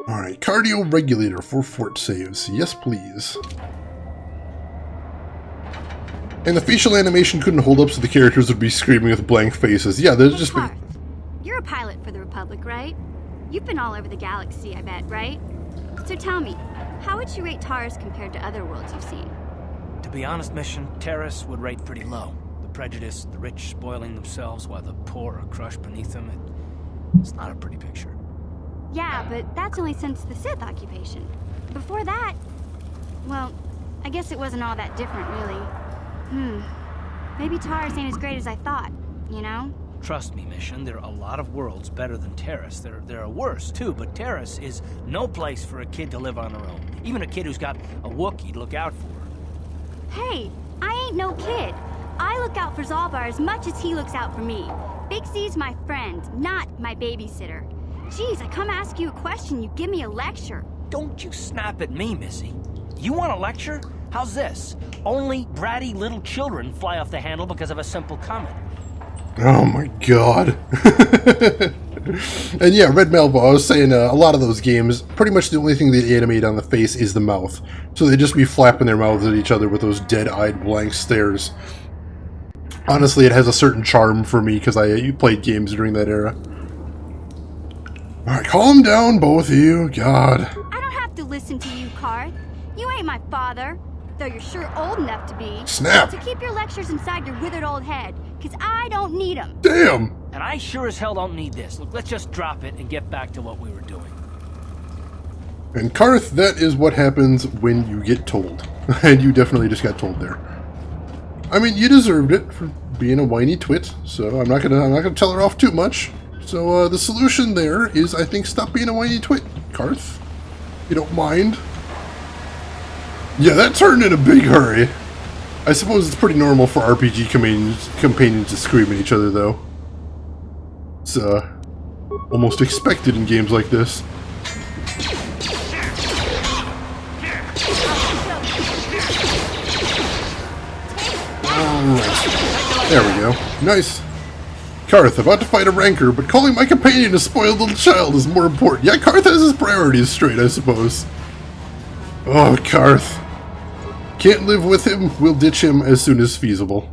Alright, cardio regulator for fort saves. Yes, please. And the facial animation couldn't hold up, so the characters would be screaming with blank faces. Yeah, there's just... Carth, you're a pilot for the Republic, right? You've been all over the galaxy, I bet, right? So tell me, how would you rate Taris compared to other worlds you've seen? To be honest, Mission, Taris would rate pretty low. The prejudice, the rich spoiling themselves while the poor are crushed beneath them. It's not a pretty picture. Yeah, but that's only since the Sith occupation. Before that, well, I guess it wasn't all that different, really. Maybe Taris ain't as great as I thought, you know? Trust me, Mission, there are a lot of worlds better than Taris. There are worse, too, but Taris is no place for a kid to live on her own. Even a kid who's got a Wookiee to look out for her. Hey, I ain't no kid. I look out for Zalbar as much as he looks out for me. Big C's my friend, not my babysitter. Geez, I come ask you a question, you give me a lecture. Don't you snap at me, Missy. You want a lecture? How's this? Only bratty little children fly off the handle because of a simple comment. Oh my god. And yeah, Red Melba, I was saying a lot of those games, pretty much the only thing they animate on the face is the mouth. So they just be flapping their mouths at each other with those dead-eyed blank stares. Honestly, it has a certain charm for me because I played games during that era. Alright, calm down, both of you. God. I don't have to listen to you, Carth. You ain't my father, though you're sure old enough to be. Snap! So keep your lectures inside your withered old head, because I don't need them. Damn! And I sure as hell don't need this. Look, let's just drop it and get back to what we were doing. And Carth, that is what happens when you get told. And you definitely just got told there. I mean, you deserved it for being a whiny twit, so I'm not gonna tell her off too much. So the solution there is, I think, stop being a whiny twit, Carth. You don't mind? Yeah, that turned in a big hurry. I suppose it's pretty normal for RPG companions to scream at each other, though. It's almost expected in games like this. Alright. There we go. Nice. Carth, about to fight a rancor, but calling my companion a spoiled little child is more important. Yeah, Carth has his priorities straight, I suppose. Oh, Carth. Can't live with him, we'll ditch him as soon as feasible.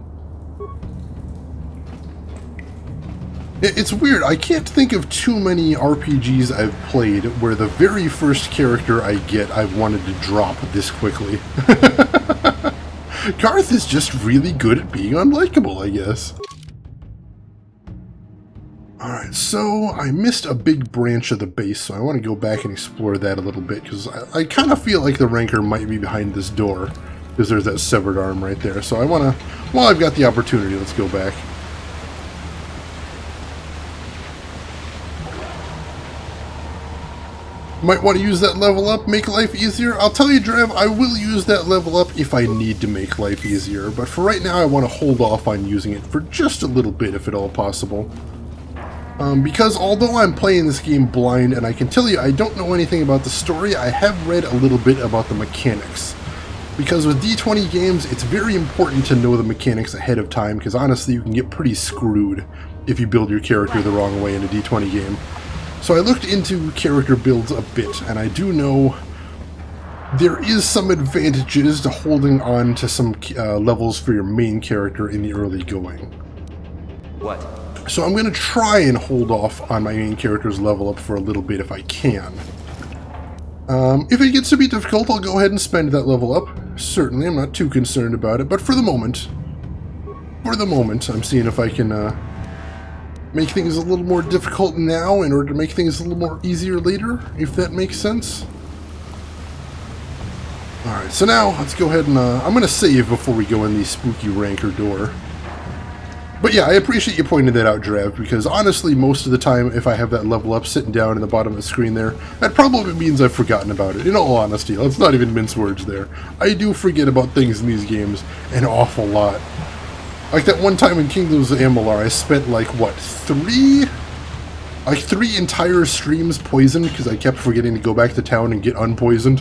It's weird, I can't think of too many RPGs I've played where the very first character I get I've wanted to drop this quickly. Carth is just really good at being unlikable, I guess. Alright, so I missed a big branch of the base, so I want to go back and explore that a little bit, because I kind of feel like the rancor might be behind this door, because there's that severed arm right there. So I want to, while I've got the opportunity, let's go back. Might want to use that level up, make life easier. I'll tell you, Drev, I will use that level up if I need to make life easier, but for right now I want to hold off on using it for just a little bit, if at all possible. Because although I'm playing this game blind, and I can tell you I don't know anything about the story, I have read a little bit about the mechanics. Because with D20 games, it's very important to know the mechanics ahead of time, because honestly you can get pretty screwed if you build your character the wrong way in a D20 game. So I looked into character builds a bit, and I do know there is some advantages to holding on to some levels for your main character in the early going. What? So I'm going to try and hold off on my main character's level up for a little bit if I can. If it gets to be difficult, I'll go ahead and spend that level up. Certainly, I'm not too concerned about it, but for the moment, I'm seeing if I can make things a little more difficult now in order to make things a little more easier later, if that makes sense. Alright, so now let's go ahead and I'm going to save before we go in the spooky rancor door. But yeah, I appreciate you pointing that out, Drav, because honestly, most of the time, if I have that level up sitting down in the bottom of the screen there, that probably means I've forgotten about it. In all honesty, let's not even mince words there. I do forget about things in these games an awful lot. Like that one time in Kingdoms of Amalur, I spent like, what, three entire streams poisoned because I kept forgetting to go back to town and get unpoisoned.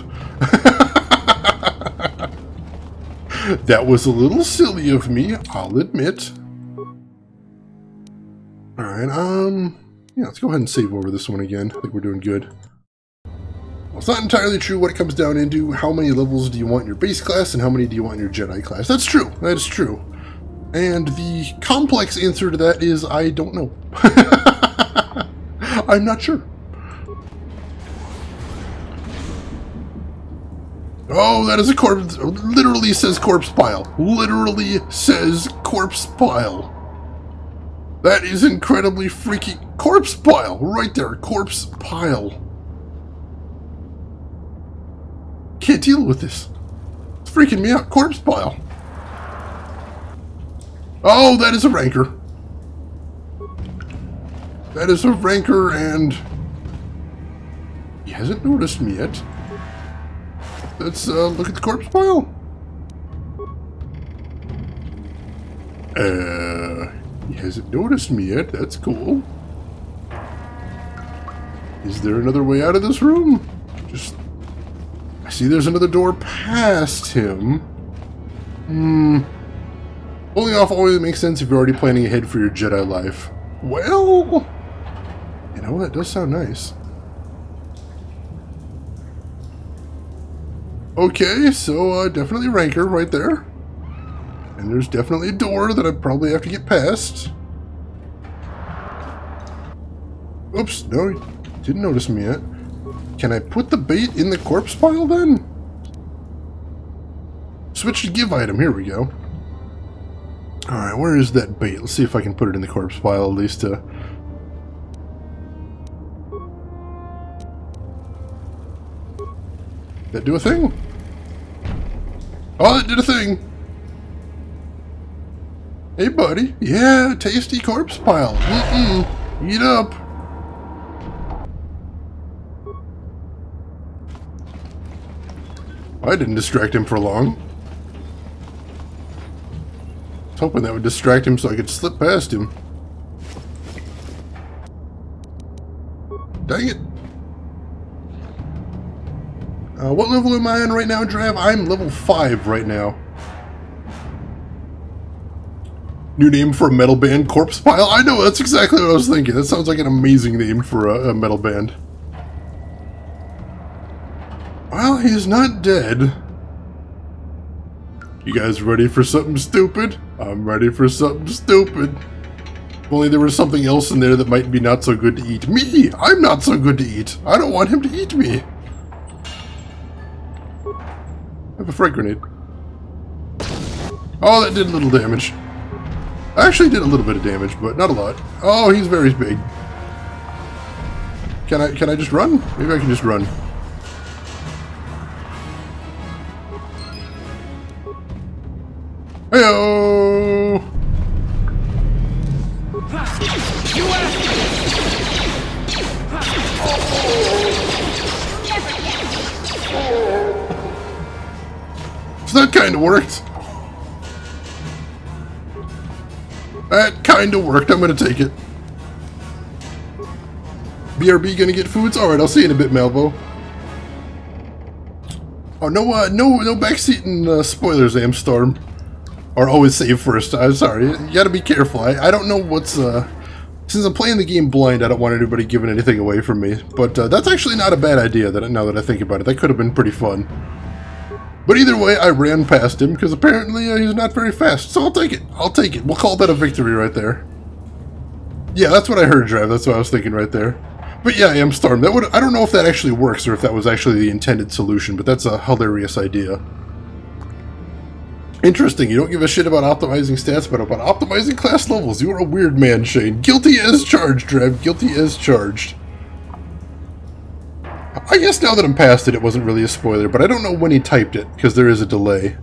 That was a little silly of me, I'll admit. Alright, yeah, let's go ahead and save over this one again. I think we're doing good. Well, it's not entirely true what it comes down into. How many levels do you want in your base class and how many do you want in your Jedi class? That's true, that is true. And the complex answer to that is, I don't know. I'm not sure. Oh, that is a corpse. Literally says corpse pile. Literally says corpse pile. That is incredibly freaky. Corpse pile. Right there. Corpse pile. Can't deal with this. It's freaking me out. Corpse pile. Oh, that is a rancor. That is a rancor, and he hasn't noticed me yet. Let's look at the corpse pile. He hasn't noticed me yet. That's cool. Is there another way out of this room? I see there's another door past him. Pulling off always makes sense if you're already planning ahead for your Jedi life. Well, you know, that does sound nice. Okay, so definitely Ranker right there. And there's definitely a door that I probably have to get past. Oops, no, he didn't notice me yet. Can I put the bait in the corpse pile then? Switch to give item, here we go. Alright, where is that bait? Let's see if I can put it in the corpse pile at least. That do a thing? Oh, that did a thing! Hey buddy, yeah, tasty corpse pile. Eat up. I didn't distract him for long. I was hoping that would distract him so I could slip past him. Dang it. What level am I on right now, Drav? I'm level 5 right now. New name for a metal band, Corpse Pile? I know, that's exactly what I was thinking. That sounds like an amazing name for a metal band. Well, he's not dead. You guys ready for something stupid? I'm ready for something stupid. If only there was something else in there that might be not so good to eat. Me! I'm not so good to eat. I don't want him to eat me. I have a frag grenade. Oh, that did a little damage. Actually did a little bit of damage, but not a lot. Oh, he's very big. Can I just run? Maybe I can just run. Heyo! So that kind of worked. That kind of worked. I'm going to take it. BRB going to get foods? Alright, I'll see you in a bit, Malvo. Oh, no backseating spoilers, Amstorm. Or always save first. I'm sorry. You gotta be careful. I don't know what's... Since I'm playing the game blind, I don't want anybody giving anything away from me. But that's actually not a bad idea, now that I think about it. That could have been pretty fun. But either way, I ran past him, because apparently he's not very fast. So I'll take it. I'll take it. We'll call that a victory right there. Yeah, that's what I heard, Drive. That's what I was thinking right there. But yeah, Amstorm. I don't know if that actually works, or if that was actually the intended solution, but that's a hilarious idea. Interesting, you don't give a shit about optimizing stats, but about optimizing class levels. You're a weird man, Shane. Guilty as charged, Drev. Guilty as charged. I guess now that I'm past it, it wasn't really a spoiler, but I don't know when he typed it, because there is a delay.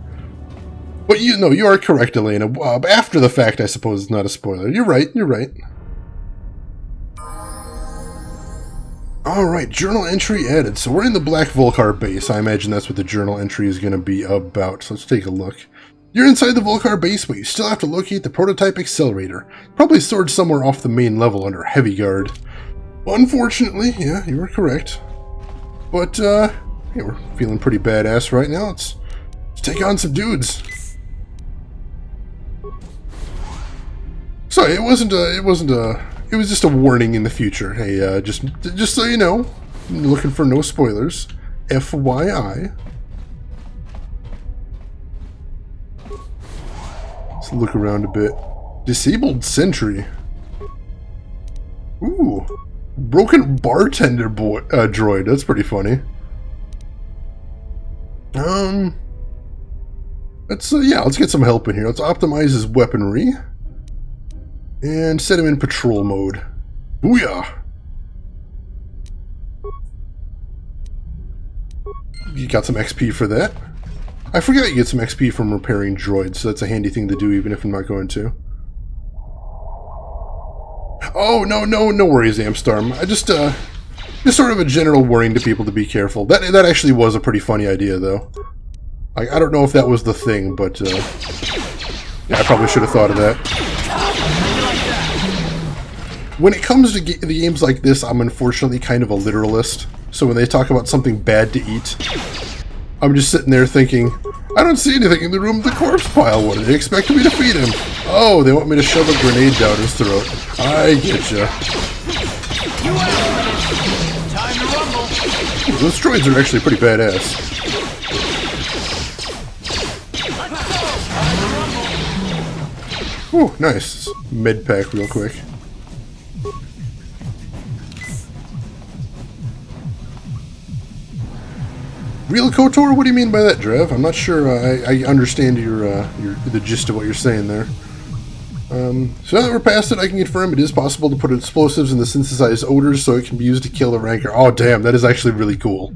But you are correct, Elena. After the fact, I suppose it's not a spoiler. You're right, you're right. Alright, journal entry added. So we're in the Black Volcar base. I imagine that's what the journal entry is going to be about. So let's take a look. You're inside the Volcar base, but you still have to locate the prototype accelerator. Probably stored somewhere off the main level under heavy guard. Unfortunately, yeah, you were correct. But, yeah, we're feeling pretty badass right now. Let's take on some dudes. So it was just a warning in the future. Hey, just so you know, I'm looking for no spoilers. FYI. Let's look around a bit. Disabled sentry. Ooh. Broken bartender droid. That's pretty funny. Let's get some help in here. Let's optimize his weaponry. And set him in patrol mode. Booyah! You got some XP for that. I forgot you get some XP from repairing droids, so that's a handy thing to do even if I'm not going to. Oh, no worries, Amstorm. I just sort of a general warning to people to be careful. That actually was a pretty funny idea, though. I don't know if that was the thing, but Yeah, I probably should have thought of that. When it comes to the games like this, I'm unfortunately kind of a literalist. So when they talk about something bad to eat, I'm just sitting there thinking, I don't see anything in the room of the corpse pile. What do they expect me to feed him? Oh, they want me to shove a grenade down his throat. I getcha. Time to rumble. Ooh, those droids are actually pretty badass. Ooh, nice. Med pack real quick. Real KOTOR? What do you mean by that, Drev? I'm not sure I understand the gist of what you're saying there. So now that we're past it, I can confirm it is possible to put explosives in the synthesized odors so it can be used to kill a ranker. Oh, damn, that is actually really cool.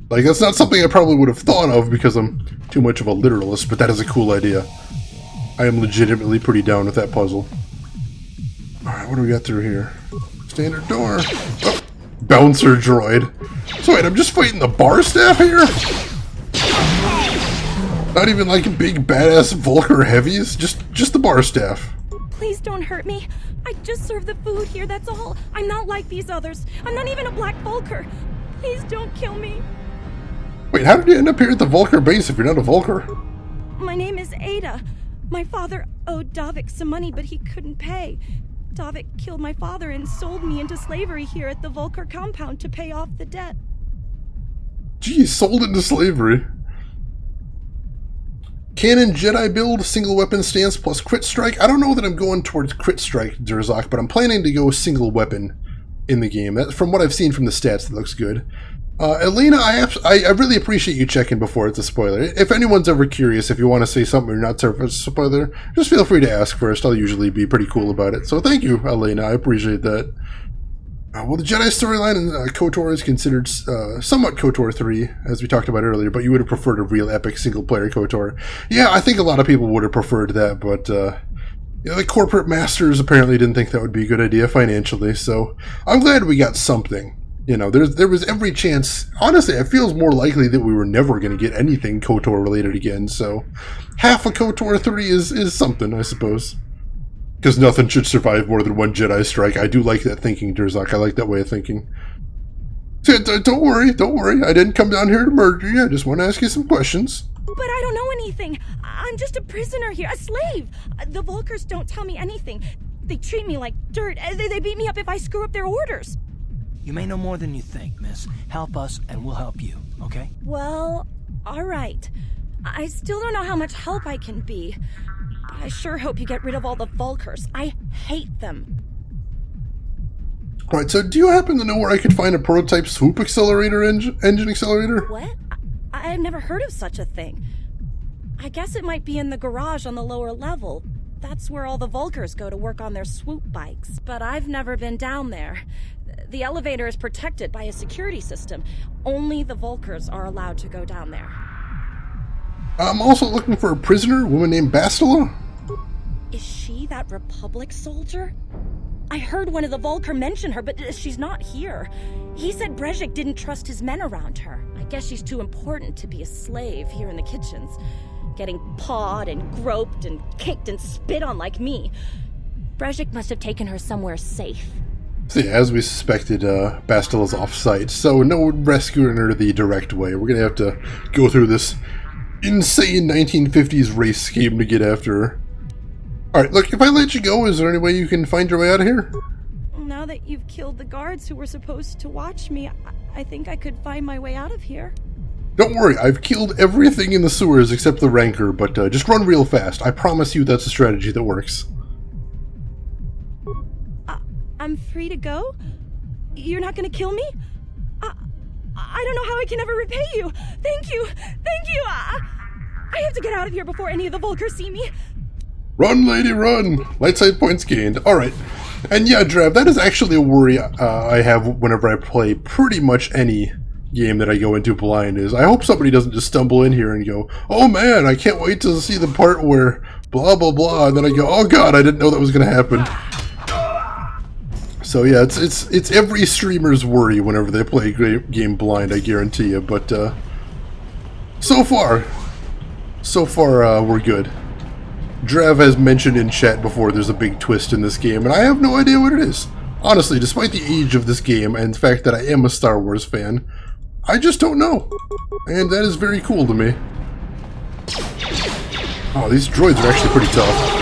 Like, that's not something I probably would have thought of because I'm too much of a literalist, but that is a cool idea. I am legitimately pretty down with that puzzle. Alright, what do we got through here? Standard door. Oh, bouncer droid. So wait, I'm just fighting the bar staff here? Not even like big badass Vulcar heavies? Just the bar staff. Please don't hurt me. I just serve the food here, that's all. I'm not like these others. I'm not even a black Vulcar. Please don't kill me. Wait, how did you end up here at the Vulcar base if you're not a Vulcar? My name is Ada. My father owed Davik some money, but he couldn't pay. Davik killed my father and sold me into slavery here at the Vulcar compound to pay off the debt. Geez, sold into slavery. Cannon Jedi build, single weapon stance plus crit strike. I don't know that I'm going towards crit strike, Durzak, but I'm planning to go single weapon in the game. From what I've seen from the stats, that looks good. Elena, I really appreciate you checking before it's a spoiler. If anyone's ever curious, if you want to say something or not serve as a spoiler, just feel free to ask first. I'll usually be pretty cool about it. So thank you, Elena. I appreciate that. Well, the Jedi storyline in KOTOR is considered somewhat KOTOR 3, as we talked about earlier, but you would have preferred a real epic single-player KOTOR. Yeah, I think a lot of people would have preferred that, but the corporate masters apparently didn't think that would be a good idea financially, so I'm glad we got something. You know, there was every chance. Honestly, it feels more likely that we were never going to get anything KOTOR related again, so half a KOTOR 3 is something, I suppose. Because nothing should survive more than one Jedi strike. I do like that thinking, Durzak. I like that way of thinking. So, don't worry. I didn't come down here to murder you. I just want to ask you some questions. But I don't know anything. I'm just a prisoner here, a slave. The Vulcars don't tell me anything. They treat me like dirt. They beat me up if I screw up their orders. You may know more than you think, miss. Help us and we'll help you, okay? Well, all right. I still don't know how much help I can be. But I sure hope you get rid of all the Vulcars. I hate them. Alright, so do you happen to know where I could find a prototype swoop accelerator engine accelerator? What? I've never heard of such a thing. I guess it might be in the garage on the lower level. That's where all the Vulcars go to work on their swoop bikes. But I've never been down there. The elevator is protected by a security system. Only the Vulcars are allowed to go down there. I'm also looking for a prisoner, a woman named Bastila. Is she that Republic soldier? I heard one of the Vulcar mention her, but she's not here. He said Brejik didn't trust his men around her. I guess she's too important to be a slave here in the kitchens. Getting pawed and groped and kicked and spit on like me. Brejik must have taken her somewhere safe. So yeah, as we suspected, Bastila's off-site, so no rescuing her the direct way. We're gonna have to go through this insane 1950s race scheme to get after her. Alright, look, if I let you go, is there any way you can find your way out of here? Now that you've killed the guards who were supposed to watch me, I think I could find my way out of here. Don't worry, I've killed everything in the sewers except the Rancor, but just run real fast. I promise you that's a strategy that works. I'm free to go? You're not gonna kill me? I don't know how I can ever repay you. Thank you. I have to get out of here before any of the Vulcars see me. Run, lady, run! Light side points gained. Alright. And yeah, Drav, that is actually a worry I have whenever I play pretty much any game that I go into blind, is I hope somebody doesn't just stumble in here and go, oh man, I can't wait to see the part where blah blah blah, and then I go, oh god, I didn't know that was going to happen. So yeah, it's every streamer's worry whenever they play a game blind, I guarantee you, but so far, we're good. Drev has mentioned in chat before there's a big twist in this game, and I have no idea what it is. Honestly, despite the age of this game and the fact that I am a Star Wars fan, I just don't know. And that is very cool to me. Oh, these droids are actually pretty tough.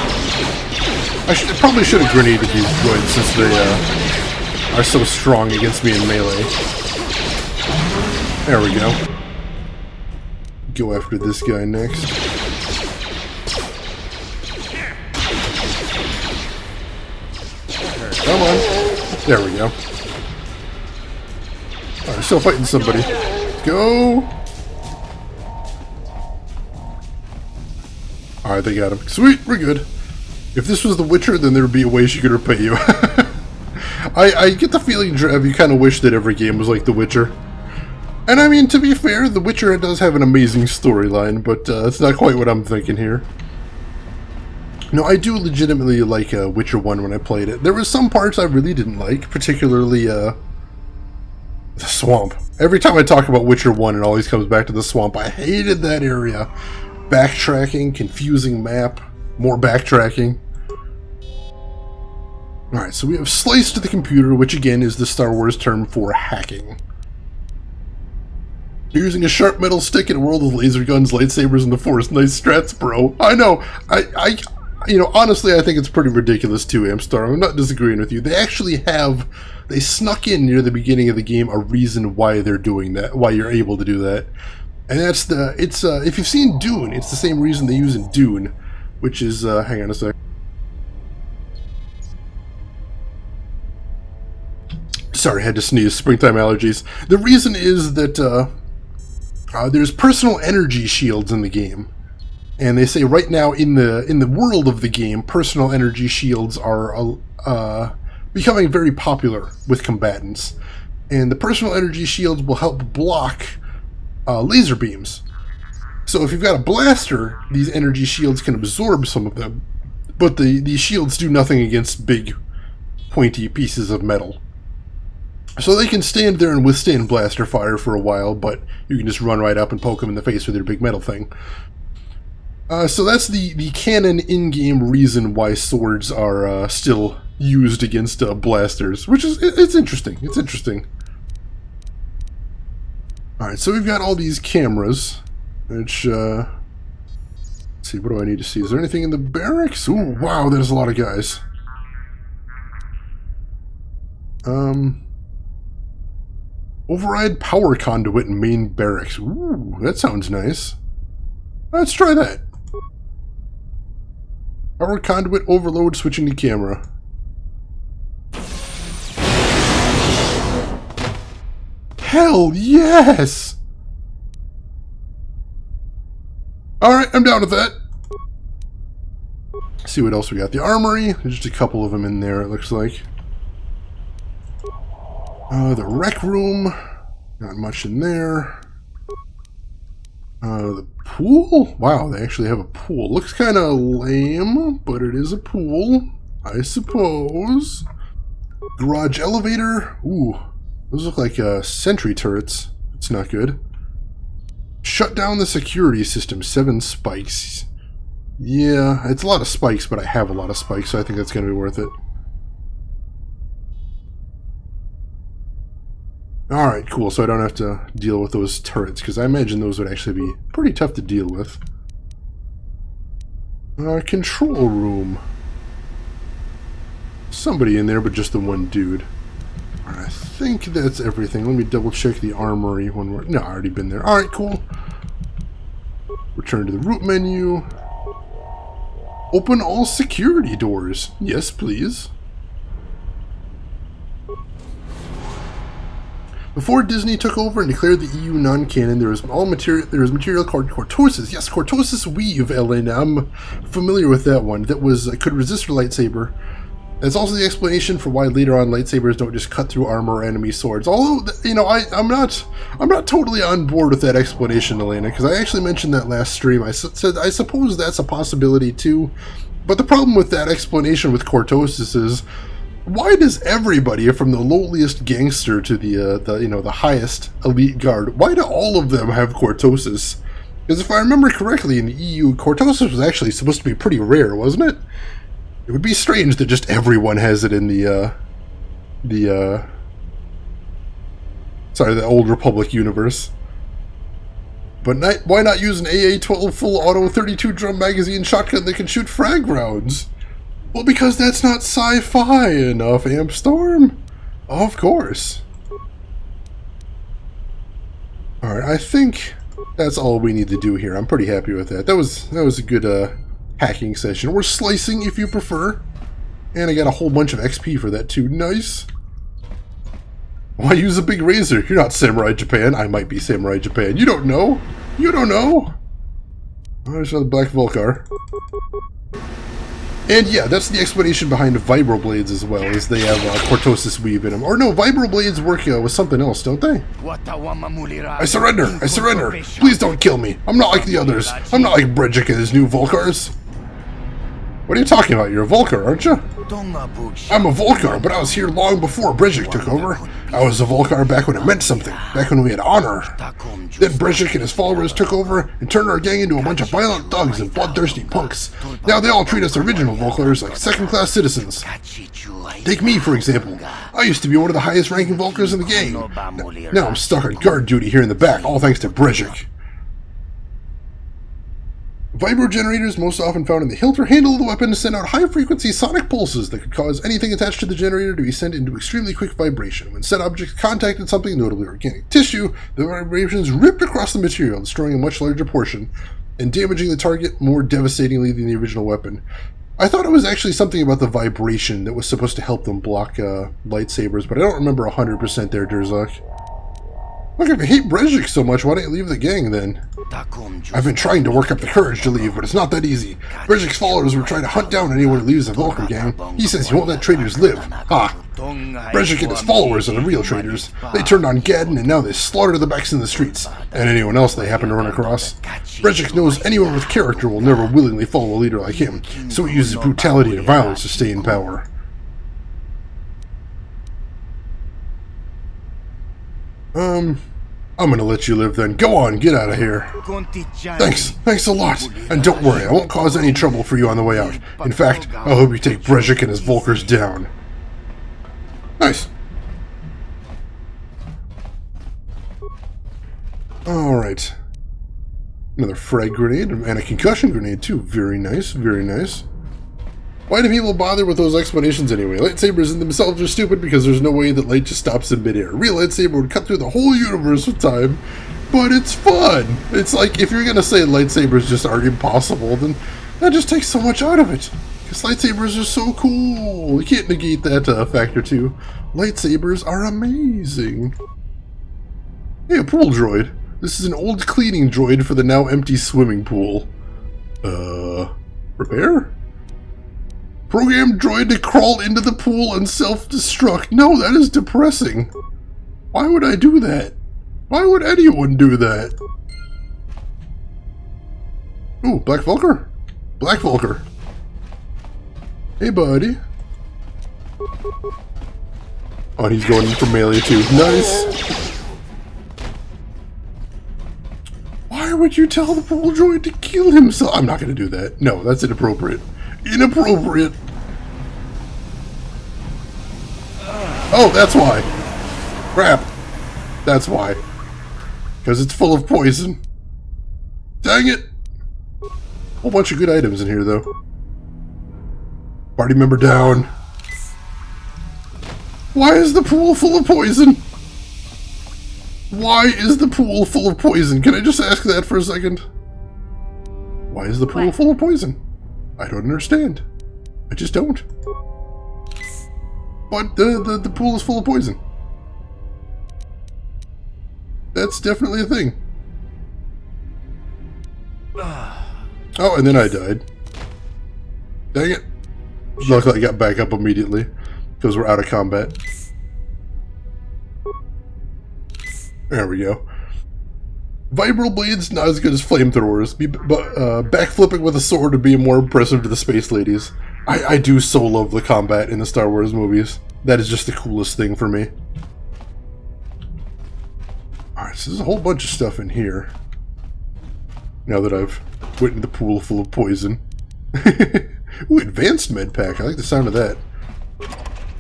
I probably should have grenaded these droids since they are so strong against me in melee. There we go. Go after this guy next. Come on. There we go. Alright, still fighting somebody. Let's go. Alright, they got him. Sweet, we're good. If this was The Witcher, then there would be a way she could repay you. I get the feeling, Drev, you kind of wish that every game was like The Witcher. And I mean, to be fair, The Witcher does have an amazing storyline, but it's not quite what I'm thinking here. No, I do legitimately like Witcher 1 when I played it. There were some parts I really didn't like, particularly the swamp. Every time I talk about Witcher 1, it always comes back to the swamp. I hated that area. Backtracking, confusing map, more backtracking. Alright, so we have sliced the computer, which again is the Star Wars term for hacking. You're using a sharp metal stick in a world of laser guns, lightsabers, and the Force. Nice strats, bro. I know. You know, honestly, I think it's pretty ridiculous too, Amstar. I'm not disagreeing with you. They actually they snuck in near the beginning of the game a reason why they're doing that, why you're able to do that. And that's if you've seen Dune, it's the same reason they use in Dune, which is, hang on a sec. Sorry, I had to sneeze. Springtime allergies. The reason is that there's personal energy shields in the game, and they say right now in the world of the game, personal energy shields are becoming very popular with combatants, and the personal energy shields will help block laser beams. So if you've got a blaster, these energy shields can absorb some of them, but these shields do nothing against big, pointy pieces of metal. So they can stand there and withstand blaster fire for a while, but you can just run right up and poke them in the face with your big metal thing. So that's the canon in-game reason why swords are still used against blasters, which is it's interesting. It's interesting. All right, so we've got all these cameras, which let's see, what do I need to see? Is there anything in the barracks? Ooh, wow, there's a lot of guys. Override power conduit in main barracks. Ooh, that sounds nice. Let's try that. Power conduit overload, switching to camera. Hell yes! Alright, I'm down with that. Let's see what else we got. The armory. There's just a couple of them in there, it looks like. The rec room, not much in there. The pool? Wow, they actually have a pool. Looks kind of lame, but it is a pool, I suppose. Garage elevator. Ooh, those look like sentry turrets. It's not good. Shut down the security system. 7 spikes. Yeah, it's a lot of spikes, but I have a lot of spikes, so I think that's going to be worth it. Alright, cool, so I don't have to deal with those turrets, because I imagine those would actually be pretty tough to deal with. Control room. Somebody in there, but just the one dude. Alright, I think that's everything. Let me double check the armory when we're... No, I've already been there. Alright, cool. Return to the root menu. Open all security doors. Yes, please. Before Disney took over and declared the EU non-canon, there was material called Cortosis. Yes, Cortosis Weave, Elena. I'm familiar with that one. That was could resist a lightsaber. That's also the explanation for why later on lightsabers don't just cut through armor or enemy swords. Although, you know, I'm not totally on board with that explanation, Elena, because I actually mentioned that last stream. I said I suppose that's a possibility too. But the problem with that explanation with Cortosis is, why does everybody, from the lowliest gangster to the highest elite guard, why do all of them have Cortosis? Because if I remember correctly, in the EU, cortosis was actually supposed to be pretty rare, wasn't it? It would be strange that just everyone has it in the Old Republic universe. But why not use an AA-12 full auto 32 drum magazine shotgun that can shoot frag rounds? Well, because that's not sci-fi enough, Ampstorm. Of course. Alright, I think that's all we need to do here. I'm pretty happy with that. That was a good hacking session. Or slicing, if you prefer. And I got a whole bunch of XP for that too. Nice. Why use a big razor? You're not Samurai Japan. I might be Samurai Japan. You don't know. You don't know. Oh, there's another Black Volcar. And yeah, that's the explanation behind Vibroblades as well, is they have cortosis weave in them. Or no, Vibroblades work with something else, don't they? I surrender! I surrender! Please don't kill me! I'm not like the others! I'm not like Brejik and his new Volcars! What are you talking about? You're a Volcar, aren't you? I'm a Volcar, but I was here long before Brejik took over. I was a Volcar back when it meant something, back when we had honor. Then Brejik and his followers took over and turned our gang into a bunch of violent thugs and bloodthirsty punks. Now they all treat us original Volcars like second-class citizens. Take me, for example. I used to be one of the highest-ranking Volcars in the gang. Now I'm stuck on guard duty here in the back, all thanks to Brejik. Vibro generators, most often found in the hilt or handle of the weapon, send out high-frequency sonic pulses that could cause anything attached to the generator to be sent into extremely quick vibration. When said object contacted something, notably organic tissue, the vibrations ripped across the material, destroying a much larger portion, and damaging the target more devastatingly than the original weapon. I thought it was actually something about the vibration that was supposed to help them block lightsabers, but I don't remember 100% there, Durzak. Look, if you hate Brejik so much, why don't you leave the gang, then? I've been trying to work up the courage to leave, but it's not that easy. Brejik's followers were trying to hunt down anyone who leaves the Vulcan gang. He says he won't let traitors live. Ha! Brejik and his followers are the real traitors. They turned on Gadden, and now they slaughter the Becks in the streets, and anyone else they happen to run across. Brejik knows anyone with character will never willingly follow a leader like him, so he uses brutality and violence to stay in power. I'm gonna let you live then. Go on, get out of here. Thanks a lot. And don't worry, I won't cause any trouble for you on the way out. In fact, I hope you take Brejik and his Volcars down. Nice. Alright. Another frag grenade and a concussion grenade too. Very nice, very nice. Why do people bother with those explanations anyway? Lightsabers in themselves are stupid because there's no way that light just stops in midair. A real lightsaber would cut through the whole universe with time, but it's fun. It's like, if you're going to say lightsabers just aren't impossible, then that just takes so much out of it. Because lightsabers are so cool. You can't negate that factor too. Lightsabers are amazing. Hey, a pool droid. This is an old cleaning droid for the now empty swimming pool. Repair? Program droid to crawl into the pool and self-destruct. No, that is depressing. Why would I do that? Why would anyone do that? Ooh, Black Volcar? Black Volcar. Hey, buddy. Oh, and he's going in for melee too. Nice. Why would you tell the pool droid to kill himself? I'm not going to do that. No, that's inappropriate. Inappropriate. Oh, that's why. Crap. That's why. Because it's full of poison. Dang it. Whole bunch of good items in here, though. Party member down. Why is the pool full of poison? Why is the pool full of poison? Can I just ask that for a second? Why is the pool full of poison? I don't understand. I just don't. But the pool is full of poison. That's definitely a thing. Oh, and then I died. Dang it. Luckily I got back up immediately, because we're out of combat. There we go. Vibral blades, not as good as flamethrowers, but backflipping with a sword would be more impressive to the space ladies. I do so love the combat in the Star Wars movies. That is just the coolest thing for me. Alright, so there's a whole bunch of stuff in here. Now that I've went in the pool full of poison. Ooh, advanced med pack. I like the sound of that.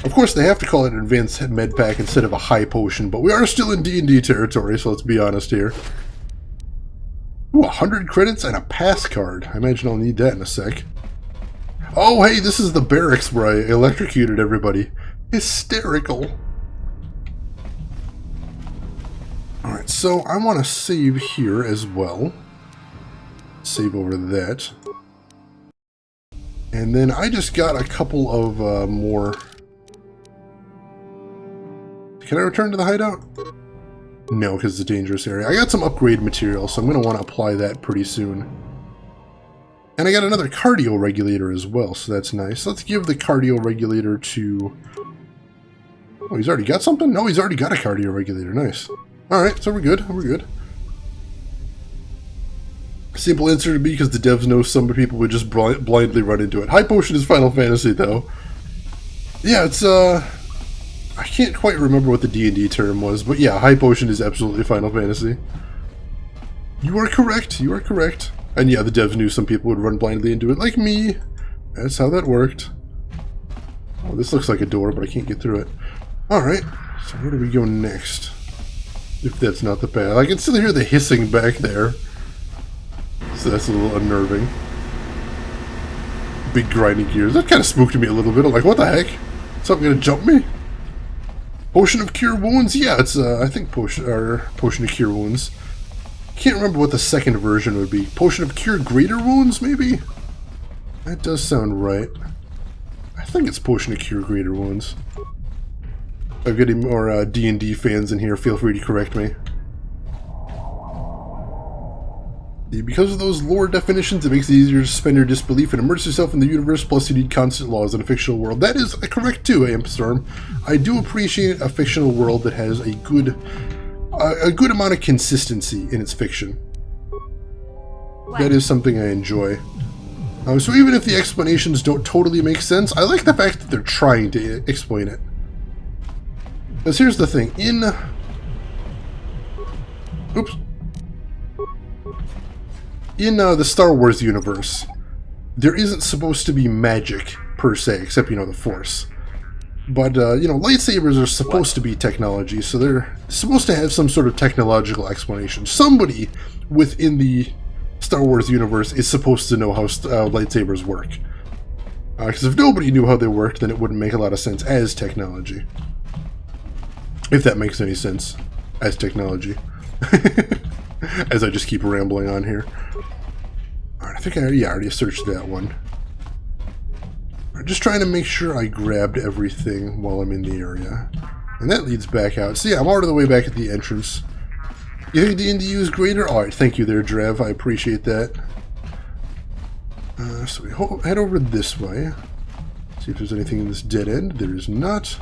Of course, they have to call it an advanced med pack instead of a high potion, but we are still in D&D territory, so let's be honest here. Ooh, 100 credits and a pass card. I imagine I'll need that in a sec. Oh, hey, this is the barracks where I electrocuted everybody. Hysterical. Alright, so I want to save here as well. Save over that. And then I just got a couple of more... Can I return to the hideout? No, because it's a dangerous area. I got some upgrade material, so I'm going to want to apply that pretty soon. And I got another cardio regulator as well, so that's nice. Let's give the cardio regulator to... Oh, he's already got something? No, he's already got a cardio regulator. Nice. Alright, so we're good. We're good. Simple answer to be because the devs know some people would just blindly run into it. High potion is Final Fantasy, though. Yeah, it's, I can't quite remember what the D&D term was, but yeah, high potion is absolutely Final Fantasy. You are correct, you are correct. And yeah, the devs knew some people would run blindly into it, like me. That's how that worked. Oh, this looks like a door, but I can't get through it. Alright, so where do we go next? If that's not the path. I can still hear the hissing back there. So that's a little unnerving. Big grinding gears. That kind of spooked me a little bit. I'm like, what the heck? Something gonna jump me? Potion of Cure Wounds? Yeah, it's, I think Potion of Cure Wounds. Can't remember what the second version would be. Potion of Cure Greater Wounds, maybe? That does sound right. I think it's Potion of Cure Greater Wounds. If I've got any more D&D fans in here, feel free to correct me. Because of those lore definitions, it makes it easier to suspend your disbelief and immerse yourself in the universe, plus you need constant laws in a fictional world. That is correct too, Ampstorm. I do appreciate a fictional world that has a good amount of consistency in its fiction. That is something I enjoy. So even if the explanations don't totally make sense, I like the fact that they're trying to explain it. Because here's the thing, in... Oops. In the Star Wars universe, there isn't supposed to be magic, per se, except, you know, the Force. But, you know, lightsabers are supposed to be technology, so they're supposed to have some sort of technological explanation. Somebody within the Star Wars universe is supposed to know how lightsabers work. Because if nobody knew how they worked, then it wouldn't make a lot of sense as technology. If that makes any sense, as technology. As I just keep rambling on here. Alright, I think I already searched that one. Right, just trying to make sure I grabbed everything while I'm in the area. And that leads back out. So yeah, I'm all the way back at the entrance. You think D&D is greater? Alright, thank you there, Drev. I appreciate that. So we head over this way. See if there's anything in this dead end. There is not.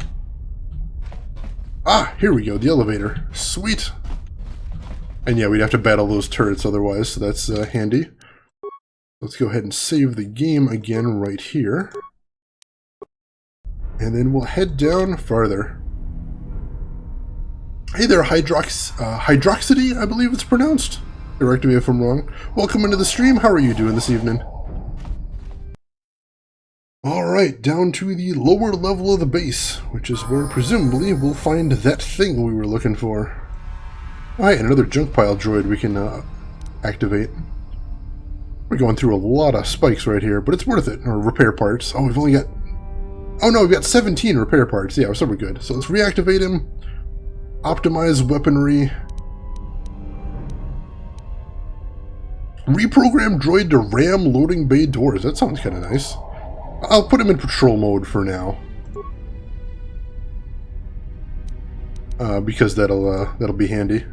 Ah, here we go, the elevator. Sweet. And yeah, we'd have to battle those turrets otherwise, so that's handy. Let's go ahead and save the game again right here. And then we'll head down farther. Hey there, Hydroxity, I believe it's pronounced. Correct me if I'm wrong. Welcome into the stream. How are you doing this evening? Alright, down to the lower level of the base, which is where presumably we'll find that thing we were looking for. Alright, another junk pile droid we can activate. We're going through a lot of spikes right here, but it's worth it. Or repair parts. Oh, we've only got... Oh no, we've got 17 repair parts. Yeah, so we're good. So let's reactivate him. Optimize weaponry. Reprogram droid to ram loading bay doors. That sounds kind of nice. I'll put him in patrol mode for now. Because that'll be handy.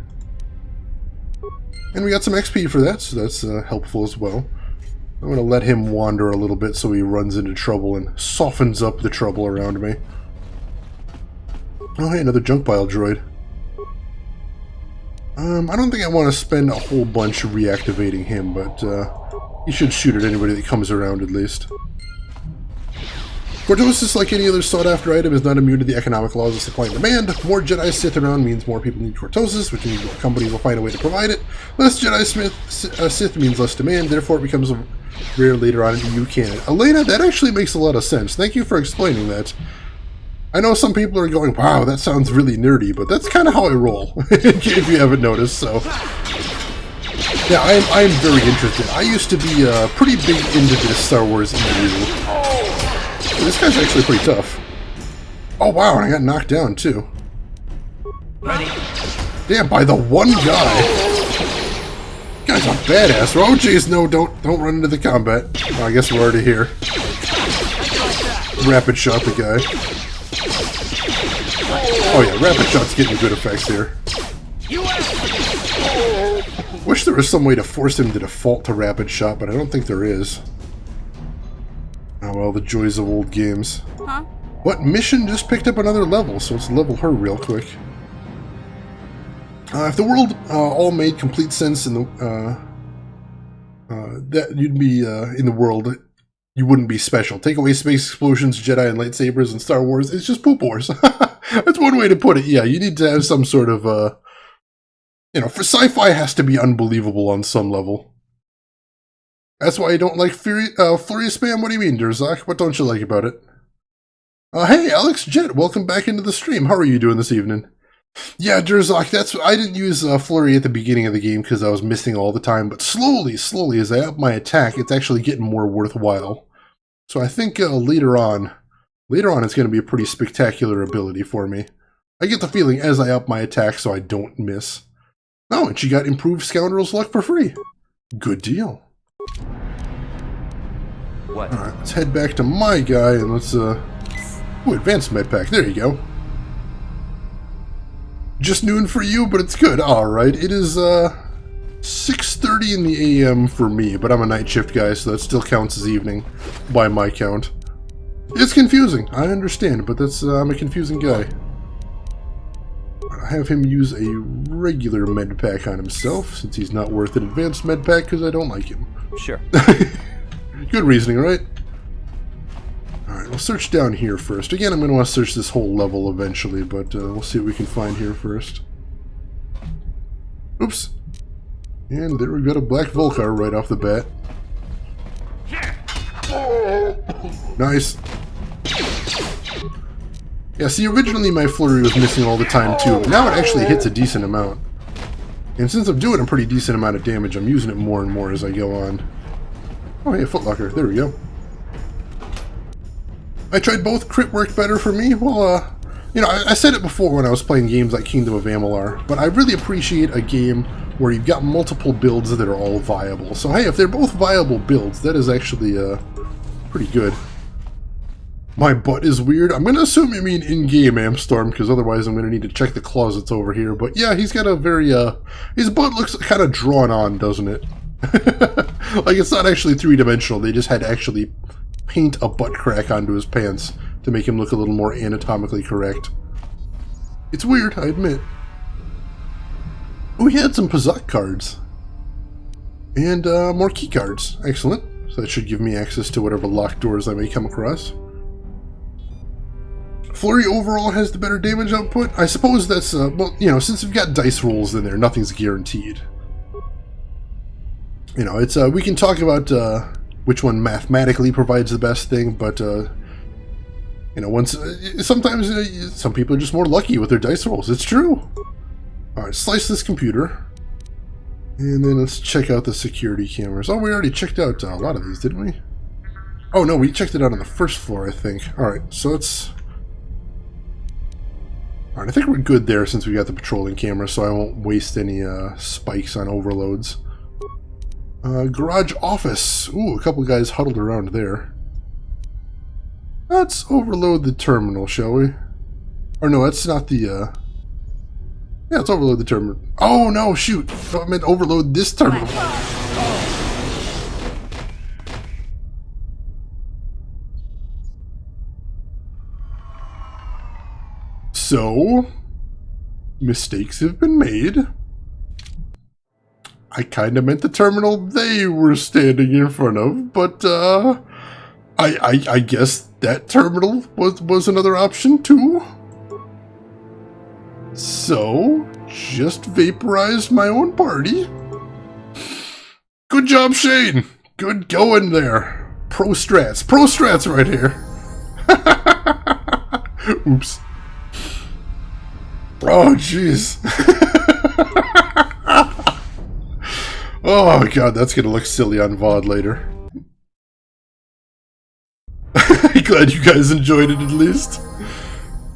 And we got some XP for that, so that's helpful as well. I'm going to let him wander a little bit so he runs into trouble and softens up the trouble around me. Oh hey, another junk pile droid. I don't think I want to spend a whole bunch reactivating him, but he should shoot at anybody that comes around at least. Cortosis, like any other sought-after item, is not immune to the economic laws of supply and demand. More Jedi Sith around means more people need Cortosis, which means more companies will find a way to provide it. Less Jedi Sith means less demand, therefore it becomes rare later on in EU canon. Elena, that actually makes a lot of sense. Thank you for explaining that. I know some people are going, wow, that sounds really nerdy, but that's kind of how I roll, if you haven't noticed, so... Yeah, I'm very interested. I used to be pretty big into this Star Wars EU. This guy's actually pretty tough. Oh wow, and I got knocked down too. Ready? Damn, by the one guy. Guy's a badass. Oh jeez, no, don't run into the combat. Oh, I guess we're already here. Rapid shot the guy. Oh yeah, rapid shot's getting good effects here. Wish there was some way to force him to default to rapid shot, but I don't think there is. Oh well, the joys of old games. Huh? What mission just picked up another level, so let's level her real quick. If the world all made complete sense in the that you'd be in the world, you wouldn't be special. Take away space explosions, Jedi and lightsabers, and Star Wars. It's just poop wars. That's one way to put it. Yeah, you need to have some sort of you know, for sci-fi has to be unbelievable on some level. That's why I don't like flurry spam. What do you mean, Durzak? What don't you like about it? Hey, Alex Jet, welcome back into the stream. How are you doing this evening? Yeah, Durzak, I didn't use flurry at the beginning of the game because I was missing all the time, but slowly, as I up my attack, it's actually getting more worthwhile. So I think later on it's going to be a pretty spectacular ability for me. I get the feeling as I up my attack so I don't miss. Oh, and she got improved Scoundrel's Luck for free. Good deal. What? Alright, let's head back to my guy and let's, ooh, advanced med pack. There you go. Just noon for you, but it's good. Alright, it is, 6:30 in the AM for me, but I'm a night shift guy, so that still counts as evening by my count. It's confusing, I understand, but that's, I'm a confusing guy. I have him use a regular med pack on himself, since he's not worth an advanced med pack because I don't like him. Sure. Good reasoning, right? Alright, we'll search down here first. Again, I'm going to want to search this whole level eventually, but we'll see what we can find here first. Oops. And there we've got a black Volcar right off the bat. Nice. Yeah, see, originally my flurry was missing all the time too, but now it actually hits a decent amount. And since I'm doing a pretty decent amount of damage, I'm using it more and more as I go on. Oh, hey, a footlocker. There we go. I tried both. Crit worked better for me. Well, you know, I said it before when I was playing games like Kingdom of Amalur, but I really appreciate a game where you've got multiple builds that are all viable. So, hey, if they're both viable builds, that is actually pretty good. My butt is weird. I'm going to assume you mean in-game, Amstorm, because otherwise I'm going to need to check the closets over here. But yeah, he's got a very, his butt looks kind of drawn on, doesn't it? Like, it's not actually three-dimensional. They just had to actually paint a butt crack onto his pants to make him look a little more anatomically correct. It's weird, I admit. Oh, he had some Pazak cards. And more key cards. Excellent. So that should give me access to whatever locked doors I may come across. Flurry overall has the better damage output. I suppose that's, well, you know, since we've got dice rolls in there, nothing's guaranteed. You know, it's, we can talk about which one mathematically provides the best thing, but, you know, once, sometimes some people are just more lucky with their dice rolls. It's true. Alright, slice this computer. And then let's check out the security cameras. Oh, we already checked out a lot of these, didn't we? Oh, no, we checked it out on the first floor, I think. Alright, so let's... Alright, I think we're good there since we got the patrolling camera, so I won't waste any spikes on overloads. Garage office. Ooh, a couple guys huddled around there. Let's overload the terminal, shall we? Or no, that's not the, yeah, let's overload the terminal. Oh, no, shoot! I meant overload this terminal. So, mistakes have been made. I kind of meant the terminal they were standing in front of, but, I guess that terminal was another option too. So, just vaporized my own party. Good job, Shane. Good going there. Pro strats right here. Oops. Oh, jeez. Oh, God, that's gonna look silly on VOD later. Glad you guys enjoyed it at least.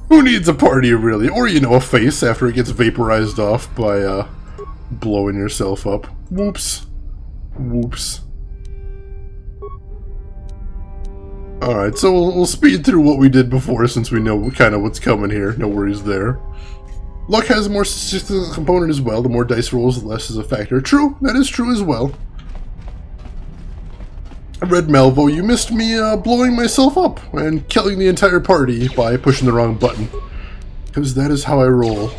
Who needs a party, really? Or, you know, a face after it gets vaporized off by, blowing yourself up. Whoops. Whoops. Alright, so we'll speed through what we did before since we know kind of what's coming here. No worries there. Luck has a more statistical component as well. The more dice rolls, the less is a factor. True, that is true as well. Red Melvo, you missed me blowing myself up and killing the entire party by pushing the wrong button. Because that is how I roll.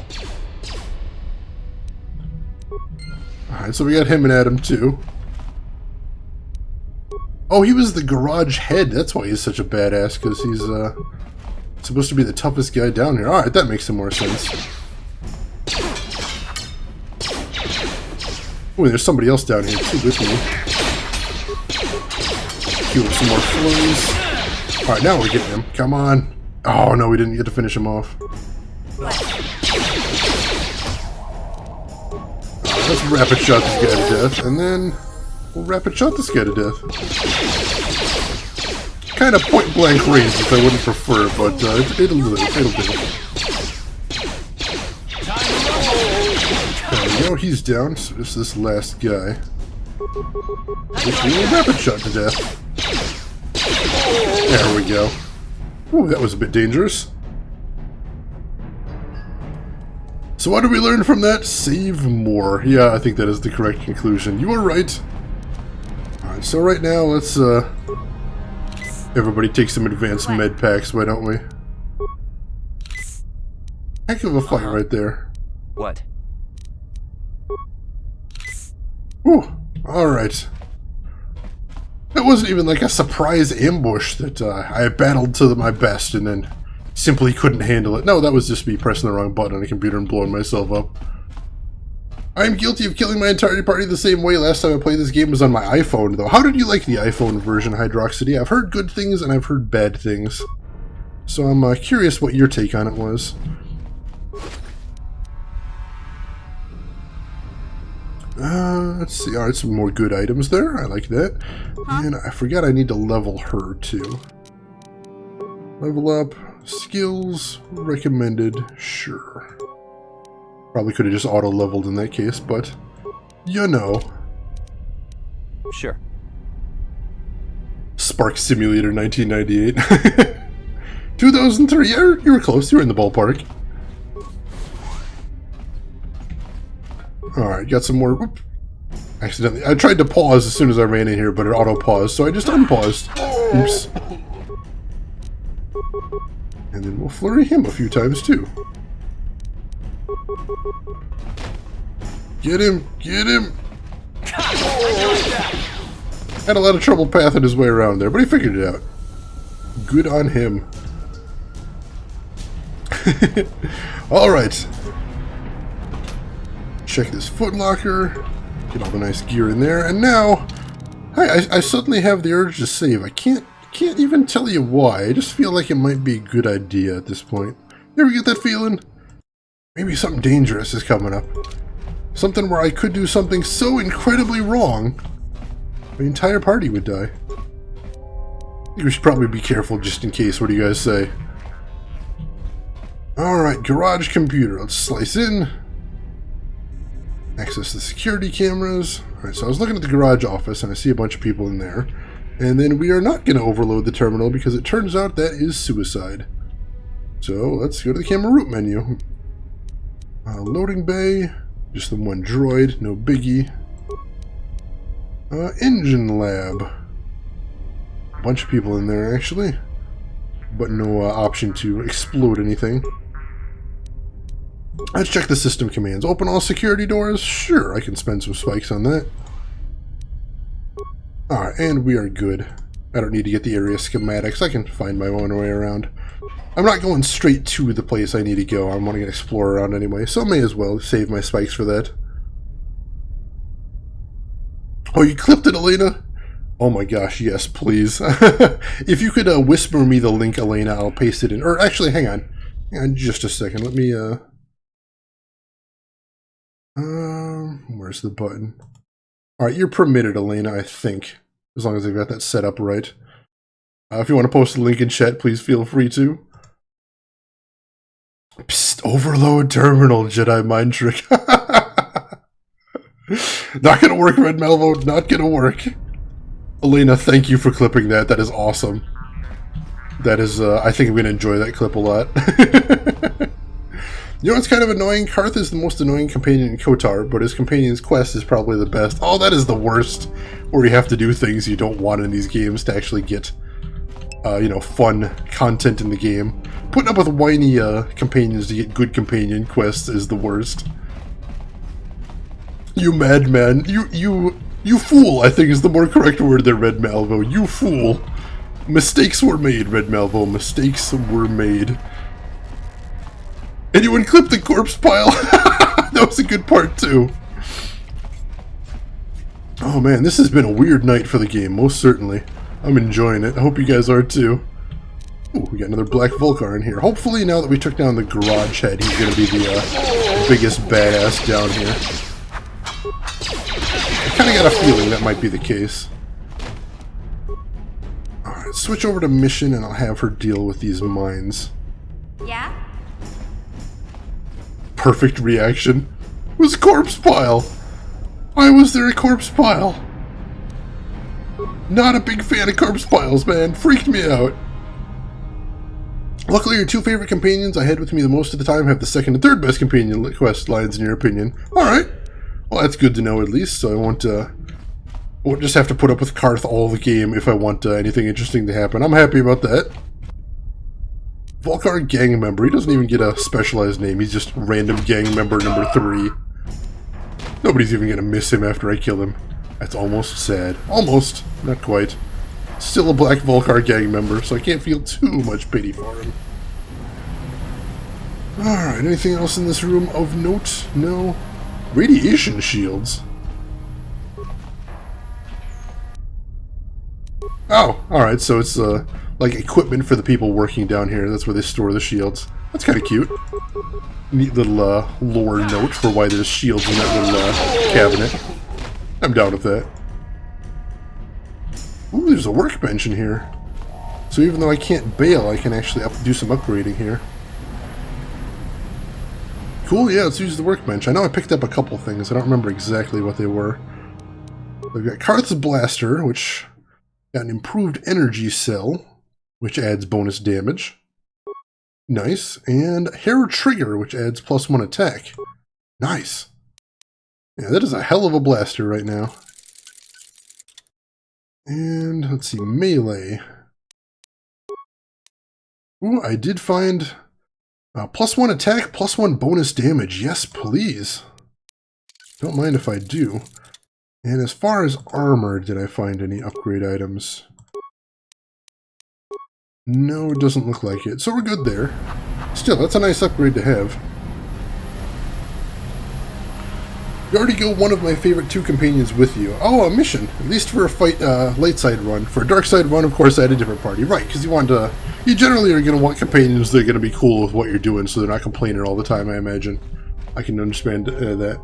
Alright, so we got him and Adam too. Oh, he was the garage head. That's why he's such a badass, because he's supposed to be the toughest guy down here. Alright, that makes some more sense. Oh, there's somebody else down here too with me. Cue up some more flows. Alright, now we're getting him. Come on. Oh, no, we didn't get to finish him off. Let's rapid shot this guy to death, and then we'll rapid shot this guy to death. Kind of point blank range, which I wouldn't prefer, but it'll do. It'll do. There we go, he's down, so just this last guy. Which we will rapid shot to death. There we go. Ooh, that was a bit dangerous. So what did we learn from that? Save more. Yeah, I think that is the correct conclusion. You are right. Alright, so right now, let's, everybody take some advanced med packs, why don't we? Heck of a fight right there. What? Ooh, alright. That wasn't even like a surprise ambush that I battled to my best and then simply couldn't handle it. No, that was just me pressing the wrong button on a computer and blowing myself up. I am guilty of killing my entire party the same way. Last time I played this game was on my iPhone, though. How did you like the iPhone version, Hydroxity? I've heard good things and I've heard bad things. So I'm curious what your take on it was. Let's see. Alright, some more good items there. I like that. And I forgot I need to level her, too. Level up. Skills. Recommended. Sure. Probably could have just auto-leveled in that case, but you know. Sure. Spark Simulator 1998. 2003. Yeah, you were close. You were in the ballpark. Alright, got some more. Whoop. Accidentally. I tried to pause as soon as I ran in here, but it auto-paused, so I just unpaused. Oops. And then we'll flurry him a few times, too. Get him! Get him! Had a lot of trouble pathing his way around there, but he figured it out. Good on him. Alright. Check this footlocker. Get all the nice gear in there. And now, I suddenly have the urge to save. I can't even tell you why. I just feel like it might be a good idea at this point. You ever get that feeling? Maybe something dangerous is coming up. Something where I could do something so incredibly wrong, the entire party would die. I think we should probably be careful just in case. What do you guys say? Alright, garage computer. Let's slice in. Access the security cameras. Alright, so I was looking at the garage office and I see a bunch of people in there. And then we are not going to overload the terminal because it turns out that is suicide. So let's go to the camera root menu. Loading bay. Just the one droid, no biggie. Engine lab. A bunch of people in there, actually. But no option to explode anything. Let's check the system commands. Open all security doors? Sure, I can spend some spikes on that. Alright, and we are good. I don't need to get the area schematics. I can find my own way around. I'm not going straight to the place I need to go. I'm wanting to explore around anyway, so may as well save my spikes for that. Oh, you clipped it, Elena? Oh my gosh, yes, please. If you could whisper me the link, Elena, I'll paste it in. Or actually, hang on. Hang on just a second. Let me, where's the button? Alright, you're permitted, Elena, I think. As long as I've got that set up right. If you want to post a link in chat, please feel free to. Psst, overload terminal, Jedi mind trick. Not gonna work, Red Malvo, not gonna work. Elena, thank you for clipping that. That is awesome. That is, I think I'm gonna enjoy that clip a lot. You know what's kind of annoying? Carth is the most annoying companion in KOTOR, but his companion's quest is probably the best. Oh, that is the worst, where you have to do things you don't want in these games to actually get, you know, fun content in the game. Putting up with whiny companions to get good companion quests is the worst. You madman. You fool, I think is the more correct word there, Red Malvo. You fool. Mistakes were made, Red Malvo. Mistakes were made. Anyone clip the corpse pile? That was a good part, too. Oh man, this has been a weird night for the game, most certainly. I'm enjoying it. I hope you guys are, too. Ooh, we got another Black Vulcar in here. Hopefully, now that we took down the garage head, he's going to be the biggest badass down here. I kind of got a feeling that might be the case. Alright, switch over to mission and I'll have her deal with these mines. Yeah? Perfect reaction. It was a corpse pile! Why was there a corpse pile? Not a big fan of corpse piles, man. Freaked me out. Luckily, your two favorite companions I had with me the most of the time have the second and third best companion quest lines in your opinion. Alright. Well, that's good to know at least, so I won't just have to put up with Carth all the game if I want anything interesting to happen. I'm happy about that. Vulcar gang member. He doesn't even get a specialized name. He's just random gang member number 3. Nobody's even gonna miss him after I kill him. That's almost sad. Almost. Not quite. Still a Black Vulcar gang member, so I can't feel too much pity for him. Alright, anything else in this room of note? No. Radiation shields. Oh, alright, so it's like equipment for the people working down here. That's where they store the shields. That's kind of cute. Neat little lore note for why there's shields in that little cabinet. I'm down with that. Ooh, there's a workbench in here. So even though I can't bail, I can actually do some upgrading here. Cool, yeah, let's use the workbench. I know I picked up a couple things. I don't remember exactly what they were. We've got Carth's Blaster, which got an improved energy cell, which adds bonus damage. Nice. And Hair Trigger, which adds +1 attack. Nice. Yeah, that is a hell of a blaster right now. And let's see, melee. Ooh, I did find +1 attack, +1 bonus damage. Yes, please. Don't mind if I do. And as far as armor, did I find any upgrade items? No, it doesn't look like it. So we're good there. Still, that's a nice upgrade to have. You already go one of my favorite two companions with you. Oh, a mission. At least for a fight, light side run. For a dark side run, of course, I had a different party. Right, because you want to... You generally are going to want companions that are going to be cool with what you're doing, so they're not complaining all the time, I imagine. I can understand that.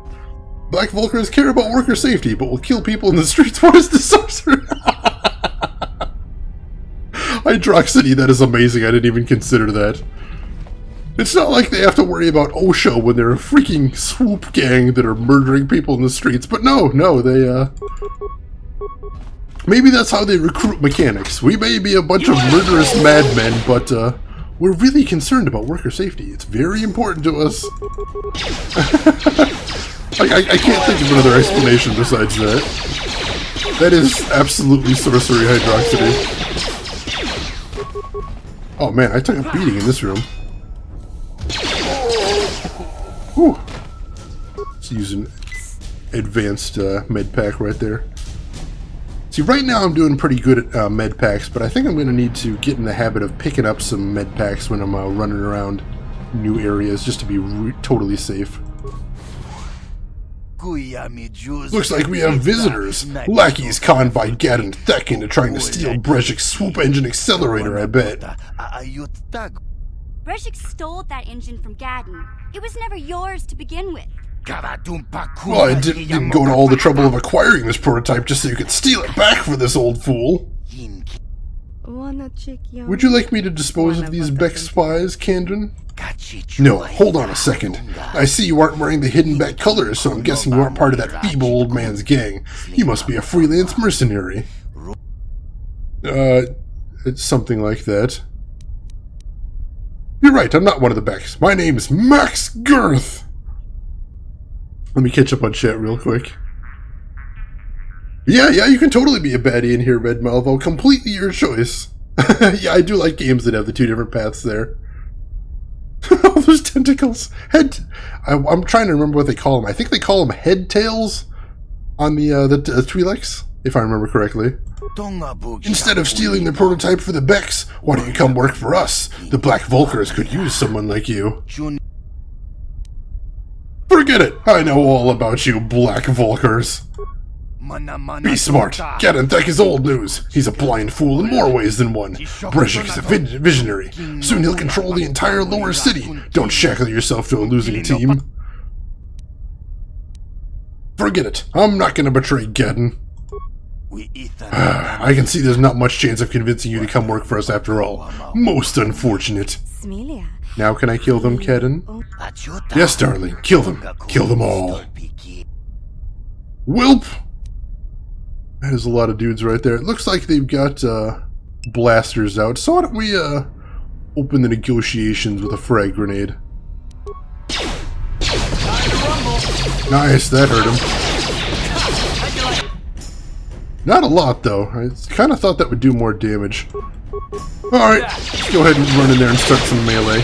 Black Vulcans care about worker safety, but will kill people in the streets. What is the sorcerer? Undercity, that is amazing. I didn't even consider that. It's not like they have to worry about OSHA when they're a freaking swoop gang that are murdering people in the streets. But no, they, maybe that's how they recruit mechanics. We may be a bunch of murderous madmen, but, we're really concerned about worker safety. It's very important to us. I can't think of another explanation besides that. That is absolutely sorcery Undercity. Oh man, I took a beating in this room. Whew. Let's use an advanced med pack right there. See, right now I'm doing pretty good at med packs, but I think I'm going to need to get in the habit of picking up some med packs when I'm running around new areas, just to be totally safe. Looks like we have visitors. Lackeys conned by Gad and Thek into trying to steal Brezhik's swoop engine accelerator, I bet. Brezhik stole that engine from Gaddon. It was never yours to begin with. Well, I didn't go to all the trouble of acquiring this prototype just so you could steal it back for this old fool. Would you like me to dispose of these Beck spies, Kandran? No, hold on a second. I see you aren't wearing the hidden Beck colors, so I'm guessing you aren't part of that feeble old man's gang. You must be a freelance mercenary. It's something like that. You're right, I'm not one of the Becks. My name's Max Girth! Let me catch up on chat real quick. Yeah, you can totally be a baddie in here, Red Malvo. Completely your choice. Yeah, I do like games that have the two different paths there. All those tentacles. I'm trying to remember what they call them. I think they call them head tails on the Twi'leks, if I remember correctly. Instead of stealing the prototype for the Becks, why don't you come work for us? The Black Vulkars could use someone like you. Forget it! I know all about you, Black Vulkars. Be smart. Gad and Thek is old news. He's a blind fool in more ways than one. Brezhik is a visionary. Soon he'll control the entire Lower City. Don't shackle yourself to a losing team. Forget it. I'm not gonna betray Gaddon. I can see there's not much chance of convincing you to come work for us after all. Most unfortunate. Now can I kill them, Gaddon? Yes, darling. Kill them. Kill them all. Wilp! That is a lot of dudes right there. It looks like they've got blasters out. So why don't we open the negotiations with a frag grenade? Nice, that hurt him. Not a lot, though. I kind of thought that would do more damage. Alright, let's go ahead and run in there and start some melee.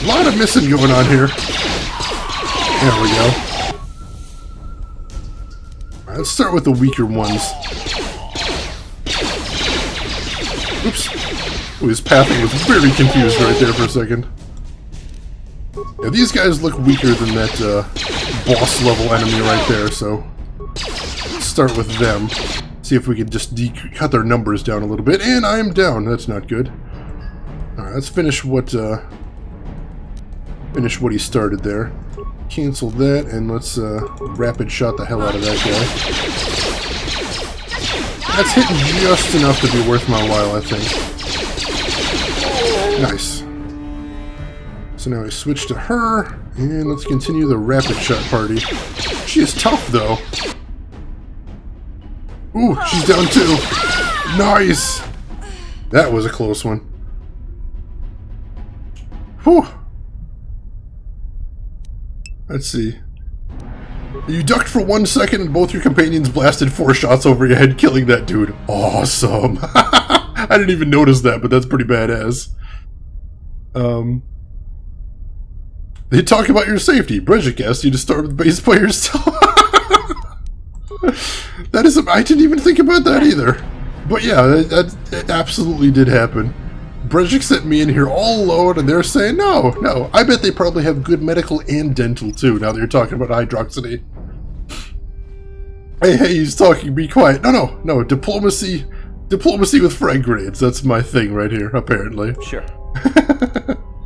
A lot of missing going on here. There we go. Alright, let's start with the weaker ones. Oops. Ooh, his pathing was very confused right there for a second. Yeah, these guys look weaker than that boss level enemy right there, so let's start with them. See if we can just cut their numbers down a little bit. And I am down. That's not good. Alright, let's finish what he started there. Cancel that, and let's rapid shot the hell out of that guy. That's hitting just enough to be worth my while, I think. Nice. So now I switch to her, and let's continue the rapid shot party. She is tough, though. Ooh, she's down too. Nice! That was a close one. Whew. Let's see. You ducked for 1 second and both your companions blasted 4 shots over your head, killing that dude. Awesome. I didn't even notice that, but that's pretty badass. They talk about your safety. Brezhik asked you to start with base by yourself. That is... I didn't even think about that either. But yeah, that absolutely did happen. Brezhik sent me in here all alone, and they're saying, no. I bet they probably have good medical and dental, too, now that you're talking about Hydroxity. Hey, he's talking, be quiet. No, diplomacy with frag grenades. That's my thing right here, apparently. Sure.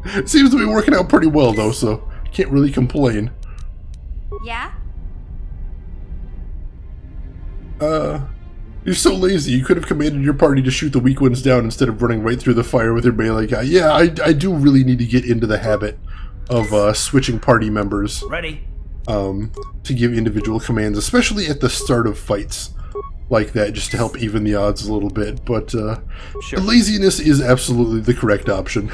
It seems to be working out pretty well, though, so can't really complain. Yeah? You're so lazy. You could have commanded your party to shoot the weak ones down instead of running right through the fire with your melee guy. Yeah, I do really need to get into the habit of switching party members. Ready. To give individual commands, especially at the start of fights like that, just to help even the odds a little bit. But sure. Laziness is absolutely the correct option.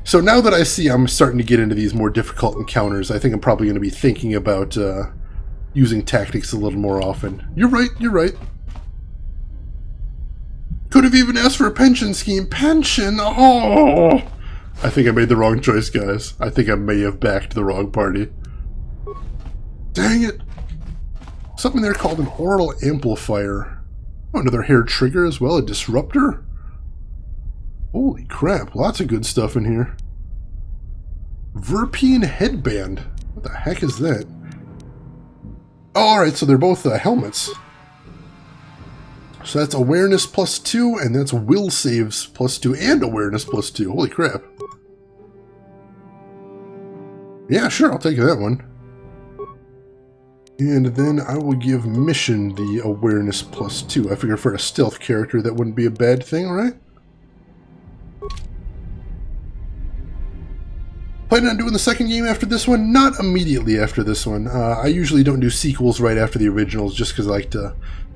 So now that I see I'm starting to get into these more difficult encounters, I think I'm probably going to be thinking about using tactics a little more often. You're right. Could have even asked for a pension scheme. Pension? Oh! I think I made the wrong choice, guys. I think I may have backed the wrong party. Dang it! Something there called an oral amplifier. Oh, another hair trigger as well, a disruptor. Holy crap, lots of good stuff in here. Verpine headband. What the heck is that? Oh, alright, so they're both helmets. So that's awareness +2, and that's will saves +2, and awareness +2. Holy crap. Yeah, sure, I'll take that one. And then I will give Mission the awareness +2. I figure for a stealth character that wouldn't be a bad thing, right? Planning on doing the second game after this one? Not immediately after this one. I usually don't do sequels right after the originals just because I like to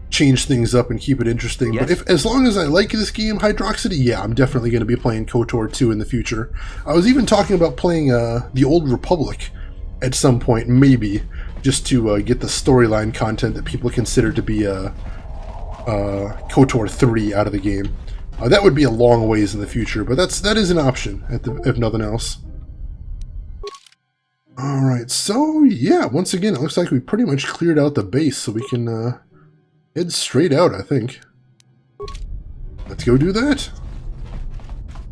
change things up and keep it interesting. Yes. But as long as I like this game, Hydroxity, yeah, I'm definitely going to be playing KOTOR 2 in the future. I was even talking about playing the Old Republic at some point, maybe, just to get the storyline content that people consider to be KOTOR 3 out of the game. That would be a long ways in the future, but that is an option, if nothing else. Alright, so yeah, once again, it looks like we pretty much cleared out the base, so we can head straight out, I think. Let's go do that.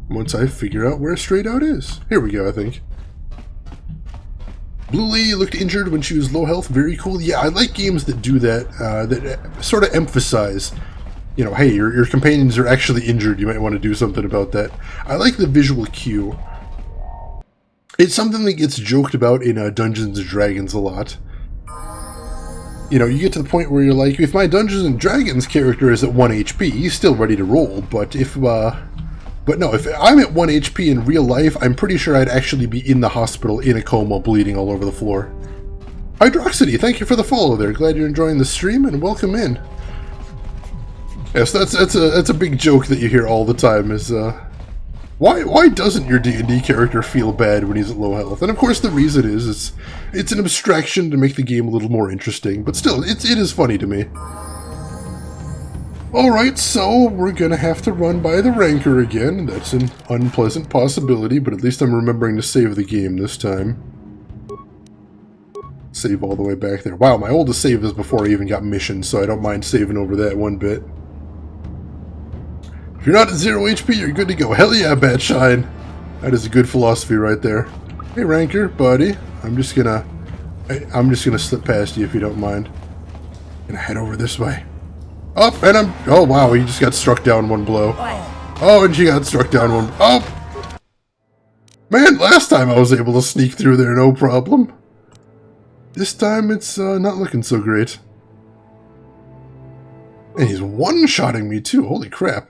Once I figure out where straight out is. Here we go, I think. Blue Lady looked injured when she was low health. Very cool. Yeah, I like games that do that, that sort of emphasize, you know, hey, your companions are actually injured. You might want to do something about that. I like the visual cue. It's something that gets joked about in Dungeons & Dragons a lot. You know, you get to the point where you're like, if my Dungeons & Dragons character is at 1 HP, he's still ready to roll, but if I'm at 1 HP in real life, I'm pretty sure I'd actually be in the hospital in a coma, bleeding all over the floor. Hydroxity, thank you for the follow there. Glad you're enjoying the stream, and welcome in. Yes, that's a big joke that you hear all the time, is, why doesn't your D&D character feel bad when he's at low health? And of course the reason is, it's an abstraction to make the game a little more interesting, but still, it is funny to me. Alright, so we're gonna have to run by the Ranker again. That's an unpleasant possibility, but at least I'm remembering to save the game this time. Save all the way back there. Wow, my oldest save is before I even got Mission, so I don't mind saving over that one bit. If you're not at 0 HP, you're good to go. Hell yeah, Batshine! That is a good philosophy right there. Hey, Ranker, buddy. I'm just gonna slip past you if you don't mind. Gonna head over this way. Up, and I'm... Oh, wow, he just got struck down one blow. Oh, and she got struck down one... Oh! Man, last time I was able to sneak through there, no problem. This time, it's not looking so great. And he's one-shotting me, too. Holy crap.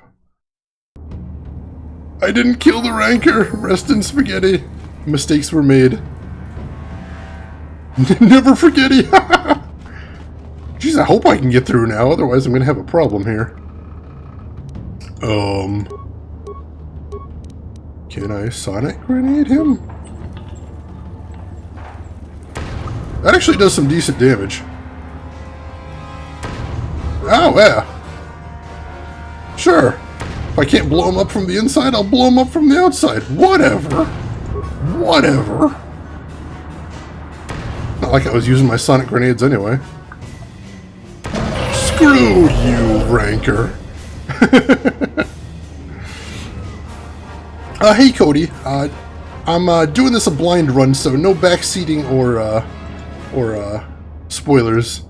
I didn't kill the Ranker. Rest in spaghetti. Mistakes were made. Never forgetty. Jeez, I hope I can get through now, otherwise I'm gonna have a problem here. Can I Sonic Grenade him? That actually does some decent damage. Oh, yeah. Sure. If I can't blow him up from the inside, I'll blow him up from the outside. Whatever. Whatever. Not like I was using my Sonic Grenades anyway. Screw you, Ranker. Hey, Cody. I'm doing this a blind run, so no backseating or spoilers.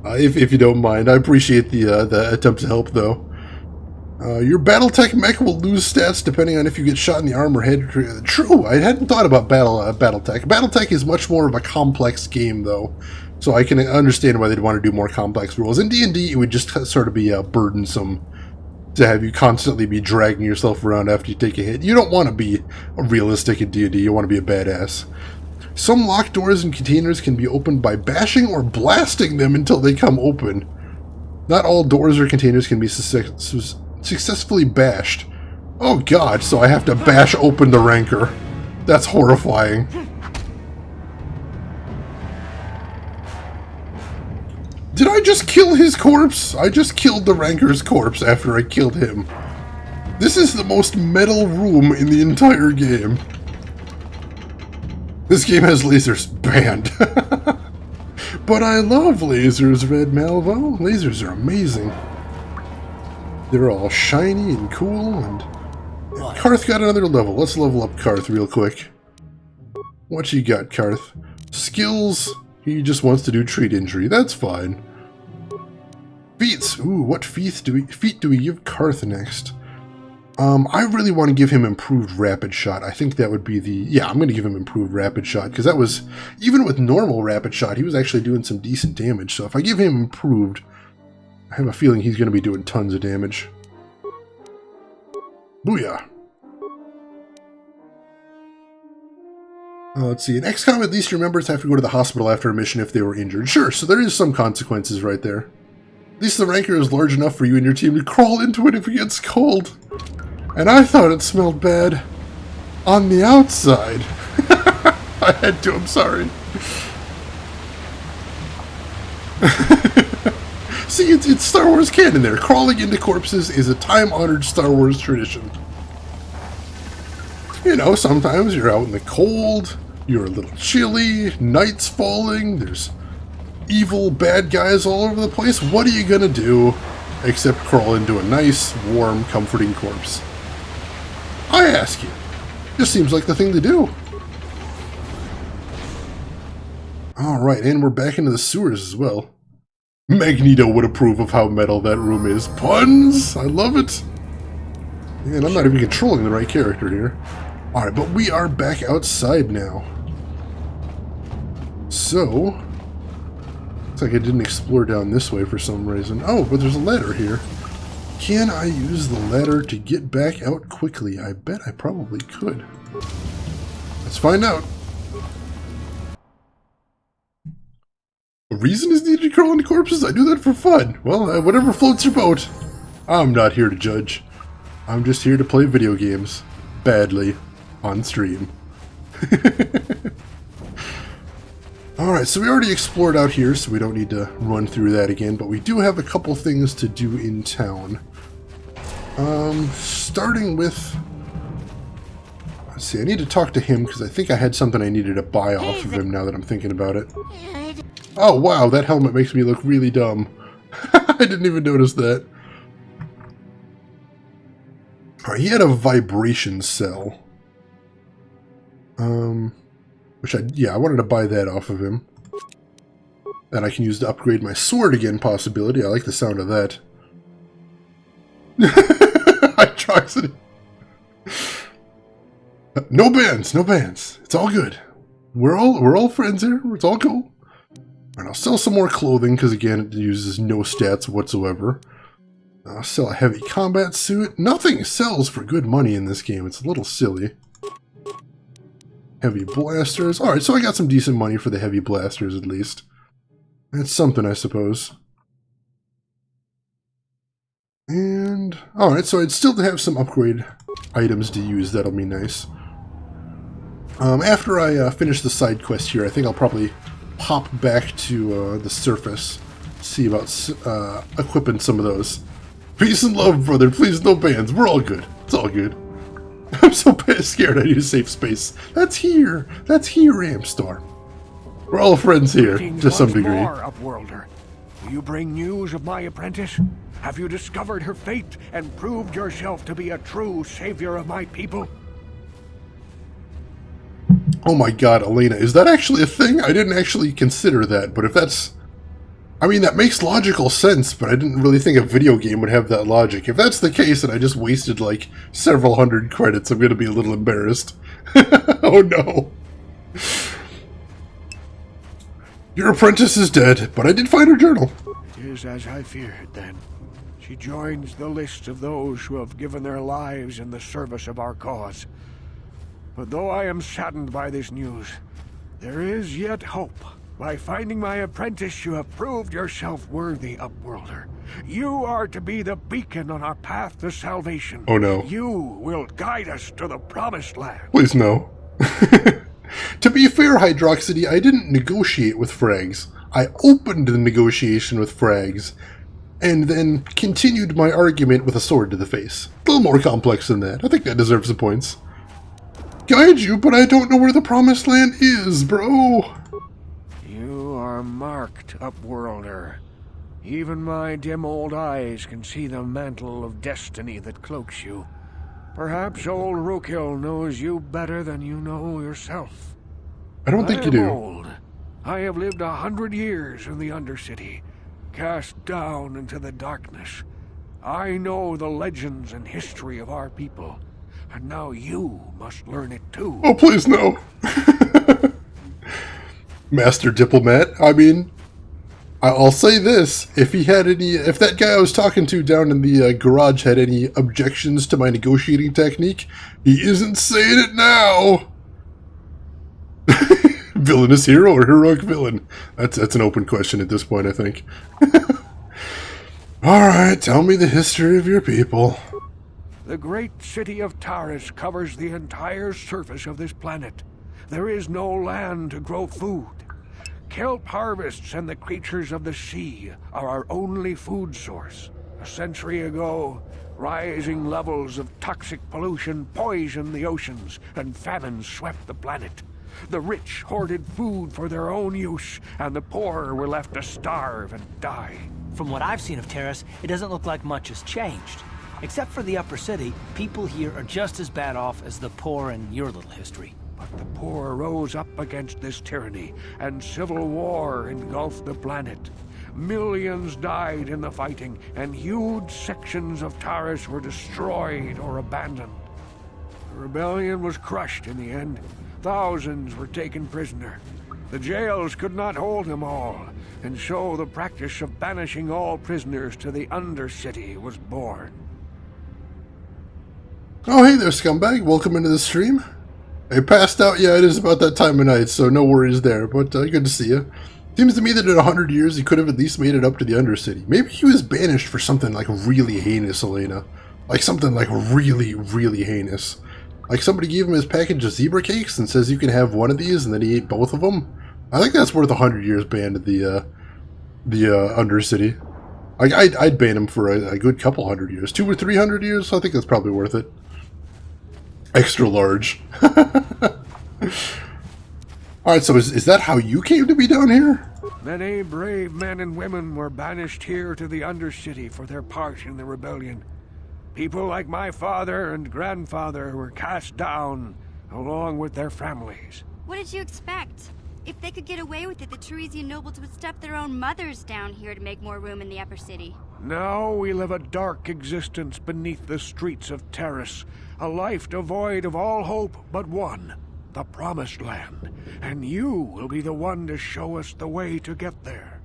If you don't mind. I appreciate the attempt to help, though. Your Battletech mech will lose stats depending on if you get shot in the arm or head. True, I hadn't thought about Battletech. Battletech is much more of a complex game, though, so I can understand why they'd want to do more complex rules. In D&D, it would just sort of be burdensome to have you constantly be dragging yourself around after you take a hit. You don't want to be realistic in D&D, you want to be a badass. Some locked doors and containers can be opened by bashing or blasting them until they come open. Not all doors or containers can be successfully bashed. Oh god, so I have to bash open the Ranker. That's horrifying. Did I just kill his corpse? I just killed the Ranker's corpse after I killed him. This is the most metal room in the entire game. This game has lasers banned. But I love lasers, Red Malvo. Lasers are amazing. They're all shiny and cool, and Carth got another level. Let's level up Carth real quick. What you got, Carth? Skills, he just wants to do treat injury. That's fine. Feats. Ooh, what feat do we give Carth next? I really want to give him improved rapid shot. I think that would be the... Yeah, I'm going to give him improved rapid shot, because that was... Even with normal rapid shot, he was actually doing some decent damage. So if I give him improved, I have a feeling he's going to be doing tons of damage. Booyah. Let's see. In XCOM, at least your members have to go to the hospital after a mission if they were injured. Sure, so there is some consequences right there. At least the ranker is large enough for you and your team to crawl into it if it gets cold. And I thought it smelled bad on the outside. I had to, I'm sorry. See, it's Star Wars canon there. Crawling into corpses is a time-honored Star Wars tradition. You know, sometimes you're out in the cold, you're a little chilly, night's falling, there's evil bad guys all over the place. What are you gonna do except crawl into a nice, warm, comforting corpse? I ask you. Just seems like the thing to do. Alright, and we're back into the sewers as well. Magneto would approve of how metal that room is. Puns! I love it! Man, I'm not even controlling the right character here. Alright, but we are back outside now. So... Looks like I didn't explore down this way for some reason. Oh, but there's a ladder here. Can I use the ladder to get back out quickly? I bet I probably could. Let's find out. A reason is needed to crawl into corpses? I do that for fun. Well, whatever floats your boat. I'm not here to judge. I'm just here to play video games. Badly. On stream. Alright, so we already explored out here, so we don't need to run through that again, but we do have a couple things to do in town. Starting with... Let's see, I need to talk to him, because I think I had something I needed to buy off of him now that I'm thinking about it. Oh, wow, that helmet makes me look really dumb. I didn't even notice that. Alright, he had a vibration cell. Which I wanted to buy that off of him. That I can use to upgrade my sword again, possibility. I like the sound of that. Hydroxity. No bans, no bans. It's all good. We're all friends here. It's all cool. Alright, I'll sell some more clothing, because again, it uses no stats whatsoever. I'll sell a heavy combat suit. Nothing sells for good money in this game. It's a little silly. Heavy blasters. Alright, so I got some decent money for the heavy blasters, at least. That's something, I suppose. And... Alright, so I'd still have some upgrade items to use. That'll be nice. After I finish the side quest here, I think I'll probably pop back to the surface. See about equipping some of those. Peace and love, brother. Please, no bans. We're all good. It's all good. I'm so scared I need a safe space. That's here. That's here, Amstar. We're all friends here, to some degree. Upworlder. Do you bring news of my apprentice? Have you discovered her fate and proved yourself to be a true savior of my people? Oh my god, Elena, is that actually a thing? I didn't actually consider that, but if that's... I mean, that makes logical sense, but I didn't really think a video game would have that logic. If that's the case, and I just wasted, like, several hundred credits, I'm gonna be a little embarrassed. Oh no. Your apprentice is dead, but I did find her journal. It is as I feared, then. She joins the list of those who have given their lives in the service of our cause. But though I am saddened by this news, there is yet hope. By finding my apprentice, you have proved yourself worthy, Upworlder. You are to be the beacon on our path to salvation. Oh no. You will guide us to the promised land. Please no. To be fair, Hydroxity, I didn't negotiate with Frags. I opened the negotiation with Frags, and then continued my argument with a sword to the face. A little more complex than that. I think that deserves some points. Guide you, but I don't know where the promised land is, bro. You are marked, Upworlder. Even my dim old eyes can see the mantle of destiny that cloaks you. Perhaps old Rookhill knows you better than you know yourself. I don't think you do. Old. I have lived 100 years in the Undercity, cast down into the darkness. I know the legends and history of our people, and now you must learn it too. Oh, please no. Master Diplomat. I mean, I'll say this. If that guy I was talking to down in the garage had any objections to my negotiating technique, he isn't saying it now. Villainous hero or heroic villain? That's an open question at this point, I think. Alright, tell me the history of your people. The great city of Taris covers the entire surface of this planet. There is no land to grow food. Kelp harvests and the creatures of the sea are our only food source. A century ago, rising levels of toxic pollution poisoned the oceans and famine swept the planet. The rich hoarded food for their own use, and the poor were left to starve and die. From what I've seen of Taris, it doesn't look like much has changed. Except for the upper city, people here are just as bad off as the poor in your little history. But the poor rose up against this tyranny, and civil war engulfed the planet. Millions died in the fighting, and huge sections of Taris were destroyed or abandoned. The rebellion was crushed in the end. Thousands were taken prisoner. The jails could not hold them all, and so the practice of banishing all prisoners to the Undercity was born. Oh, hey there, scumbag. Welcome into the stream. I passed out. Yeah, it is about that time of night, so no worries there, but good to see you. Seems to me that in 100 years he could have at least made it up to the Undercity. Maybe he was banished for something like really heinous, Elena. Like something like really, really heinous. Like somebody gave him his package of zebra cakes and says you can have one of these, and then he ate both of them. I think that's worth 100 years banned at the Undercity. I'd ban him for a good couple 100 years. 200 or 300 years, so I think that's probably worth it. Extra large. Alright, so is that how you came to be down here? Many brave men and women were banished here to the Undercity for their part in the rebellion. People like my father and grandfather were cast down, along with their families. What did you expect? If they could get away with it, the Teresian nobles would step their own mothers down here to make more room in the upper city. Now we live a dark existence beneath the streets of Taris, a life devoid of all hope but one, the Promised Land, and you will be the one to show us the way to get there.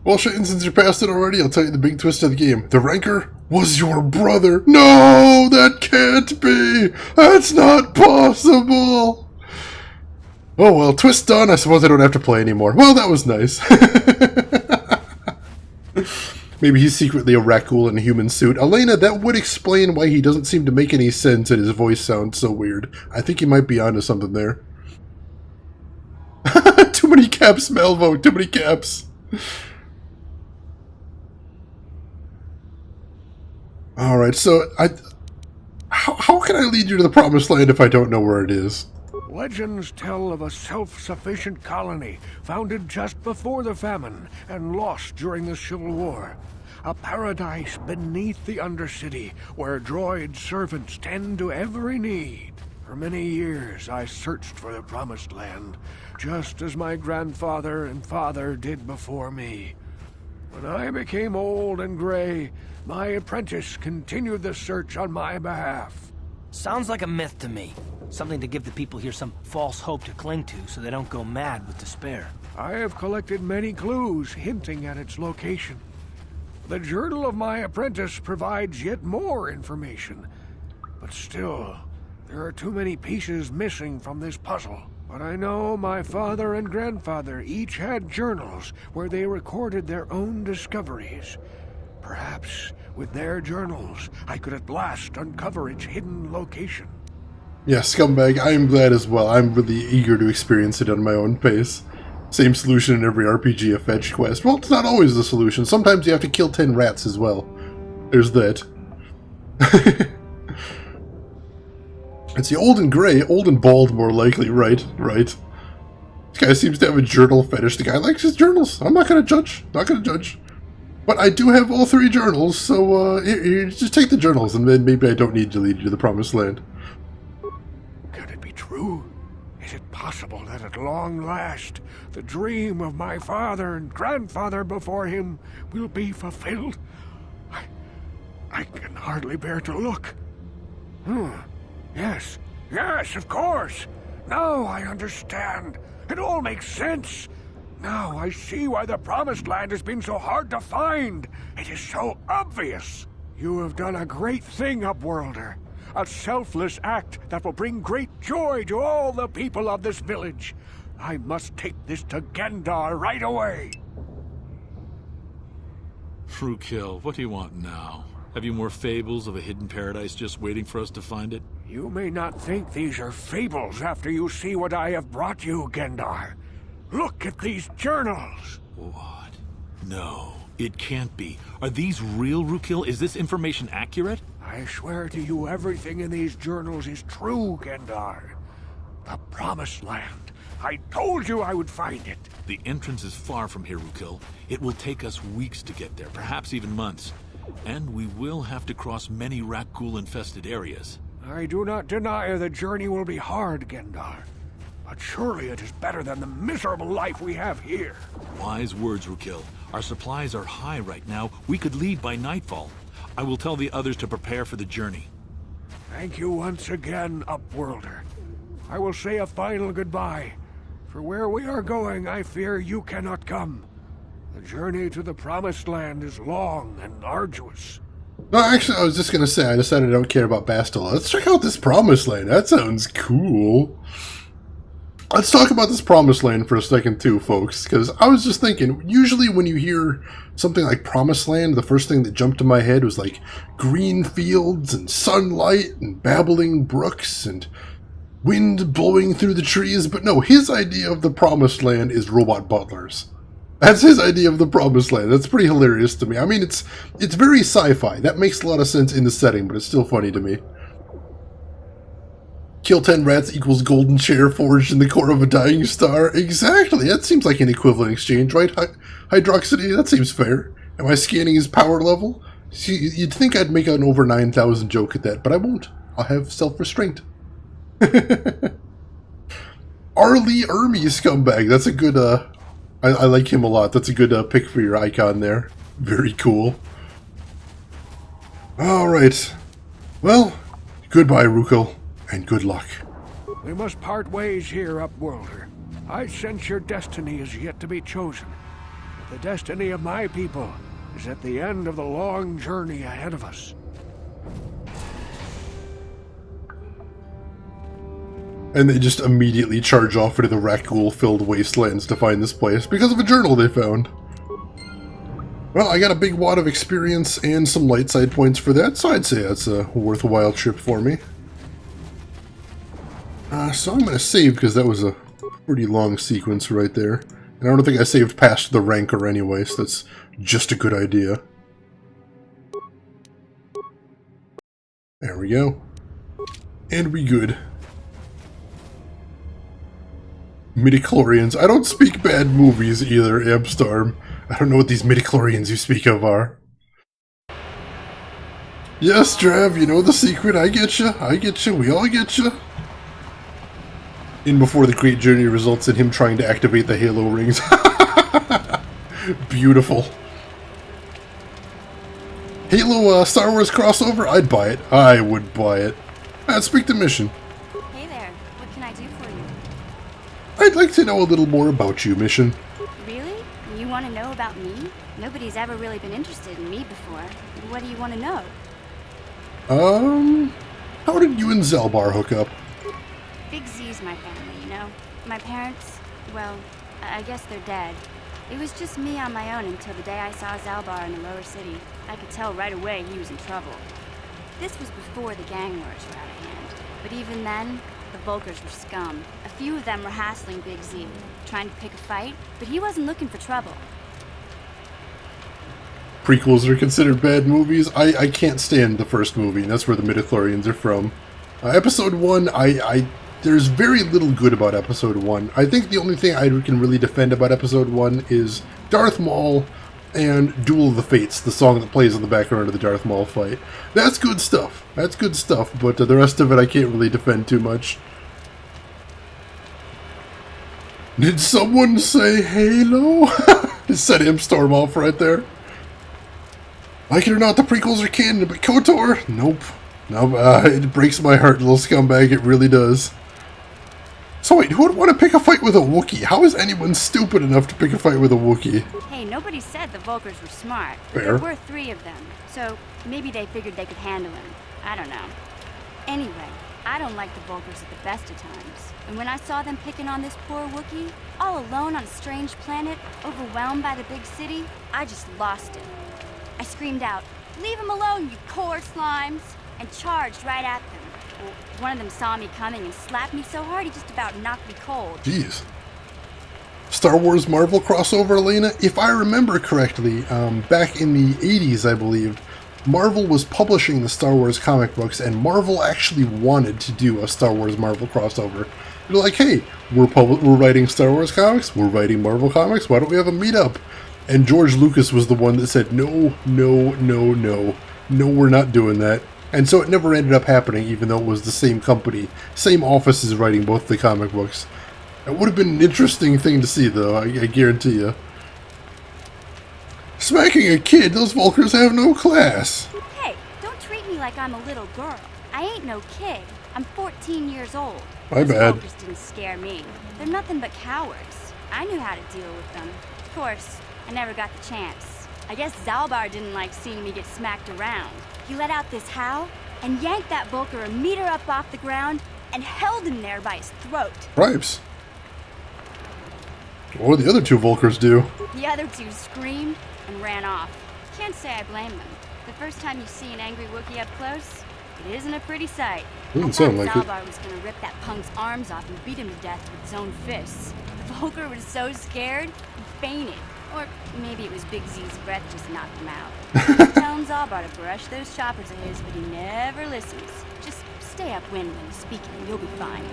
Well, Shane, since you're past it already, I'll tell you the big twist of the game. The Ranker was your brother. No, that can't be. That's not possible. Oh, well, twist done. I suppose I don't have to play anymore. Well, that was nice. Maybe he's secretly a raccoon in a human suit. Elena, that would explain why he doesn't seem to make any sense and his voice sounds so weird. I think he might be onto something there. Too many caps, Malvo. Too many caps. Alright, so how can I lead you to the Promised Land if I don't know where it is? Legends tell of a self-sufficient colony founded just before the famine and lost during the Civil War. A paradise beneath the Undercity where droid servants tend to every need. For many years I searched for the Promised Land, just as my grandfather and father did before me. When I became old and gray, my apprentice continued the search on my behalf. Sounds like a myth to me. Something to give the people here some false hope to cling to so they don't go mad with despair. I have collected many clues hinting at its location. The journal of my apprentice provides yet more information. But still, there are too many pieces missing from this puzzle. But I know my father and grandfather each had journals where they recorded their own discoveries. Perhaps with their journals, I could at last uncover its hidden location. Yeah, scumbag, I am glad as well. I'm really eager to experience it on my own pace. Same solution in every RPG, a fetch quest. Well, it's not always the solution. Sometimes you have to kill 10 rats as well. There's that. It's the old and gray, old and bald more likely, right, right. This guy seems to have a journal fetish. The guy likes his journals. I'm not going to judge. Not going to judge. But I do have all 3 journals, so here, just take the journals, and then maybe I don't need to lead you to the promised land. Could it be true? Is it possible that at long last, the dream of my father and grandfather before him will be fulfilled? I can hardly bear to look. Yes, of course. Now I understand. It all makes sense. Now I see why the Promised Land has been so hard to find. It is so obvious. You have done a great thing, Upworlder. A selfless act that will bring great joy to all the people of this village. I must take this to Gendar right away. Rookil, what do you want now? Have you more fables of a hidden paradise just waiting for us to find it? You may not think these are fables after you see what I have brought you, Gendar. Look at these journals! What? No, it can't be. Are these real, Rookil? Is this information accurate? I swear to you everything in these journals is true, Gendar. The Promised Land. I told you I would find it. The entrance is far from here, Rookil. It will take us weeks to get there, perhaps even months. And we will have to cross many Rakghoul-infested areas. I do not deny the journey will be hard, Gendar. But surely it is better than the miserable life we have here. Wise words, Rookil. Our supplies are high right now. We could leave by nightfall. I will tell the others to prepare for the journey. Thank you once again, Upworlder. I will say a final goodbye. For where we are going, I fear you cannot come. The journey to the Promised Land is long and arduous. No, actually, I was just going to say, I decided I don't care about Bastila. Let's check out this Promised Land. That sounds cool. Let's talk about this Promised Land for a second too, folks, because I was just thinking, usually when you hear something like Promised Land, the first thing that jumped to my head was like green fields and sunlight and babbling brooks and wind blowing through the trees, but no, his idea of the Promised Land is robot butlers. That's his idea of the Promised Land. That's pretty hilarious to me. I mean, it's very sci-fi. That makes a lot of sense in the setting, but it's still funny to me. Kill 10 rats equals golden chair forged in the core of a dying star. Exactly. That seems like an equivalent exchange, right? Hydroxity, that seems fair. Am I scanning his power level? See, you'd think I'd make an over 9,000 joke at that, but I won't. I'll have self-restraint. Arlie Ermy scumbag. That's a good, I like him a lot. That's a good pick for your icon there. Very cool. Alright. Well, goodbye, Rookil. And good luck. We must part ways here, Upworlder. I sense your destiny is yet to be chosen. The destiny of my people is at the end of the long journey ahead of us. And they just immediately charge off into the Rakghoul-filled wastelands to find this place because of a journal they found. Well, I got a big wad of experience and some light side points for that, so I'd say that's a worthwhile trip for me. So I'm going to save because that was a pretty long sequence right there. And I don't think I saved past the Rancor anyway, so that's just a good idea. There we go. And we good. Midichlorians. I don't speak bad movies either, Abstorm. I don't know what these midichlorians you speak of are. Yes, Drav, you know the secret. I get you. I get you. We all get you. In before the great journey results in him trying to activate the Halo rings. Beautiful. Halo Star Wars crossover? I'd buy it. I would buy it. I'd speak to Mission. Hey there, what can I do for you? I'd like to know a little more about you, Mission. Really? You want to know about me? Nobody's ever really been interested in me before. What do you want to know? How did you and Zelbar hook up? Big Z's my family, you know? My parents, well, I guess they're dead. It was just me on my own until the day I saw Zalbar in the Lower City. I could tell right away he was in trouble. This was before the gang wars were out of hand. But even then, the Vulkars were scum. A few of them were hassling Big Z, trying to pick a fight, but he wasn't looking for trouble. Prequels are considered bad movies. I can't stand the first movie, and that's where the midichlorians are from. Episode 1, I there's very little good about Episode 1. I think the only thing I can really defend about Episode 1 is Darth Maul and Duel of the Fates, the song that plays in the background of the Darth Maul fight. That's good stuff. That's good stuff, but the rest of it I can't really defend too much. Did someone say Halo? Set him storm off right there. Like it or not, the prequels are canon, but KOTOR? Nope. Nope. It breaks my heart, little scumbag. It really does. So wait, who would want to pick a fight with a Wookiee? How is anyone stupid enough to pick a fight with a Wookiee? Hey, nobody said the Vulkars were smart. Fair. There were 3 of them, so maybe they figured they could handle him. I don't know. Anyway, I don't like the Vulkars at the best of times. And when I saw them picking on this poor Wookiee, all alone on a strange planet, overwhelmed by the big city, I just lost it. I screamed out, "Leave him alone, you core slimes!" and charged right at them. Well, one of them saw me coming and slapped me so hard he just about knocked me cold. Jeez. Star Wars Marvel crossover, Elena? If I remember correctly, back in the 80s, I believe, Marvel was publishing the Star Wars comic books, and Marvel actually wanted to do a Star Wars Marvel crossover. They're like, hey, we're writing Star Wars comics, we're writing Marvel comics, why don't we have a meetup? And George Lucas was the one that said, no, no, no, no. No, we're not doing that. And so it never ended up happening, even though it was the same company, same offices writing both the comic books. It would have been an interesting thing to see, though, I guarantee you. Smacking a kid, those Vulkars have no class. Hey, don't treat me like I'm a little girl. I ain't no kid. I'm 14 years old. My bad. Those Vulkars didn't scare me. They're nothing but cowards. I knew how to deal with them. Of course, I never got the chance. I guess Zalbar didn't like seeing me get smacked around. He let out this howl and yanked that Vulkar a meter up off the ground and held him there by his throat. Ripes. What did the other 2 Vulkars do? The other 2 screamed and ran off. Can't say I blame them. The first time you see an angry Wookiee up close, it isn't a pretty sight. Doesn't sound like it. Zalbar was gonna rip that punk's arms off and beat him to death with his own fists. The Vulkar was so scared, he fainted. Or maybe it was Big Z's breath just knocked him out. He's telling Zalbar to brush those choppers of his, but he never listens. Just stay upwind when he's speaking and you'll be fine.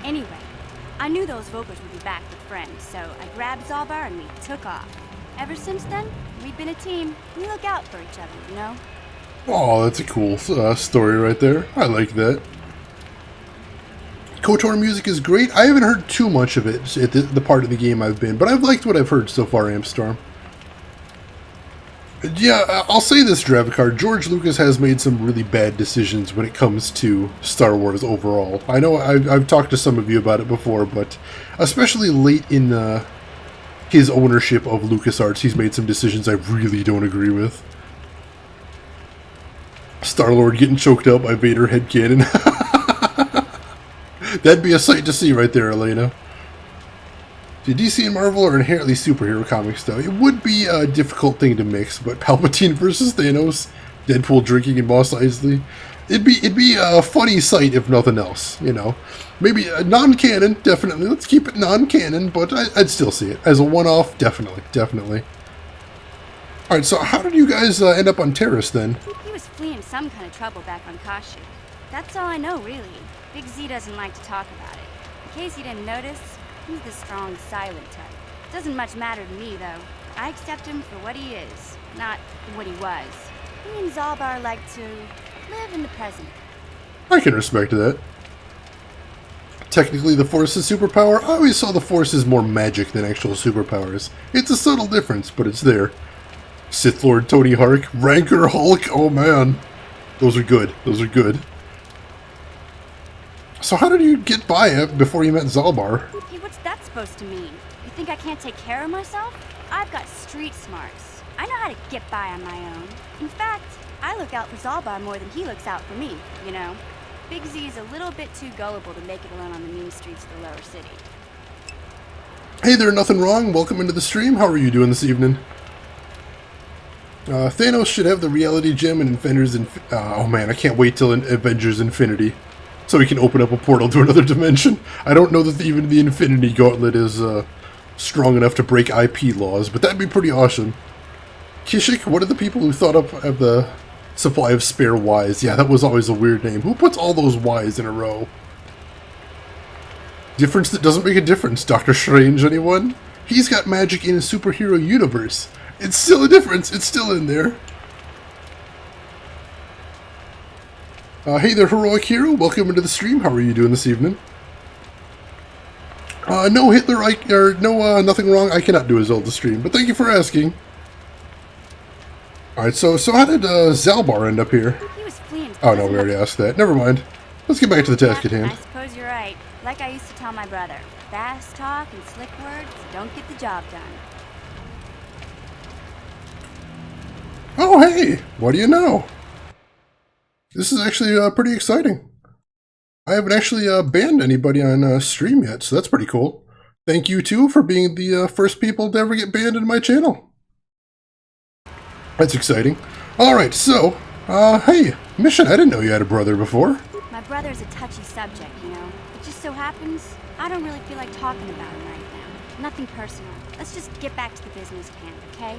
Anyway, I knew those Vulkars would be back with friends, so I grabbed Zalbar and we took off. Ever since then, we've been a team. We look out for each other, you know? Oh, that's a cool story right there. I like that. KOTOR music is great. I haven't heard too much of it at the part of the game I've been, but I've liked what I've heard so far, Ampstorm. Yeah, I'll say this, Dravicar. George Lucas has made some really bad decisions when it comes to Star Wars overall. I know I've talked to some of you about it before, but especially late in his ownership of LucasArts, he's made some decisions I really don't agree with. Star-Lord getting choked out by Vader headcanon. That'd be a sight to see right there, Elena. The DC and Marvel are inherently superhero comics, though. It would be a difficult thing to mix, but Palpatine versus Thanos, Deadpool drinking and Mos Eisley, it'd be a funny sight if nothing else, you know. Maybe non-canon, definitely. Let's keep it non-canon, but I'd still see it. As a one-off, definitely. Alright, so how did you guys end up on Taris, then? He was fleeing some kind of trouble back on Kashyyyk. That's all I know, really. Big Z doesn't like to talk about it. In case you didn't notice, he's the strong, silent type. Doesn't much matter to me, though. I accept him for what he is, not what he was. Me and Zalbar like to live in the present. I can respect that. Technically, the Force is superpower. I always saw the Force as more magic than actual superpowers. It's a subtle difference, but it's there. Sith Lord Tony Hark, Rancor Hulk, oh man. Those are good. Those are good. So how did you get by it before you met Zalbar? Hey, what's that supposed to mean? You think I can't take care of myself? I've got street smarts. I know how to get by on my own. In fact, I look out for Zalbar more than he looks out for me, you know? Big Z is a little bit too gullible to make it alone on the mean streets of the Lower City. Hey there, nothing wrong. Welcome into the stream. How are you doing this evening? Thanos should have the reality gem in Avengers oh man, I can't wait till Avengers Infinity. So we can open up a portal to another dimension. I don't know that even the Infinity Gauntlet is strong enough to break IP laws, but that'd be pretty awesome. Kashyyyk, what are the people who thought up of the supply of spare Ys? Yeah, that was always a weird name. Who puts all those Ys in a row? Difference that doesn't make a difference, Doctor Strange, anyone? He's got magic in a superhero universe. It's still a difference. It's still in there. Hey there, Heroic Hero. Welcome into the stream. How are you doing this evening? No Hitler, nothing wrong. I cannot do a Zelda stream, but thank you for asking. Alright, so how did Zalbar end up here? He was fleeing. Oh no, we already asked that. Never mind. Let's get back to the task at hand. I suppose you're right. Like I used to tell my brother, fast talk and slick words don't get the job done. Oh hey, what do you know? This is actually pretty exciting. I haven't actually banned anybody on stream yet, so that's pretty cool. Thank you too for being the first people to ever get banned in my channel. That's exciting. Alright, so, hey, Mission, I didn't know you had a brother before. My brother's a touchy subject, you know. It just so happens, I don't really feel like talking about him right now. Nothing personal. Let's just get back to the business camp, okay?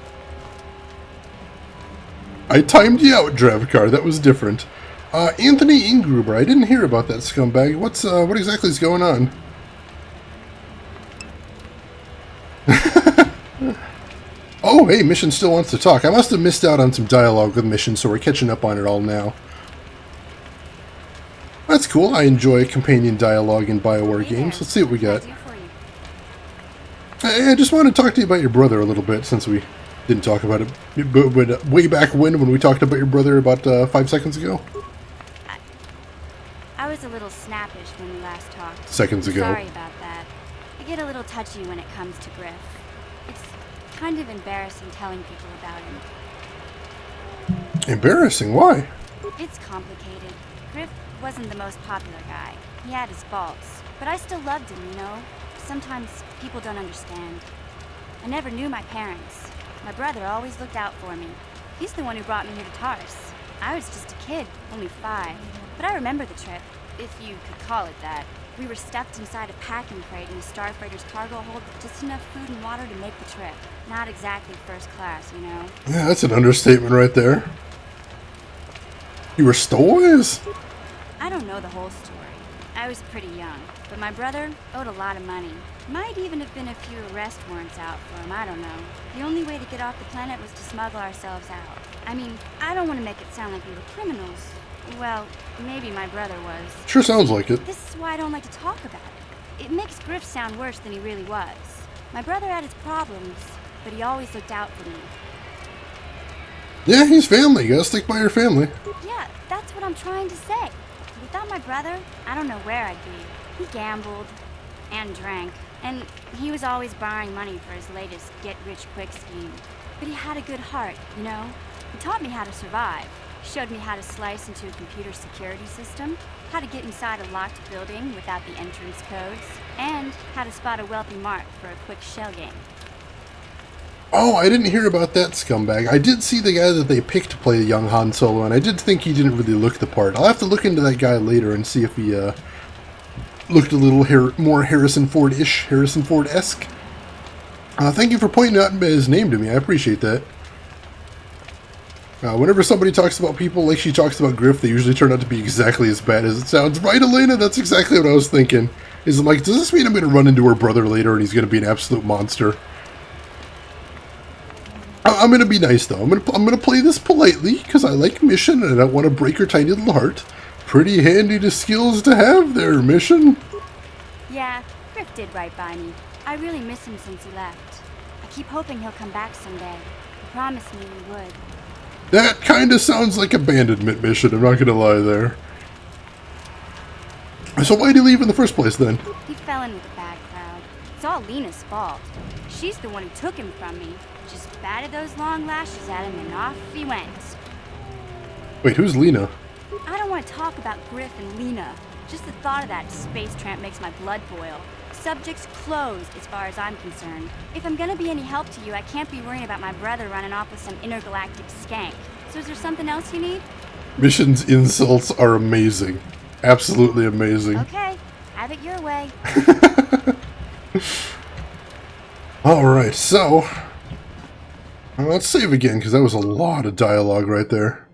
I timed you out, Dravkar. That was different. Anthony Ingruber, I didn't hear about that scumbag. What exactly is going on? Oh, hey, Mission still wants to talk. I must have missed out on some dialogue with Mission, so we're catching up on it all now. That's cool. I enjoy companion dialogue in BioWare games. Let's see what we got. I just wanted to talk to you about your brother a little bit, since we didn't talk about it but way back when we talked about your brother about 5 seconds ago. I was a little snappish when we last talked. Seconds ago. Sorry about that. I get a little touchy when it comes to Griff. It's kind of embarrassing telling people about him. Embarrassing? Why? It's complicated. Griff wasn't the most popular guy. He had his faults. But I still loved him, you know? Sometimes people don't understand. I never knew my parents. My brother always looked out for me. He's the one who brought me here to Taris. I was just a kid, only 5. But I remember the trip, if you could call it that. We were stuffed inside a packing crate in a starfreighter's cargo hold with just enough food and water to make the trip. Not exactly first class, you know? Yeah, that's an understatement right there. You were stowaways? I don't know the whole story. I was pretty young, but my brother owed a lot of money. Might even have been a few arrest warrants out for him, I don't know. The only way to get off the planet was to smuggle ourselves out. I mean, I don't want to make it sound like we were criminals. Well, maybe my brother was. Sure sounds like it. This is why I don't like to talk about it. It makes Griff sound worse than he really was. My brother had his problems, but he always looked out for me. Yeah, he's family. You gotta stick by your family. Yeah, that's what I'm trying to say. Without my brother, I don't know where I'd be. He gambled and drank, and he was always borrowing money for his latest get-rich-quick scheme. But he had a good heart, you know? He taught me how to survive. Showed me how to slice into a computer security system, how to get inside a locked building without the entrance codes, and how to spot a wealthy mark for a quick shell game. Oh, I didn't hear about that scumbag. I did see the guy that they picked to play young Han Solo, and I did think he didn't really look the part. I'll have to look into that guy later and see if he looked a little more Harrison Ford-ish, Harrison Ford-esque. Thank you for pointing out his name to me. I appreciate that. Whenever somebody talks about people like she talks about Griff, they usually turn out to be exactly as bad as it sounds. Right, Elena? That's exactly what I was thinking. I'm like, does this mean I'm going to run into her brother later and he's going to be an absolute monster? I'm going to be nice, though. I'm going to play this politely, because I like Mission and I don't want to break her tiny little heart. Pretty handy to skills to have there, Mission. Yeah, Griff did right by me. I really miss him since he left. I keep hoping he'll come back someday. He promised me he would. That kind of sounds like abandonment, Mission, I'm not going to lie there. So why'd he leave in the first place, then? He fell in with a bad crowd. It's all Lena's fault. She's the one who took him from me. Just batted those long lashes at him and off he went. Wait, who's Lena? I don't want to talk about Griff and Lena. Just the thought of that space tramp makes my blood boil. Subject's closed as far as I'm concerned. If I'm gonna be any help to you, I can't be worrying about my brother running off with some intergalactic skank. So is there something else you need? Mission's insults are amazing. Absolutely amazing. Okay, have it your way. Alright, so... let's save again, because that was a lot of dialogue right there.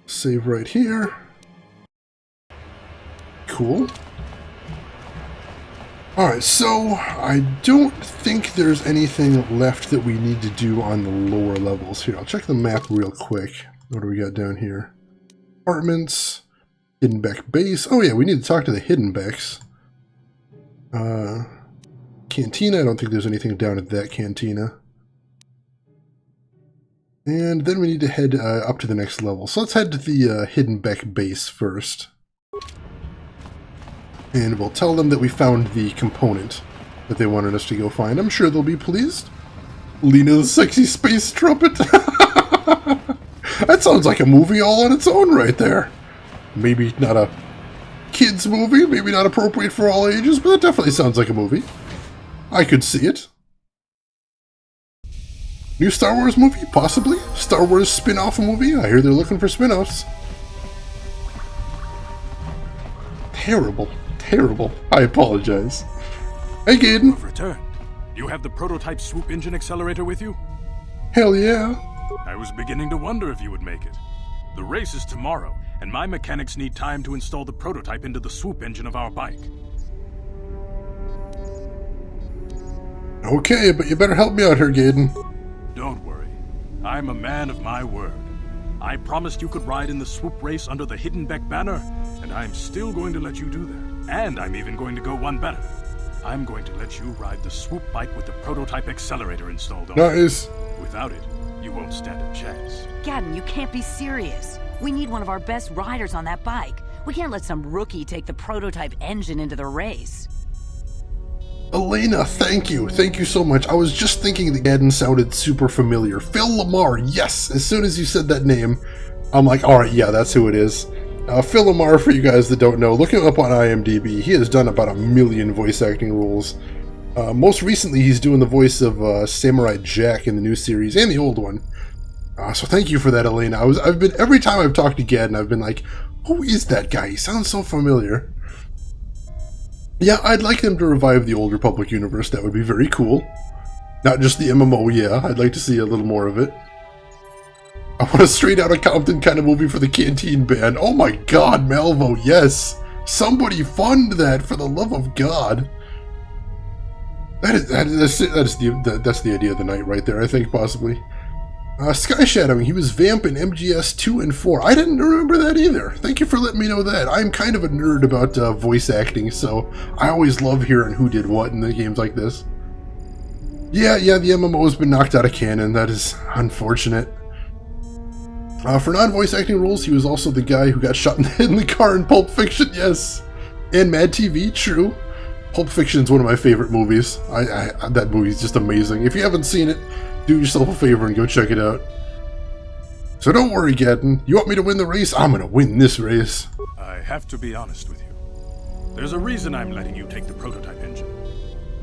Save right here. Cool. Alright, so I don't think there's anything left that we need to do on the lower levels. Here, I'll check the map real quick. What do we got down here? Apartments, Hidden Beck Base. Oh yeah, we need to talk to the Hidden Becks. Cantina, I don't think there's anything down at that cantina. And then we need to head up to the next level. So let's head to the Hidden Beck Base first. And we'll tell them that we found the component that they wanted us to go find. I'm sure they'll be pleased. Lena the Sexy Space Trumpet. That sounds like a movie all on its own right there. Maybe not a kids movie, maybe not appropriate for all ages, but it definitely sounds like a movie. I could see it. New Star Wars movie? Possibly. Star Wars spin-off movie? I hear they're looking for spin-offs. Terrible. Terrible. I apologize. Hey, Gaiden. You've returned. You have the prototype swoop engine accelerator with you? Hell yeah. I was beginning to wonder if you would make it. The race is tomorrow, and my mechanics need time to install the prototype into the swoop engine of our bike. Okay, but you better help me out here, Gaiden. Don't worry. I'm a man of my word. I promised you could ride in the Swoop Race under the Hidden Beck banner, and I'm still going to let you do that. And I'm even going to go one better. I'm going to let you ride the swoop bike with the prototype accelerator installed on it. Nice. Without it, you won't stand a chance. Gaddon, you can't be serious. We need one of our best riders on that bike. We can't let some rookie take the prototype engine into the race. Elena, thank you. Thank you so much. I was just thinking that Gaddon sounded super familiar. Phil Lamar, yes. As soon as you said that name, I'm like, alright, yeah, that's who it is. Phil Lamar, for you guys that don't know, look him up on IMDb. He has done about 1 million voice acting roles. Most recently, he's doing the voice of Samurai Jack in the new series and the old one. So thank you for that, Elena. I've been every time I've talked to Gaddon, I've been like, who is that guy? He sounds so familiar. Yeah, I'd like them to revive the Old Republic universe. That would be very cool. Not just the MMO, yeah. I'd like to see a little more of it. I want a straight out of Compton kind of movie for the Canteen Band. Oh my god, Malvo, yes! Somebody fund that, for the love of God. That's the idea of the night right there, I think, possibly. Sky Shadowing, he was Vamp in MGS 2 and 4. I didn't remember that either. Thank you for letting me know that. I'm kind of a nerd about voice acting, so I always love hearing who did what in the games like this. Yeah, the MMO has been knocked out of canon. That is unfortunate. For non-voice acting roles, he was also the guy who got shot in the head in the car in Pulp Fiction, yes. And Mad TV, true. Pulp Fiction is one of my favorite movies. That movie's just amazing. If you haven't seen it, do yourself a favor and go check it out. So don't worry, Gaddon. You want me to win the race? I'm gonna win this race. I have to be honest with you. There's a reason I'm letting you take the prototype engine.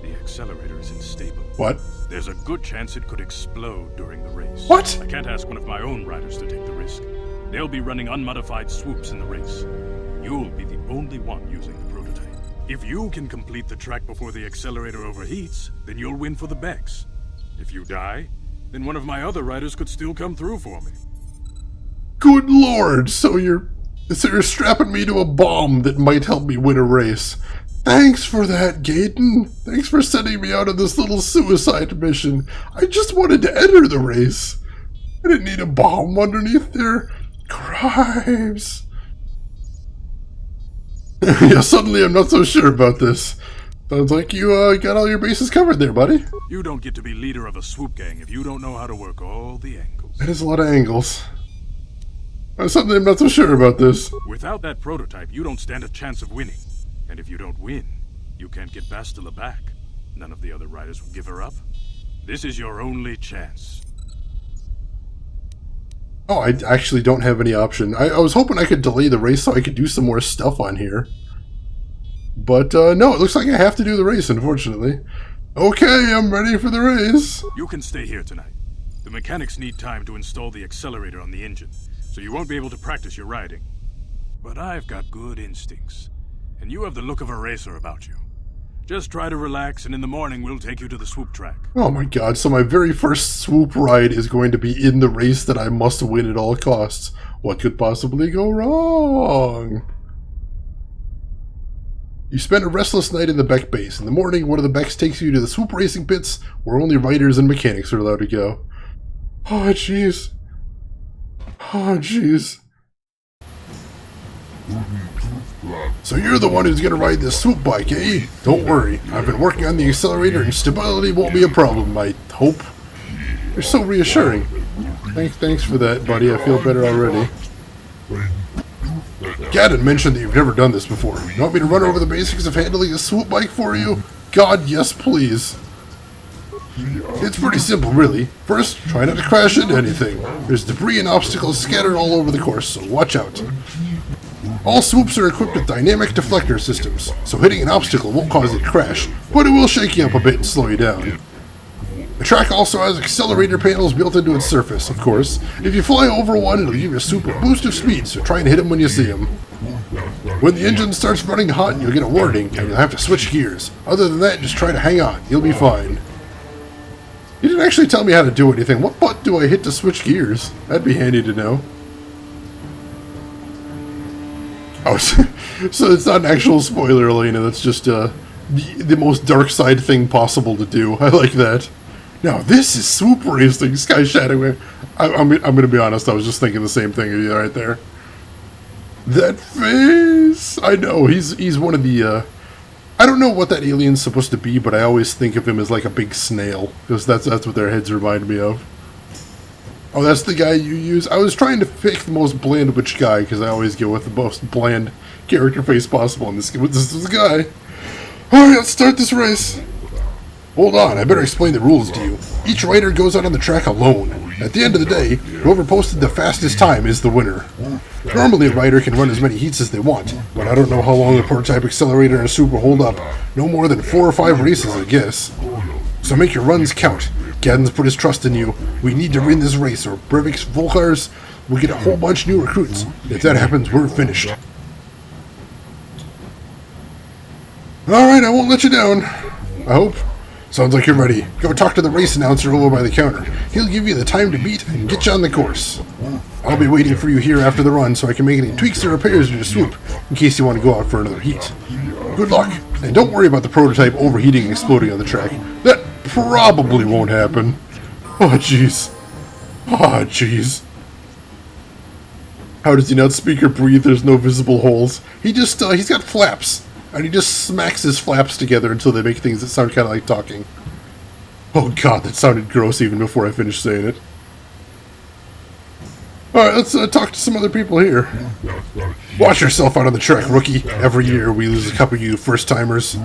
The accelerator is unstable. What? There's a good chance it could explode during the race. What? I can't ask one of my own riders to take the risk. They'll be running unmodified swoops in the race. You'll be the only one using the prototype. If you can complete the track before the accelerator overheats, then you'll win for the Becks. If you die, then one of my other riders could still come through for me. Good lord, so you're strapping me to a bomb that might help me win a race. Thanks for that, Gaten. Thanks for sending me out on this little suicide mission. I just wanted to enter the race. I didn't need a bomb underneath their crimes. Yeah, suddenly I'm not so sure about this. Sounds like you got all your bases covered there, buddy. You don't get to be leader of a swoop gang if you don't know how to work all the angles. That is a lot of angles. Suddenly I'm not so sure about this. Without that prototype, you don't stand a chance of winning. And if you don't win, you can't get Bastila back. None of the other riders will give her up. This is your only chance. Oh, I actually don't have any option. I was hoping I could delay the race so I could do some more stuff on here. But no, it looks like I have to do the race, unfortunately. Okay, I'm ready for the race. You can stay here tonight. The mechanics need time to install the accelerator on the engine, so you won't be able to practice your riding. But I've got good instincts, and you have the look of a racer about you. Just try to relax, and in the morning we'll take you to the swoop track. Oh my god, so my very first swoop ride is going to be in the race that I must win at all costs. What could possibly go wrong? You spend a restless night in the Beck base. In the morning, one of the Becks takes you to the Swoop Racing pits, where only riders and mechanics are allowed to go. Oh, jeez. Oh, jeez. So you're the one who's gonna ride this swoop bike, eh? Don't worry. I've been working on the accelerator and stability won't be a problem, I hope. You're so reassuring. Thanks for that, buddy. I feel better already. Gadden mentioned that you've never done this before. You want me to run over the basics of handling a swoop bike for you? God, yes, please. It's pretty simple, really. First, try not to crash into anything. There's debris and obstacles scattered all over the course, so watch out. All swoops are equipped with dynamic deflector systems, so hitting an obstacle won't cause it to crash, but it will shake you up a bit and slow you down. The track also has accelerator panels built into its surface, of course. If you fly over one, it'll give your swoop a boost of speed, so try and hit him when you see him. When the engine starts running hot, you'll get a warning, and you'll have to switch gears. Other than that, just try to hang on. You'll be fine. You didn't actually tell me how to do anything. What button do I hit to switch gears? That'd be handy to know. Oh, so it's not an actual spoiler, Elena. That's just the most dark side thing possible to do. I like that. Now, this is Swoop Racing, Sky Shadow. I'm going to be honest, I was just thinking the same thing of you right there. That face! I know, he's one of the, I don't know what that alien's supposed to be, but I always think of him as like a big snail, because that's what their heads remind me of. Oh, that's the guy you use? I was trying to pick the most bland witch guy, because I always go with the most bland character face possible, and this is the guy. Alright, let's start this race. Hold on, I better explain the rules to you. Each rider goes out on the track alone. At the end of the day, whoever posted the fastest time is the winner. Normally a rider can run as many heats as they want, but I don't know how long the prototype accelerator and a swoop will hold up. No more than 4 or 5 races, I guess. So make your runs count. Gadden's put his trust in you. We need to win this race, or Breivik's Volkars will get a whole bunch of new recruits. If that happens, we're finished. Alright, I won't let you down. I hope. Sounds like you're ready. Go talk to the race announcer over by the counter. He'll give you the time to beat and get you on the course. I'll be waiting for you here after the run so I can make any tweaks or repairs to your swoop, in case you want to go out for another heat. Good luck, and don't worry about the prototype overheating and exploding on the track. That probably won't happen. Oh, jeez. Oh, jeez. How does he not speak or breathe? There's no visible holes. He just, he's got flaps. And he just smacks his flaps together until they make things that sound kind of like talking. Oh god, that sounded gross even before I finished saying it. Alright, let's talk to some other people here. Watch yourself out on the track, rookie. Every year we lose a couple of you first-timers.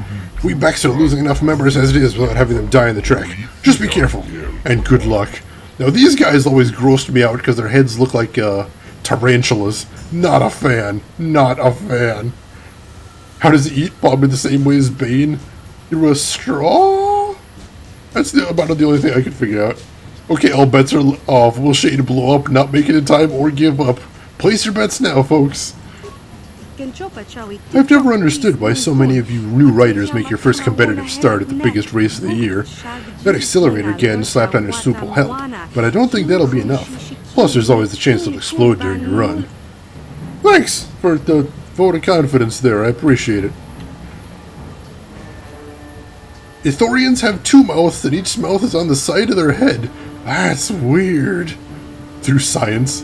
We Becks are losing enough members as it is without having them die on the track. Just be careful, and good luck. Now these guys always grossed me out because their heads look like tarantulas. Not a fan. Not a fan. How does he eat? Probably the same way as Bane. Through a straw? That's about the only thing I could figure out. Okay, all bets are off. Will Shade blow up, not make it in time, or give up? Place your bets now, folks. I've never understood why so many of you new riders make your first competitive start at the biggest race of the year. That accelerator again slapped on your swoop will help, but I don't think that'll be enough. Plus, there's always the chance it'll explode during your run. Thanks for the vote of confidence there, I appreciate it. Ithorians have 2 mouths, and each mouth is on the side of their head. That's weird. Through science.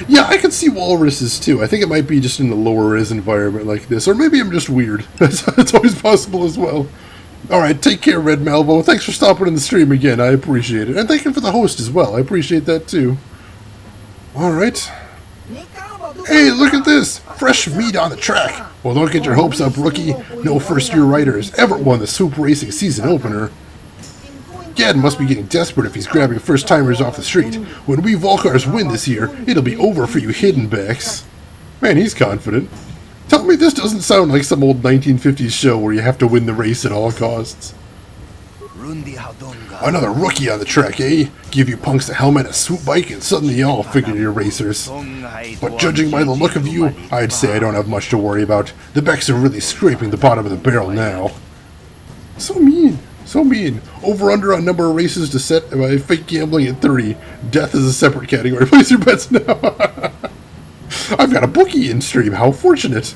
Yeah, I can see walruses too. I think it might be just in the lower res environment like this, or maybe I'm just weird. That's always possible as well. Alright, take care, Red Malvo. Thanks for stopping in the stream again, I appreciate it. And thank you for the host as well, I appreciate that too. Alright. Hey, look at this! Fresh meat on the track! Well, don't get your hopes up, rookie. No first-year rider has ever won the Swoop Racing season opener. Gadden must be getting desperate if he's grabbing first-timers off the street. When we Volkars win this year, it'll be over for you hidden backs. Man, he's confident. Tell me this doesn't sound like some old 1950s show where you have to win the race at all costs. Another rookie on the track, eh? Give you punks a helmet, a swoop bike, and suddenly y'all figure you're racers. But judging by the look of you, I'd say I don't have much to worry about. The Becks are really scraping the bottom of the barrel now. So mean. So mean. Over-under on number of races to set by fake gambling at 30. Death is a separate category. Place your bets now. I've got a bookie in stream. How fortunate.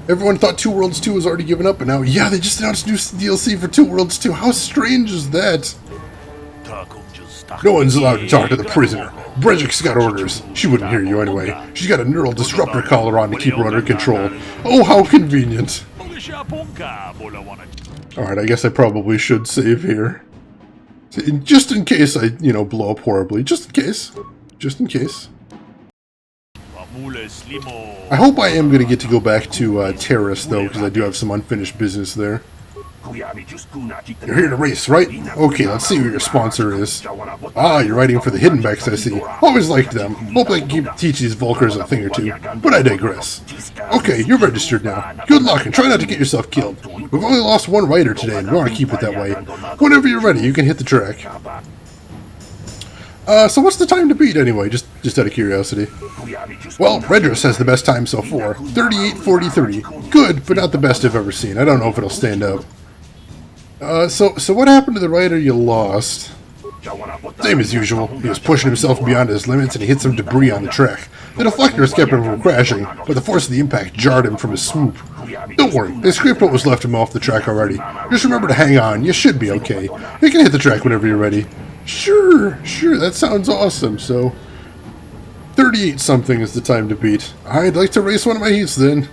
Everyone thought Two Worlds 2 was already given up, and now, yeah, they just announced new DLC for Two Worlds 2. How strange is that? No one's allowed to talk to the prisoner. Brejik's got orders. She wouldn't hear you anyway. She's got a neural disruptor collar on to keep her under control. Oh, how convenient. Alright, I guess I probably should save here. Just in case I, blow up horribly. Just in case. Just in case. I hope I am going to get to go back to Taris, though, because I do have some unfinished business there. You're here to race, right? Okay, let's see who your sponsor is. Ah, you're riding for the Hidden Becks, I see. Always liked them. Hope I can teach these Vulkars a thing or two. But I digress. Okay, you're registered now. Good luck, and try not to get yourself killed. We've only lost one rider today, and we want to keep it that way. Whenever you're ready, you can hit the track. So what's the time to beat, anyway? Just out of curiosity. Well, Redress has the best time so far. 38:40:30. Good, but not the best I've ever seen. I don't know if it'll stand up. So what happened to the rider you lost? Same as usual. He was pushing himself beyond his limits and he hit some debris on the track. The deflectors kept him from crashing, but the force of the impact jarred him from his swoop. Don't worry, they scraped what was left of him off the track already. Just remember to hang on, you should be okay. You can hit the track whenever you're ready. Sure, that sounds awesome, so... 38 something is the time to beat. I'd like to race one of my heats then.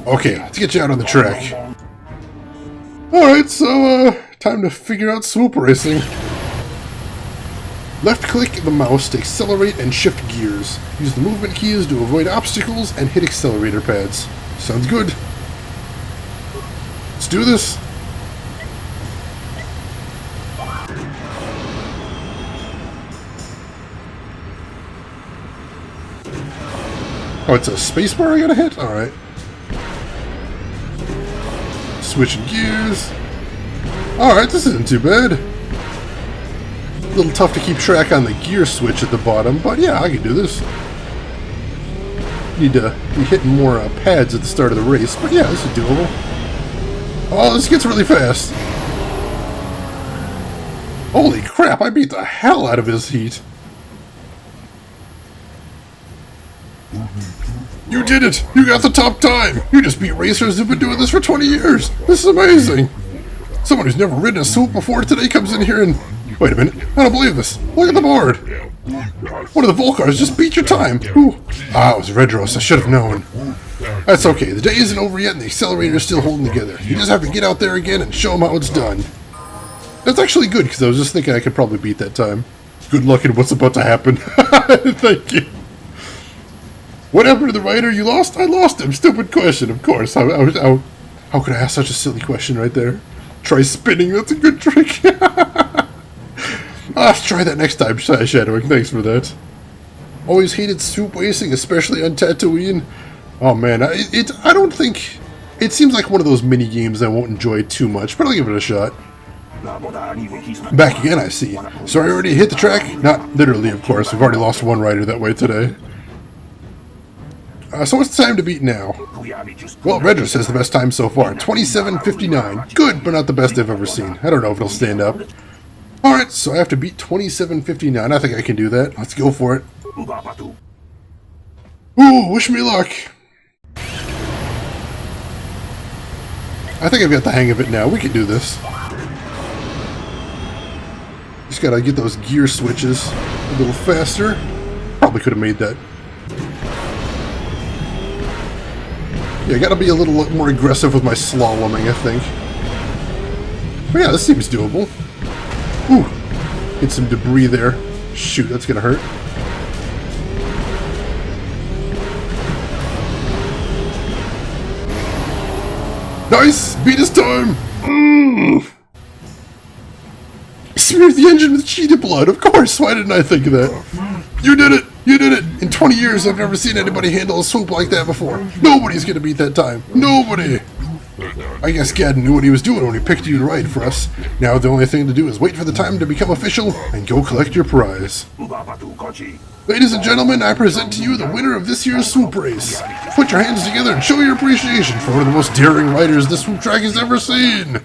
Okay, let's get you out on the track. Alright, so, time to figure out swoop racing. Left-click the mouse to accelerate and shift gears. Use the movement keys to avoid obstacles and hit accelerator pads. Sounds good. Let's do this. Oh, it's a spacebar I gotta hit? Alright. Switching gears. Alright, this isn't too bad. A little tough to keep track on the gear switch at the bottom, but yeah, I can do this. Need to be hitting more pads at the start of the race, but yeah, this is doable. Oh, this gets really fast. Holy crap, I beat the hell out of his heat. You did it! You got the top time! You just beat racers who've been doing this for 20 years! This is amazing! Someone who's never ridden a swoop before today comes in here and... Wait a minute, I don't believe this. Look at the board! One of the Vulkars just beat your time! Ooh. Ah, it was Redros, I should have known. That's okay, the day isn't over yet and the accelerator's still holding together. You just have to get out there again and show them how it's done. That's actually good, because I was just thinking I could probably beat that time. Good luck in what's about to happen. Thank you. What happened to the rider you lost? I lost him. Stupid question, of course. How could I ask such a silly question right there? Try spinning. That's a good trick. Let's try that next time, Shadowing. Thanks for that. Always hated swoop racing, especially on Tatooine. Oh man, I don't think... It seems like one of those mini games I won't enjoy too much, but I'll give it a shot. Back again, I see. So I already hit the track? Not literally, of course. We've already lost one rider that way today. So what's the time to beat now? Well, Redress has the best time so far, 27:59. Good, but not the best I've ever seen. I don't know if it'll stand up. Alright, so I have to beat 27:59. I think I can do that. Let's go for it. Ooh, wish me luck. I think I've got the hang of it now. We can do this. Just gotta get those gear switches a little faster. Probably could have made that. Yeah, I gotta be a little more aggressive with my slaloming, I think. But yeah, this seems doable. Ooh, hit some debris there. Shoot, that's gonna hurt. Nice! Beat his time! Smeared the engine with cheetah blood, of course! Why didn't I think of that? You did it! You did it! In 20 years, I've never seen anybody handle a swoop like that before. Nobody's gonna beat that time. Nobody! I guess Gad knew what he was doing when he picked you to ride for us. Now the only thing to do is wait for the time to become official and go collect your prize. Ladies and gentlemen, I present to you the winner of this year's swoop race. Put your hands together and show your appreciation for one of the most daring riders this swoop track has ever seen.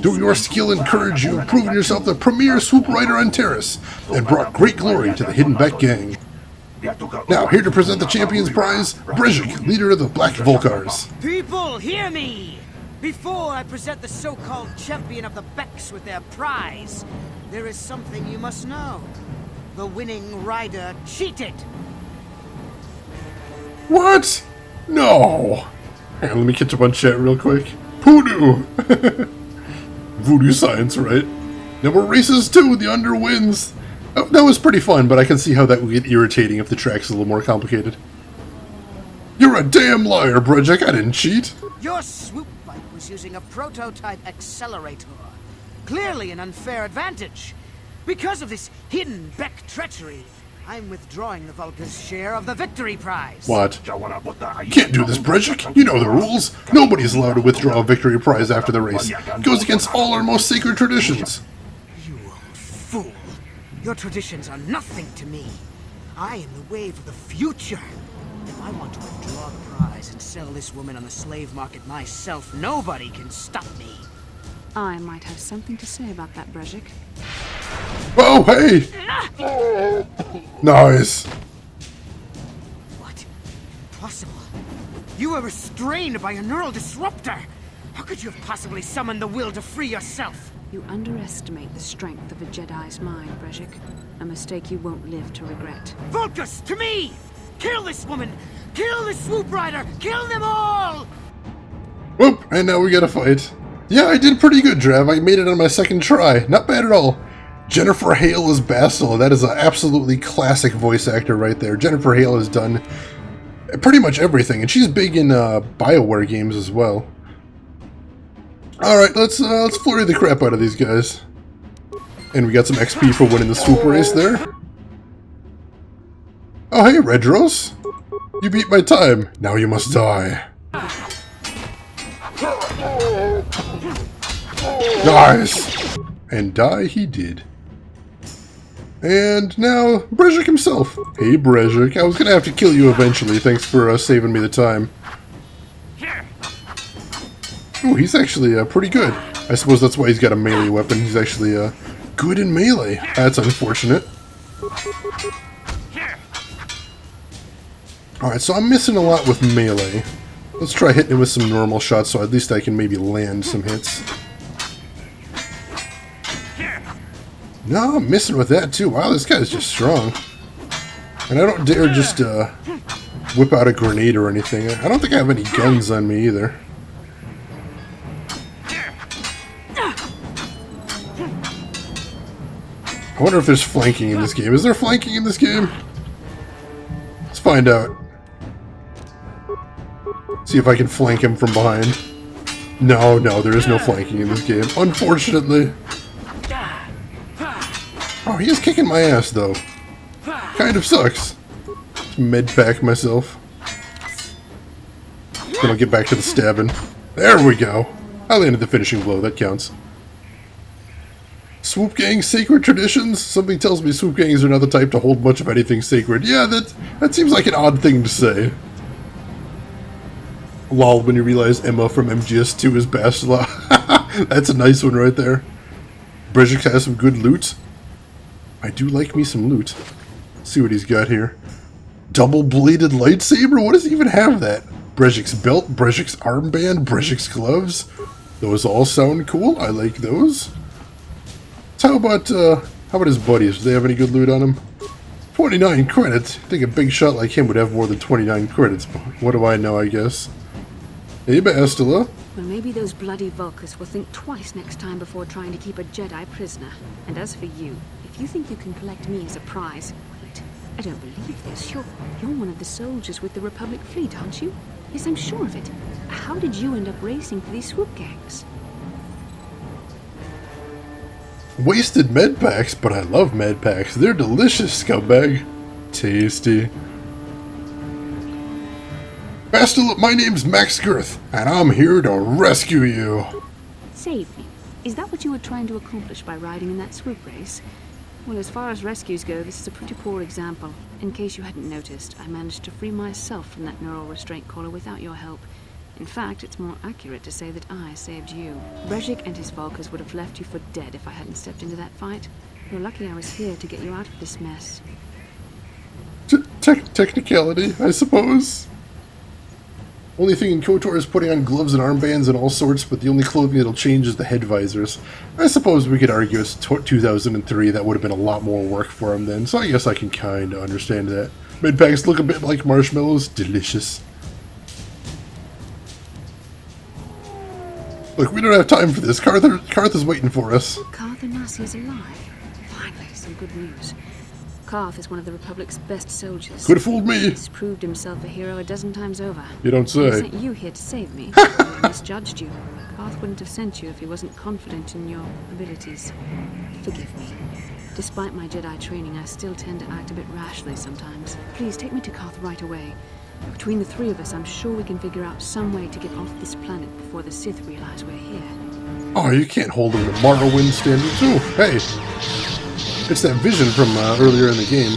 Through your skill and courage, you have proven yourself the premier swoop rider on Taris and brought great glory to the Hidden Beck gang. Now, here to present the Champion's Prize, Brezhik, leader of the Black Volkars. People, hear me! Before I present the so-called champion of the Becks with their prize, there is something you must know. The winning rider cheated. What? No. Hang on, let me catch up on chat real quick. Voodoo! Voodoo science, right? Now we're races too, the under wins. Oh, that was pretty fun, but I can see how that would get irritating if the track's a little more complicated. You're a damn liar, Brejik. I didn't cheat. Your swoop bike was using a prototype accelerator. Clearly an unfair advantage. Because of this hidden Beck treachery, I'm withdrawing the Vulca's share of the victory prize. What? You can't do this, Brejik. You know the rules. Nobody's allowed to withdraw a victory prize after the race. It goes against all our most sacred traditions. You old fool. Your traditions are nothing to me. I am the wave of the future. If I want to withdraw the prize and sell this woman on the slave market myself, nobody can stop me. I might have something to say about that, Brejik. Oh, hey! Nice. What? Impossible. You were restrained by a neural disruptor. How could you have possibly summoned the will to free yourself? You underestimate the strength of a Jedi's mind, Brejik. A mistake you won't live to regret. Vulcus, to me! Kill this woman! Kill the swoop rider! Kill them all! Whoop, and now we gotta fight. Yeah, I did pretty good, Drav. I made it on my second try. Not bad at all. Jennifer Hale is Bastila. That is an absolutely classic voice actor right there. Jennifer Hale has done pretty much everything, and she's big in BioWare games as well. Alright, let's flurry the crap out of these guys. And we got some XP for winning the swoop race there. Oh hey, Redros! You beat my time. Now you must die. Nice! And die he did. And now, Brejik himself. Hey Brejik, I was gonna have to kill you eventually, thanks for saving me the time. Ooh, he's actually pretty good. I suppose that's why he's got a melee weapon. He's actually good in melee. That's unfortunate. Alright, so I'm missing a lot with melee. Let's try hitting him with some normal shots so at least I can maybe land some hits. No, I'm missing with that too. Wow, this guy's just strong. And I don't dare just whip out a grenade or anything. I don't think I have any guns on me either. I wonder if there's flanking in this game. Is there flanking in this game? Let's find out. See if I can flank him from behind. No, there is no flanking in this game, unfortunately. Oh, he is kicking my ass, though. Kind of sucks. Let's med-pack myself. Then I'll get back to the stabbing. There we go. I landed the finishing blow, that counts. Swoop Gang sacred traditions? Something tells me Swoop Gangs are not the type to hold much of anything sacred. Yeah, that seems like an odd thing to say. Lol, when you realize Emma from MGS2 is Bastila. That's a nice one right there. Brejik has some good loot. I do like me some loot. Let's see what he's got here. Double-bladed lightsaber? What does he even have that? Brejik's belt, Brejik's armband, Brejik's gloves. Those all sound cool. I like those. So how about his buddies? Do they have any good loot on him? 29 credits. I think a big shot like him would have more than 29 credits, but what do I know, I guess. Hey, Bastila. Well, maybe those bloody Vulcans will think twice next time before trying to keep a Jedi prisoner. And as for you, if you think you can collect me as a prize, wait, I don't believe this. You're one of the soldiers with the Republic fleet, aren't you? Yes, I'm sure of it. How did you end up racing for these swoop gangs? Wasted med packs, but I love med packs. They're delicious, scumbag. Tasty. Bastila, my name's Max Girth, and I'm here to rescue you. Save me. Is that what you were trying to accomplish by riding in that swoop race? Well, as far as rescues go, this is a pretty poor example. In case you hadn't noticed, I managed to free myself from that neural restraint collar without your help. In fact, it's more accurate to say that I saved you. Brejik and his Vulcans would have left you for dead if I hadn't stepped into that fight. You're lucky I was here to get you out of this mess. technicality, I suppose. Only thing in KOTOR is putting on gloves and armbands and all sorts, but the only clothing that'll change is the head visors. I suppose we could argue it's 2003, that would have been a lot more work for him then, so I guess I can kinda understand that. Mid-packs look a bit like marshmallows. Delicious. Look, we don't have time for this. Carth is waiting for us. Carth Onasi is alive. Finally, some good news. Carth is one of the Republic's best soldiers. Could have fooled me. He's proved himself a hero a dozen times over. You don't say. He sent you here to save me. He misjudged you. Carth wouldn't have sent you if he wasn't confident in your abilities. Forgive me. Despite my Jedi training, I still tend to act a bit rashly sometimes. Please take me to Carth right away. Between the three of us, I'm sure we can figure out some way to get off this planet before the Sith realize we're here. Oh, you can't hold him to Morrowind standards. Ooh, hey. It's that vision from earlier in the game.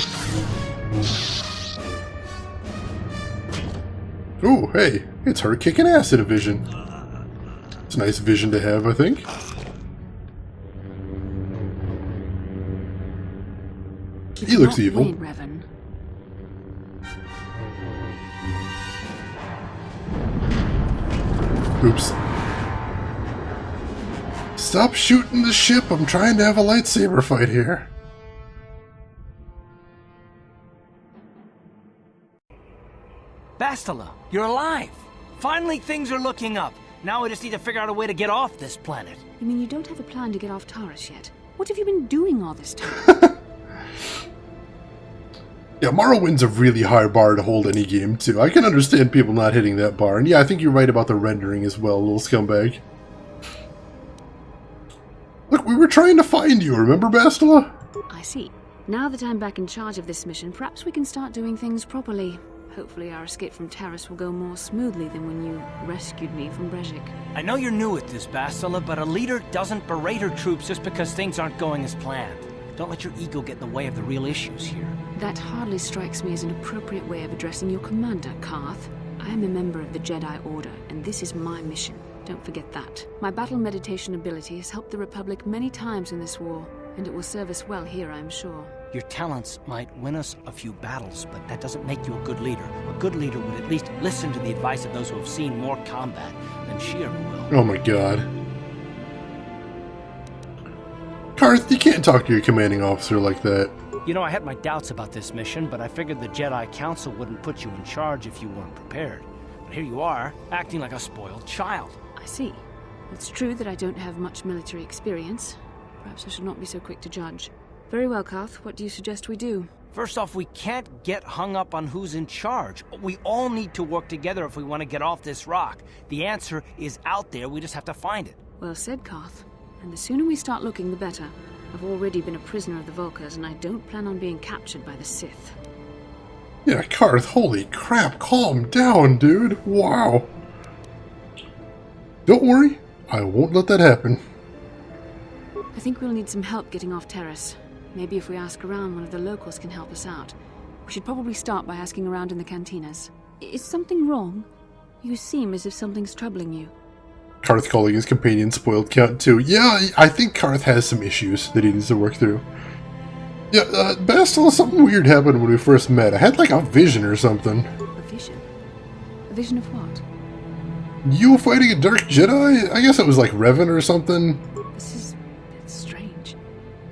Ooh, hey. It's her kicking ass in a vision. It's a nice vision to have, I think. He looks evil. Wait, Revan. Oops. Stop shooting the ship. I'm trying to have a lightsaber fight here. Bastila, you're alive! Finally, things are looking up. Now we just need to figure out a way to get off this planet. You mean you don't have a plan to get off Taris yet? What have you been doing all this time? Yeah, Morrowind's a really high bar to hold any game to. I can understand people not hitting that bar. And yeah, I think you're right about the rendering as well, little scumbag. Look, we were trying to find you, remember, Bastila? I see. Now that I'm back in charge of this mission, perhaps we can start doing things properly. Hopefully our escape from Taris will go more smoothly than when you rescued me from Brejik. I know you're new at this, Bastila, but a leader doesn't berate her troops just because things aren't going as planned. Don't let your ego get in the way of the real issues here. That hardly strikes me as an appropriate way of addressing your commander, Carth. I am a member of the Jedi Order, and this is my mission. Don't forget that. My battle meditation ability has helped the Republic many times in this war, and it will serve us well here, I'm sure. Your talents might win us a few battles, but that doesn't make you a good leader. A good leader would at least listen to the advice of those who have seen more combat than she ever will. Oh my god. Carth, you can't talk to your commanding officer like that. You know, I had my doubts about this mission, but I figured the Jedi Council wouldn't put you in charge if you weren't prepared. But here you are, acting like a spoiled child. I see. It's true that I don't have much military experience. Perhaps I should not be so quick to judge. Very well, Carth. What do you suggest we do? First off, we can't get hung up on who's in charge. We all need to work together if we want to get off this rock. The answer is out there, we just have to find it. Well said, Carth. And the sooner we start looking, the better. I've already been a prisoner of the Vulkars, and I don't plan on being captured by the Sith. Yeah, Carth, holy crap, calm down, dude. Wow. Don't worry, I won't let that happen. I think we'll need some help getting off Taris. Maybe if we ask around, one of the locals can help us out. We should probably start by asking around in the cantinas. Is something wrong? You seem as if something's troubling you. Carth calling his companion spoiled count too. Yeah, I think Carth has some issues that he needs to work through. Yeah, Bastila, something weird happened when we first met. I had like a vision or something. A vision? A vision of what? You fighting a Dark Jedi? I guess it was like Revan or something. It's strange.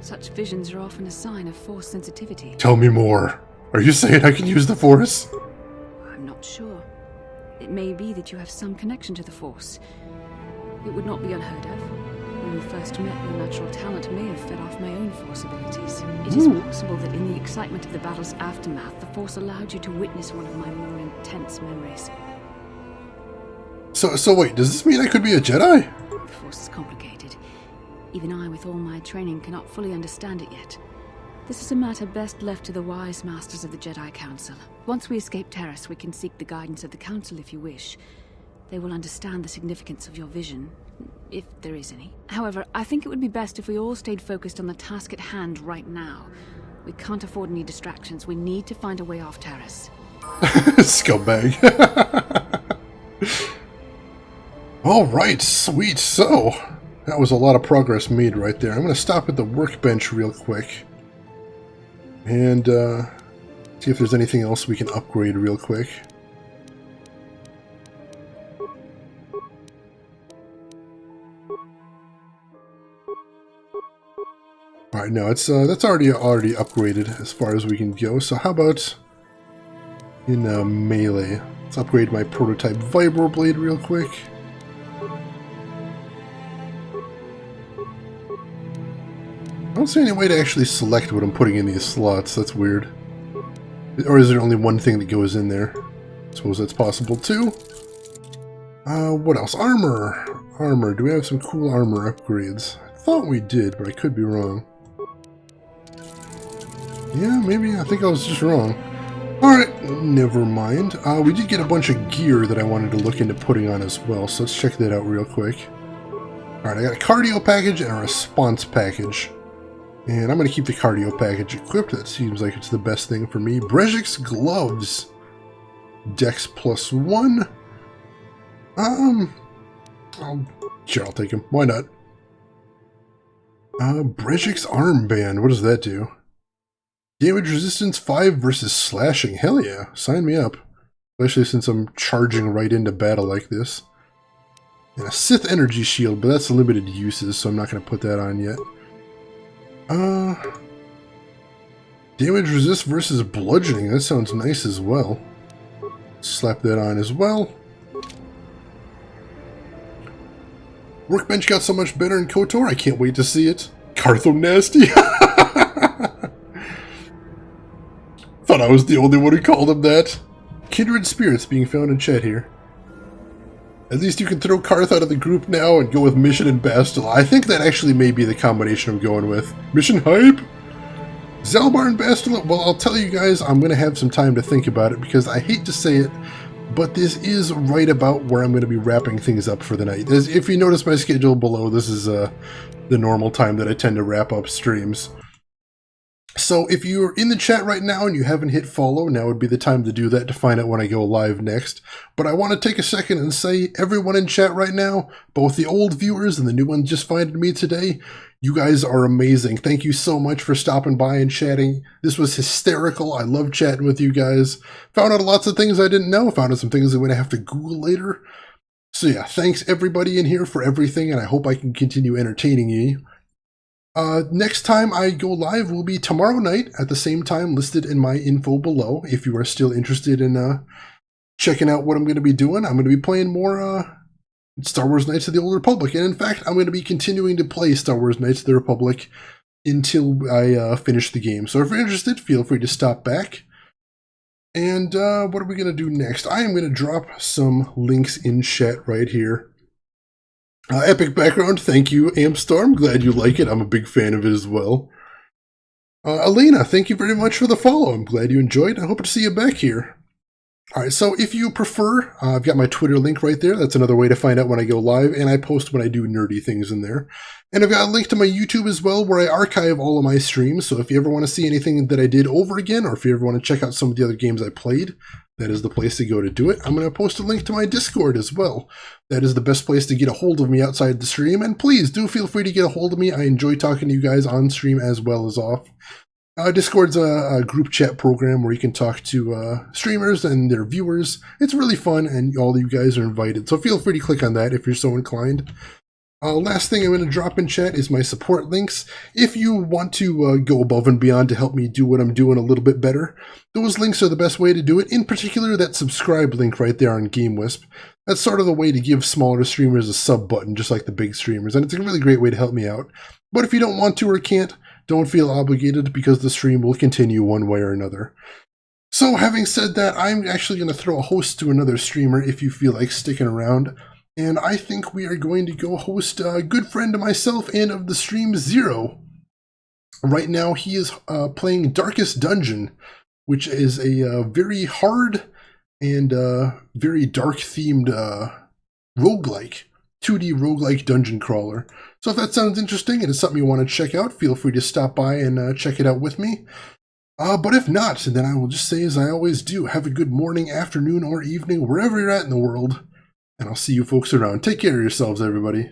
Such visions are often a sign of Force sensitivity. Tell me more. Are you saying I can use the Force? I'm not sure. It may be that you have some connection to the Force. It would not be unheard of. When we first met, your natural talent may have fed off my own Force abilities. It is possible that in the excitement of the battle's aftermath, the Force allowed you to witness one of my more intense memories. So wait, does this mean I could be a Jedi? The Force is complicated. Even I, with all my training, cannot fully understand it yet. This is a matter best left to the wise masters of the Jedi Council. Once we escape Taris, we can seek the guidance of the Council if you wish. They will understand the significance of your vision, if there is any. However, I think it would be best if we all stayed focused on the task at hand right now. We can't afford any distractions. We need to find a way off Taris. Scumbag. Alright, sweet. So, that was a lot of progress made right there. I'm going to stop at the workbench real quick. And, See if there's anything else we can upgrade real quick. Alright, no, it's that's already upgraded as far as we can go. So how about in melee? Let's upgrade my prototype Vibro Blade real quick. I don't see any way to actually select what I'm putting in these slots. That's weird. Or is there only one thing that goes in there? I suppose that's possible too. What else? Armor! Armor. Do we have some cool armor upgrades? I thought we did, but I could be wrong. Yeah, maybe. I think I was just wrong. Alright, never mind. We did get a bunch of gear that I wanted to look into putting on as well, so let's check that out real quick. Alright, I got a cardio package and a response package. And I'm going to keep the cardio package equipped. That seems like it's the best thing for me. Brejik's gloves. Dex +1. Sure, I'll take him. Why not? Brejik's armband. What does that do? Damage resistance 5 versus slashing. Hell yeah. Sign me up. Especially since I'm charging right into battle like this. And a Sith energy shield, but that's limited uses, so I'm not going to put that on yet. Damage resist versus bludgeoning. That sounds nice as well. Slap that on as well. Workbench got so much better in KOTOR. I can't wait to see it. Cartho nasty. Thought I was the only one who called him that. Kindred spirits being found in chat here. At least you can throw Carth out of the group now and go with Mission and Bastila. I think that actually may be the combination I'm going with. Mission hype? Zalbar and Bastila? Well, I'll tell you guys, I'm going to have some time to think about it because I hate to say it, but this is right about where I'm going to be wrapping things up for the night. If you notice my schedule below, this is the normal time that I tend to wrap up streams. So if you're in the chat right now and you haven't hit follow, now would be the time to do that to find out when I go live next. But I want to take a second and say, everyone in chat right now, both the old viewers and the new ones just finding me today, you guys are amazing. Thank you so much for stopping by and chatting. This was hysterical. I love chatting with you guys. Found out lots of things I didn't know. Found out some things I'm going to have to Google later. So yeah, thanks everybody in here for everything, and I hope I can continue entertaining you. Next time I go live will be tomorrow night at the same time listed in my info below. If you are still interested in checking out what I'm going to be doing, I'm going to be playing more Star Wars Knights of the Old Republic. And in fact, I'm going to be continuing to play Star Wars Knights of the Republic until I finish the game. So if you're interested, feel free to stop back. And what are we going to do next? I am going to drop some links in chat right here. Epic background, thank you, Ampstorm. Glad you like it. I'm a big fan of it as well. Elena, thank you very much for the follow. I'm glad you enjoyed. I hope to see you back here. Alright, so if you prefer, I've got my Twitter link right there. That's another way to find out when I go live, and I post when I do nerdy things in there. And I've got a link to my YouTube as well, where I archive all of my streams, so if you ever want to see anything that I did over again, or if you ever want to check out some of the other games I played, that is the place to go to do it. I'm going to post a link to my Discord as well. That is the best place to get a hold of me outside the stream, and please do feel free to get a hold of me. I enjoy talking to you guys on stream as well as off. Discord's a group chat program where you can talk to streamers and their viewers. It's really fun, and all of you guys are invited, so feel free to click on that if you're so inclined. Last thing I'm going to drop in chat is my support links. If you want to go above and beyond to help me do what I'm doing a little bit better, those links are the best way to do it. In particular, that subscribe link right there on GameWisp. That's sort of the way to give smaller streamers a sub button, just like the big streamers, and it's a really great way to help me out. But if you don't want to or can't, don't feel obligated, because the stream will continue one way or another. So having said that, I'm actually going to throw a host to another streamer if you feel like sticking around. And I think we are going to go host a good friend of myself and of the stream, Zero. Right now he is playing Darkest Dungeon, which is a very hard and very dark-themed roguelike, 2D roguelike dungeon crawler. So if that sounds interesting and it's something you want to check out, feel free to stop by and check it out with me. But if not, then I will just say as I always do, have a good morning, afternoon, or evening, wherever you're at in the world. And I'll see you folks around. Take care of yourselves, everybody.